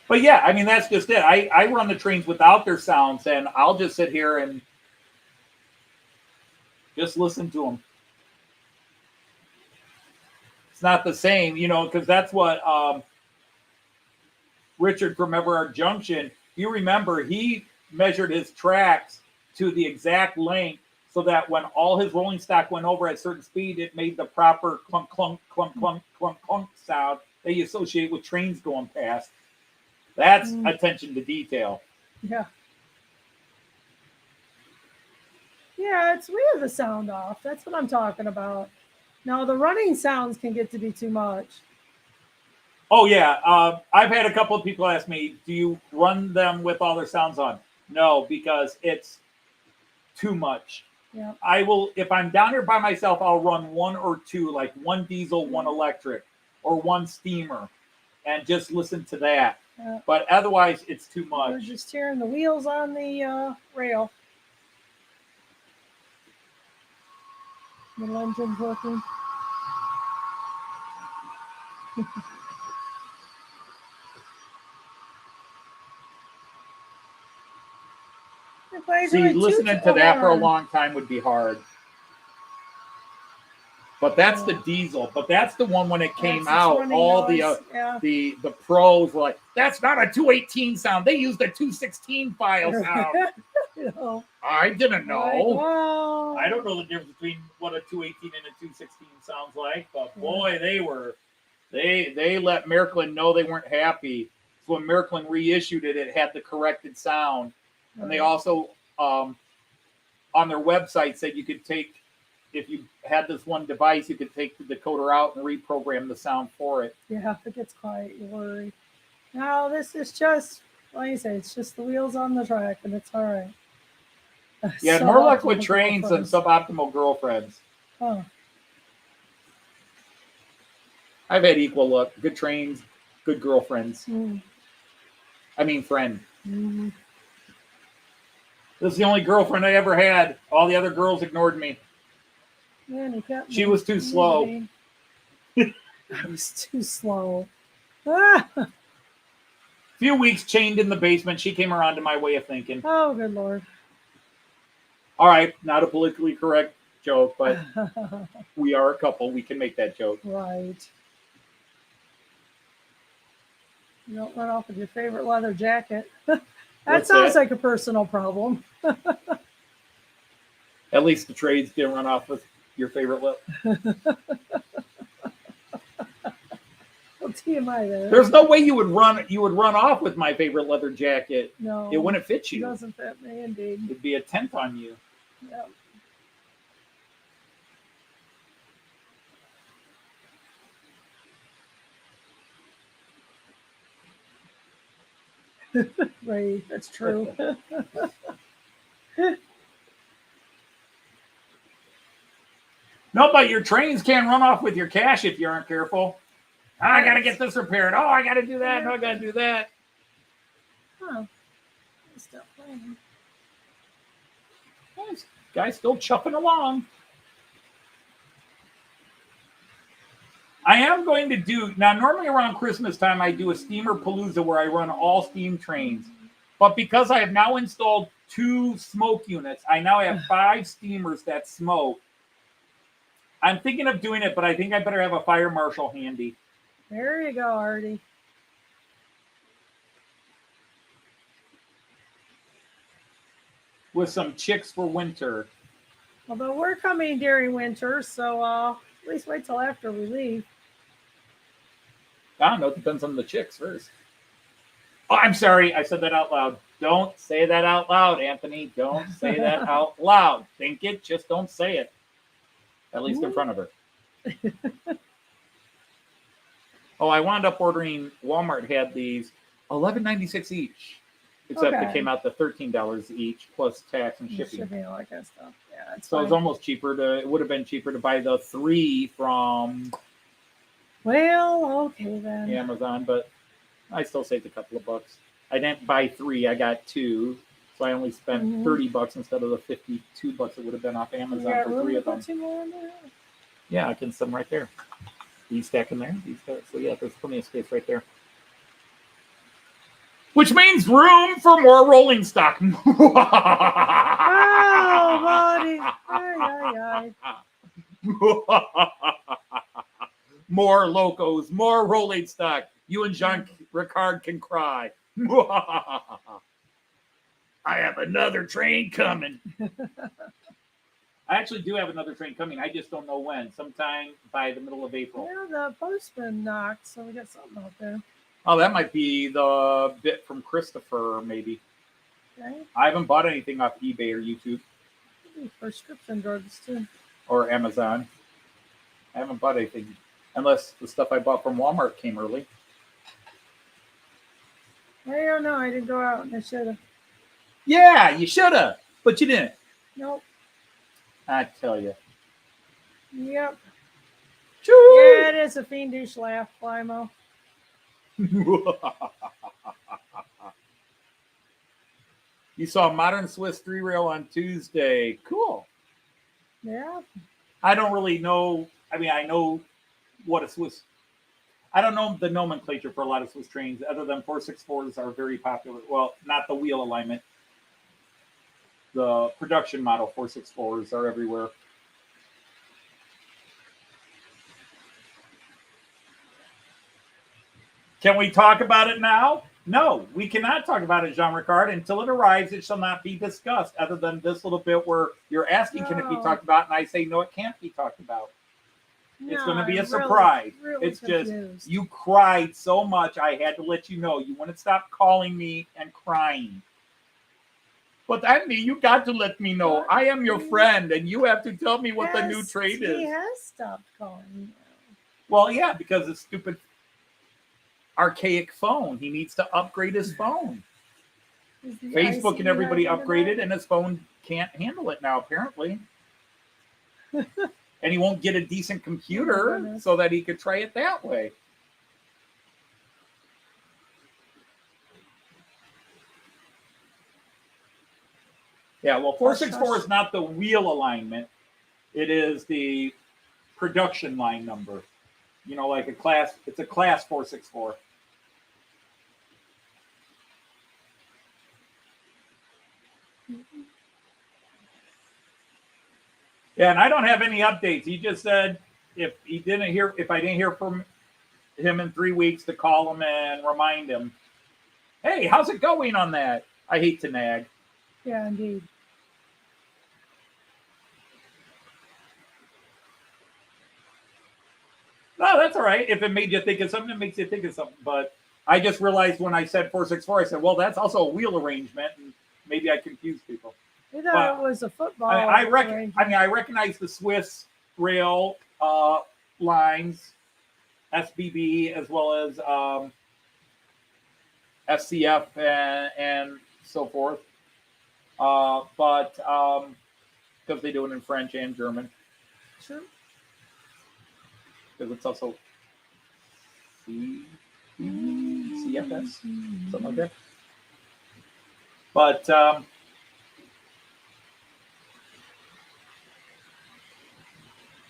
But yeah, I mean, that's just it. I run the trains without their sounds, and I'll just sit here and just listen to them. It's not the same, because that's what Richard from Everard Junction, you remember, he measured his tracks to the exact length so that when all his rolling stock went over at a certain speed, it made the proper clunk, clunk, clunk, clunk, clunk, clunk sound that you associate with trains going past. That's attention to detail. Yeah. Yeah, we have the sound off. That's what I'm talking about. Now the running sounds can get to be too much. Oh yeah, I've had a couple of people ask me, "Do you run them with all their sounds on?" No, because it's too much. Yeah. I will, if I'm down here by myself, I'll run one or two, like one diesel, one electric, or one steamer, and just listen to that. Yeah. But otherwise, it's too much. We're just tearing the wheels on the rail. The engine's working. See, listening to that for a long time would be hard. But that's the diesel. But that's the one when it came out. All the pros were like, "That's not a 218 sound. They used a 216 file sound." You know, I didn't know. Wow. I don't know the difference between what a 218 and a 216 sounds like. But boy, they let Märklin know they weren't happy. So when Märklin reissued it, it had the corrected sound. And they also, on their website, said you could take, if you had this one device, you could take the decoder out and reprogram the sound for it. Yeah, if it gets quiet, you worry. Now, this is just, like you say, it's just the wheels on the track, and it's all right. Yeah, more luck with trains than suboptimal girlfriends. Oh. I've had equal luck. Good trains, good girlfriends. I mean, friend. This is the only girlfriend I ever had. All the other girls ignored me. Man, she was too slow. I was too slow. A few weeks chained in the basement. She came around to my way of thinking. Oh, good Lord. All right, not a politically correct joke, but we are a couple. We can make that joke. Right. You don't run off with your favorite leather jacket. That sounds like a personal problem. At least the trades didn't run off with your favorite leather. Well, TMI there. There's no way you would run off with my favorite leather jacket. No. It wouldn't fit you. It doesn't fit me, indeed. It'd be a tent on you. Yep. Right, that's true. No, but your trains can run off with your cash if you aren't careful. Oh, I got to get this repaired. Oh, I got to do that. No, I got to do that. Huh. Stop playing. This guy's still chuffing along. I am going to do, now normally around Christmas time, I do a steamer palooza where I run all steam trains. But because I have now installed 2 smoke units, I now have 5 steamers that smoke. I'm thinking of doing it, but I think I better have a fire marshal handy. There you go, Artie. With some chicks for winter. Although we're coming during winter, so at least wait till after we leave. I don't know. It depends on the chicks first. Oh, I'm sorry. I said that out loud. Don't say that out loud, Anthony. Don't say that out loud. Think it. Just don't say it. At least in front of her. Oh, I wound up ordering. Walmart had these $11.96 each. Except it came out to $13 each plus tax and shipping. Shipping, all that kind of stuff. Yeah, it's so it's almost cheaper it would have been cheaper to buy the 3 from okay then. Amazon, but I still saved a couple of bucks. I didn't buy 3, I got 2. So I only spent $30 instead of the $52 it would have been off Amazon for 3 of them. 2 more in there? Yeah, I can set them right there. These stack in there. So yeah, there's plenty of space right there. Which means room for more rolling stock. Oh, buddy. Aye. More locos, more rolling stock. You and Jean Ricard can cry. I have another train coming. I actually do have another train coming. I just don't know when. Sometime by the middle of April. Yeah, the postman knocked, so we got something out there. Oh, that might be the bit from Christopher, maybe. Okay. I haven't bought anything off eBay or YouTube. Prescription drugs too. or Amazon. I haven't bought anything unless the stuff I bought from Walmart came early. I don't know. I didn't go out and I should have. Yeah, you should have, but you didn't. Nope. I tell you. Yep. Choo! Yeah, it is a fiendish laugh, Limo. You saw Modern Swiss 3-rail on Tuesday. Cool. Yeah. I don't really know. I mean, I know what a Swiss. I don't know the nomenclature for a lot of Swiss trains, other than 464s are very popular. Well, not the wheel alignment. The production model 464s are everywhere. Can we talk about it now? No, we cannot talk about it, Jean Ricard. Until it arrives, it shall not be discussed, other than this little bit where you're asking, can it be talked about? And I say, no, it can't be talked about. It's going to be a surprise. Really it's confused. just, you cried so much, I had to let you know. You wouldn't stop calling me and crying. But Andy, you got to let me know. I am your friend, and you have to tell me what the new trade is. He has stopped calling you. Well, yeah, because it's stupid archaic phone. He needs to upgrade his phone. Facebook and everybody upgraded, and his phone can't handle it now, apparently. And he won't get a decent computer so that he could try it that way. Yeah, well, 464 is not the wheel alignment. It is the production line number. You know, like it's a class 464. Yeah, and I don't have any updates. He just said if I didn't hear from him in 3 weeks, to call him and remind him, hey, how's it going on that? I hate to nag. Yeah, indeed. No, that's all right. If it made you think of something, it makes you think of something. But I just realized when I said 464, I said, well, that's also a wheel arrangement, and maybe I confused people. I thought it was a football. I recognize the Swiss rail lines, SBB, as well as SCF and so forth. But because they do it in French and German. Sure. Because it's also CFS, something like that. But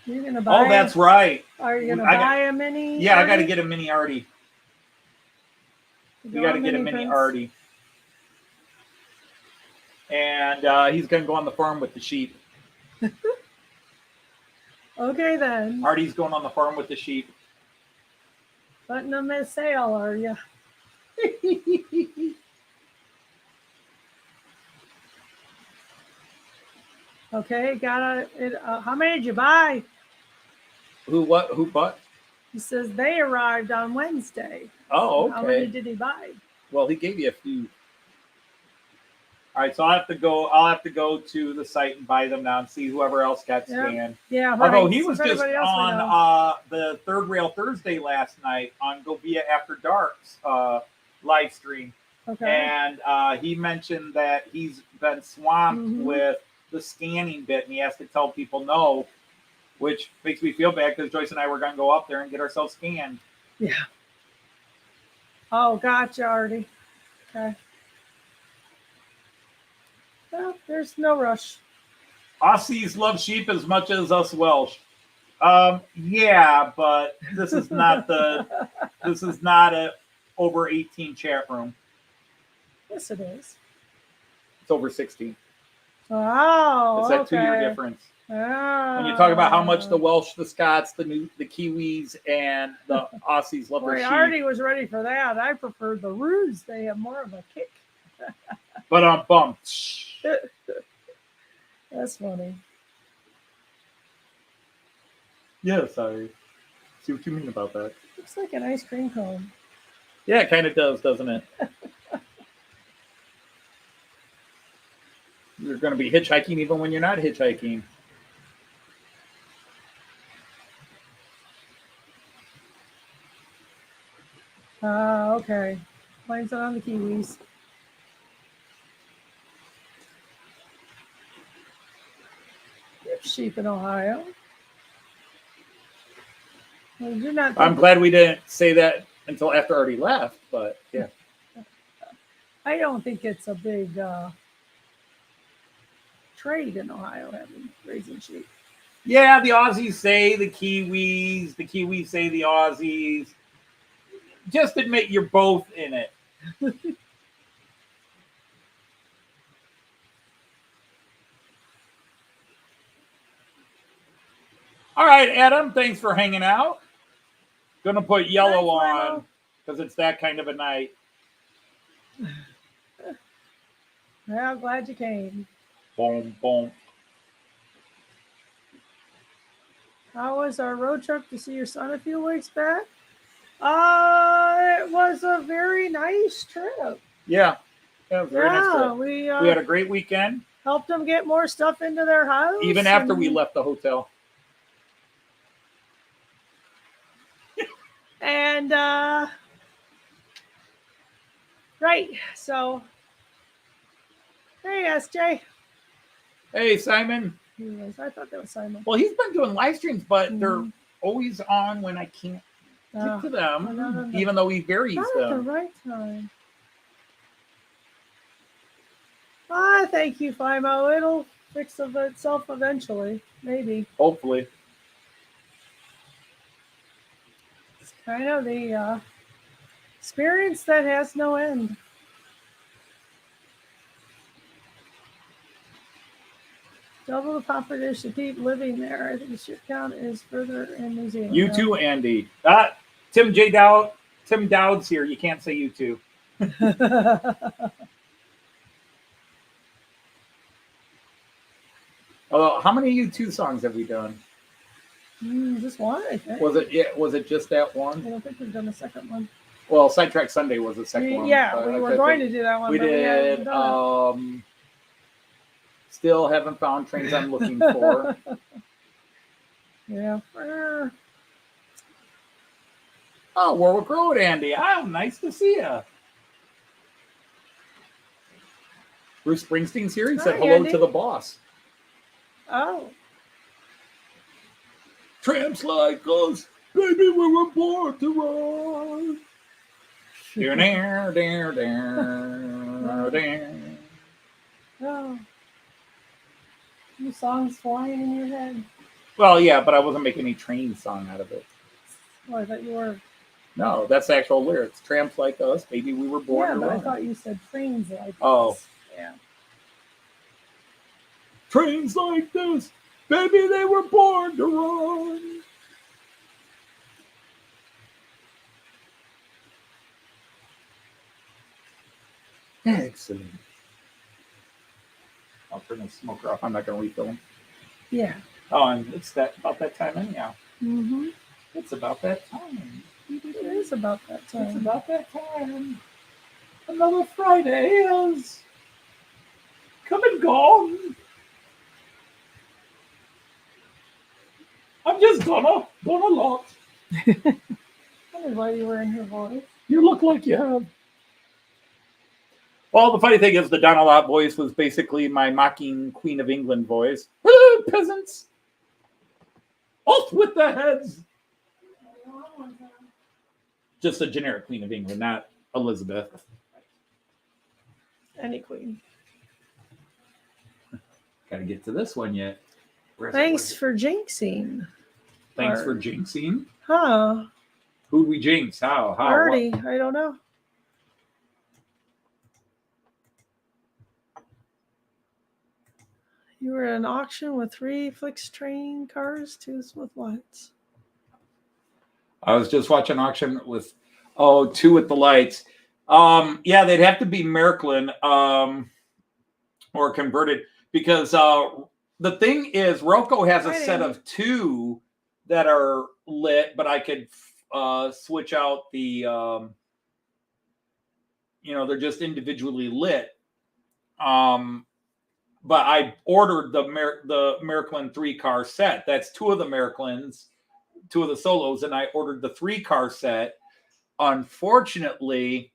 you're gonna buy. Oh, that's right. Are you gonna buy a mini? Yeah, Artie? I got to get a mini Artie. You got to get a mini Artie. And he's going to go on the farm with the sheep. Okay, then. Artie's going on the farm with the sheep. Putting them in sale, are you? Okay, got it. How many did you buy? Who bought? He says they arrived on Wednesday. Oh, okay. How many did he buy? Well, he gave you a few. All right, so I'll have to go to the site and buy them now and see whoever else got scanned. Yeah, right. Although he was just on the Third Rail Thursday last night on Go Via After Dark's live stream. Okay. And he mentioned that he's been swamped with the scanning bit, and he has to tell people no, which makes me feel bad because Joyce and I were going to go up there and get ourselves scanned. Yeah. Oh, gotcha, Artie. Okay. Well, there's no rush. Aussies love sheep as much as us Welsh. Yeah, but this is not a over 18 chat room. Yes, it is. It's over 16. Oh, it's that 2-year difference. Oh. When you talk about how much the Welsh, the Scots, the Kiwis, and the Aussies love their sheep. Artie was ready for that. I prefer the Roos. They have more of a kick. But I'm bummed. That's funny. Yes, I see what you mean about that. Looks like an ice cream cone. Yeah, it kind of does, doesn't it? You're going to be hitchhiking even when you're not hitchhiking. Okay. Blames it on the Kiwis. There's sheep in Ohio. Well, you're not. I'm glad we didn't say that until after I already left, but yeah. I don't think it's a big trade in Ohio raising sheep. Yeah, the Aussies say the Kiwis say the Aussies. Just admit you're both in it. All right, Adam, thanks for hanging out. Gonna put yellow on because it's that kind of a night. Well, glad you came. Boom, boom. How was our road trip to see your son a few weeks back? It was a very nice trip. Yeah, it was a very nice trip. We had a great weekend. Helped them get more stuff into their house. Even after we left the hotel. And right, so hey SJ. Hey Simon. I thought that was Simon. Well, he's been doing live streams, but they're always on when I can't get to them, no. even though he varies Not them. at the right time. Thank you, Fimo. It'll fix itself eventually, maybe. Hopefully. It's kind of the experience that has no end. Double the popper dish to keep living there. I think the ship count is further in New Zealand. You too, Andy. Tim Dowd's here. You can't say you too. How many U2 songs have we done? Just one, I think. Was it just that one? I don't think we've done a second one. Well, Sidetrack Sunday was the second one. Yeah, we were going to do that one. We did. Still haven't found Trains I'm Looking For. Yeah. Oh, Warwick Road, Andy. Oh, nice to see you. Bruce Springsteen's here. He said hello Andy. to the boss. Oh. Tramps like us, baby, we were born to run. Oh. New songs flying in your head. Well, yeah, but I wasn't making any train song out of it. Oh, I thought you were. No, that's the actual lyrics. Tramps like us, baby, we were born to but run. I thought you said trains like Oh. this. Yeah. Trains like this, baby, they were born to run. Excellent. I'll turn the smoker off. I'm not going to refill them. Yeah. Oh, and it's about that time anyhow. Mm-hmm. It's about that time. It is about that time. It's about that time. Another Friday is come and gone. I'm just done a lot. I wonder why you were in your voice. You look like you have. Well, the funny thing is the Donna Lot voice was basically my mocking Queen of England voice. Hello, peasants. Off with the heads. Just a generic Queen of England, not Elizabeth. Any queen. Got to get to this one yet. Thanks for jinxing. Thanks for jinxing. Huh. Who'd we jinx? How? Party. I don't know. You were at an auction with 3 Flixtrain cars, 2 with lights. I was just watching an auction with 2 with the lights. Yeah, they'd have to be Märklin or converted because the thing is Roco has a set of 2 that are lit, but I could switch out the they're just individually lit. but I ordered the Märklin 3-car set. That's 2 of the Märklins, 2 of the solos, and I ordered the 3-car set. Unfortunately,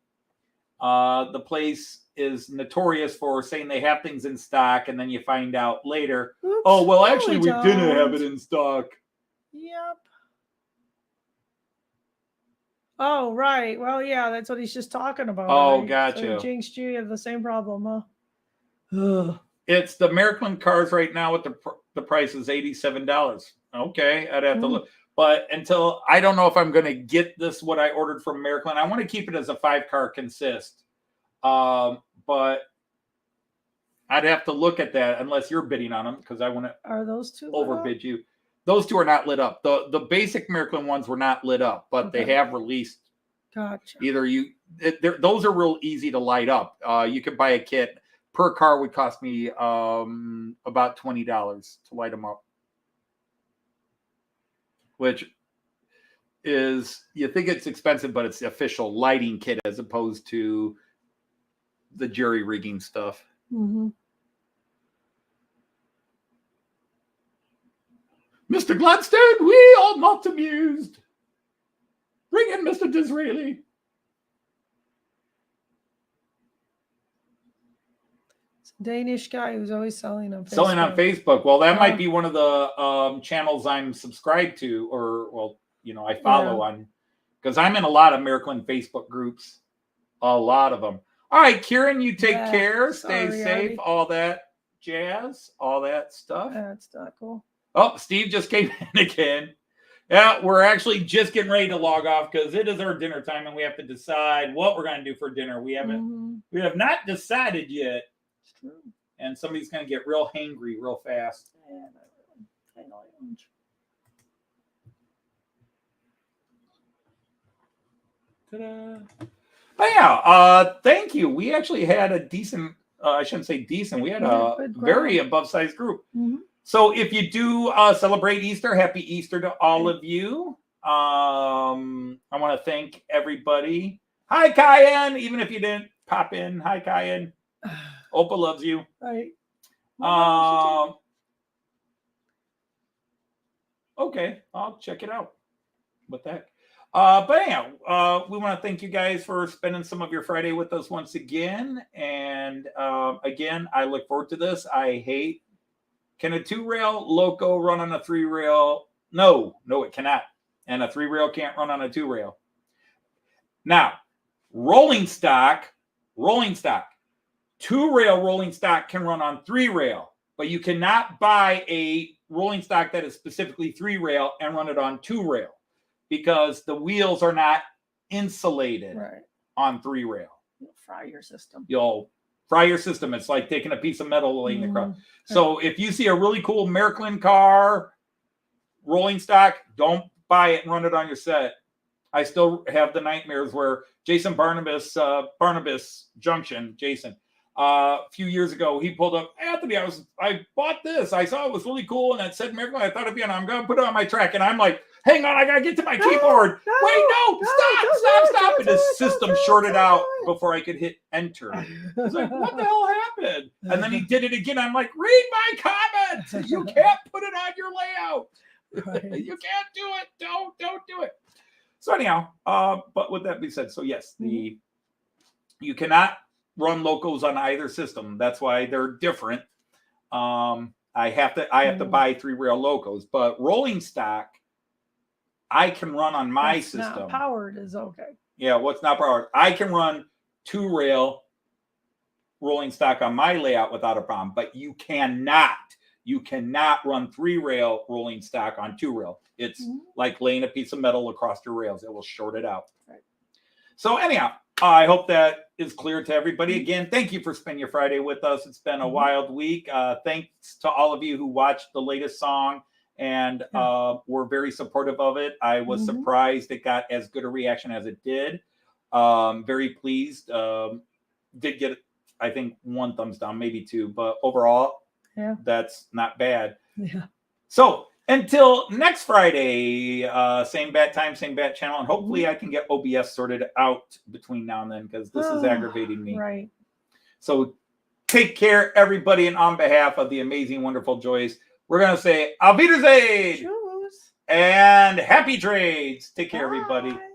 the place is notorious for saying they have things in stock, and then you find out later, Oops, oh, well, no, actually, we didn't have it don't. in stock. Yep. Oh, right. Well, yeah, that's what he's just talking about. Oh, right? gotcha. So jinxed you have the same problem, huh? It's the Märklin cars right now with the price is $87. Okay, I'd have to look. But until I don't know if I'm going to get this, what I ordered from Märklin. I want to keep it as a 5-car consist. But I'd have to look at that unless you're bidding on them, because I want to Are those 2 overbid you. Those 2 are not lit up. The basic Märklin ones were not lit up, but they have released. Gotcha. Either those are real easy to light up. You could buy a kit. Per car would cost me about $20 to light them up, which is, you think it's expensive, but it's the official lighting kit as opposed to the jury rigging stuff. Mm-hmm. Mr. Gladstone, we are not amused. Bring in Mr. Disraeli. Danish guy who's always selling on Facebook. Selling on Facebook. Well, that might be one of the channels I'm subscribed to, or, well, I follow on, because I'm in a lot of Märklin Facebook groups. A lot of them. All right, Kieran, you take care. Stay safe. All that jazz. All that stuff. That's not cool. Oh, Steve just came in again. Yeah, we're actually just getting ready to log off because it is our dinner time and we have to decide what we're going to do for dinner. We have not decided yet. It's true. And somebody's going to get real hangry real fast. Yeah, I know. Ta-da. But yeah, thank you. We actually had a decent, I shouldn't say decent, we had a very above-sized group. Mm-hmm. So if you do celebrate Easter, happy Easter to all of you. I want to thank everybody. Hi, Kyan. Even if you didn't pop in. Hi, Kyan. Opa loves you. Right. Okay, I'll check it out. What the heck? But anyhow, we want to thank you guys for spending some of your Friday with us once again. And again, I look forward to this. Can a 2-rail loco run on a 3-rail? No, it cannot. And a 3-rail can't run on a 2-rail. Now, rolling stock, 2-rail rolling stock can run on 3-rail, but you cannot buy a rolling stock that is specifically 3-rail and run it on 2-rail because the wheels are not insulated on 3-rail. You'll fry your system. You'll fry your system. It's like taking a piece of metal laying across. So if you see a really cool Märklin car, rolling stock, don't buy it and run it on your set. I still have the nightmares where Jason Barnabas Junction, Jason, a few years ago, he pulled up, Anthony, I bought this. I saw it was really cool, and it said Märklin. I thought it'd be on. I'm going to put it on my track. And I'm like, hang on, I got to get to my keyboard. Stop. And his system shorted out before I could hit enter. I was like, what the hell happened? And then he did it again. I'm like, read my comment. You can't put it on your layout. You can't do it. Don't do it. So anyhow, but with that being said, so yes, you cannot run locos on either system. That's why they're different. I have to buy 3-rail locos, but rolling stock, I can run on my system. Not powered is okay. Yeah, what's not powered? I can run 2-rail rolling stock on my layout without a problem, but you cannot run 3-rail rolling stock on 2-rail. It's like laying a piece of metal across your rails. It will short it out. Right. So anyhow, I hope that is clear to everybody. Again, thank you for spending your Friday with us. It's been a wild week. Thanks to all of you who watched the latest song and were very supportive of it. I was surprised it got as good a reaction as it did. Very pleased. Did get, I think, 1 thumbs down, maybe 2, but overall, that's not bad. Yeah. So until next Friday, same bat time, same bat channel, and hopefully I can get OBS sorted out between now and then because this is aggravating me. Right. So take care, everybody. And on behalf of the amazing, wonderful Joyce, we're going to say Auf Wiedersehen Tschüss. and happy trades. Take care, everybody. Bye.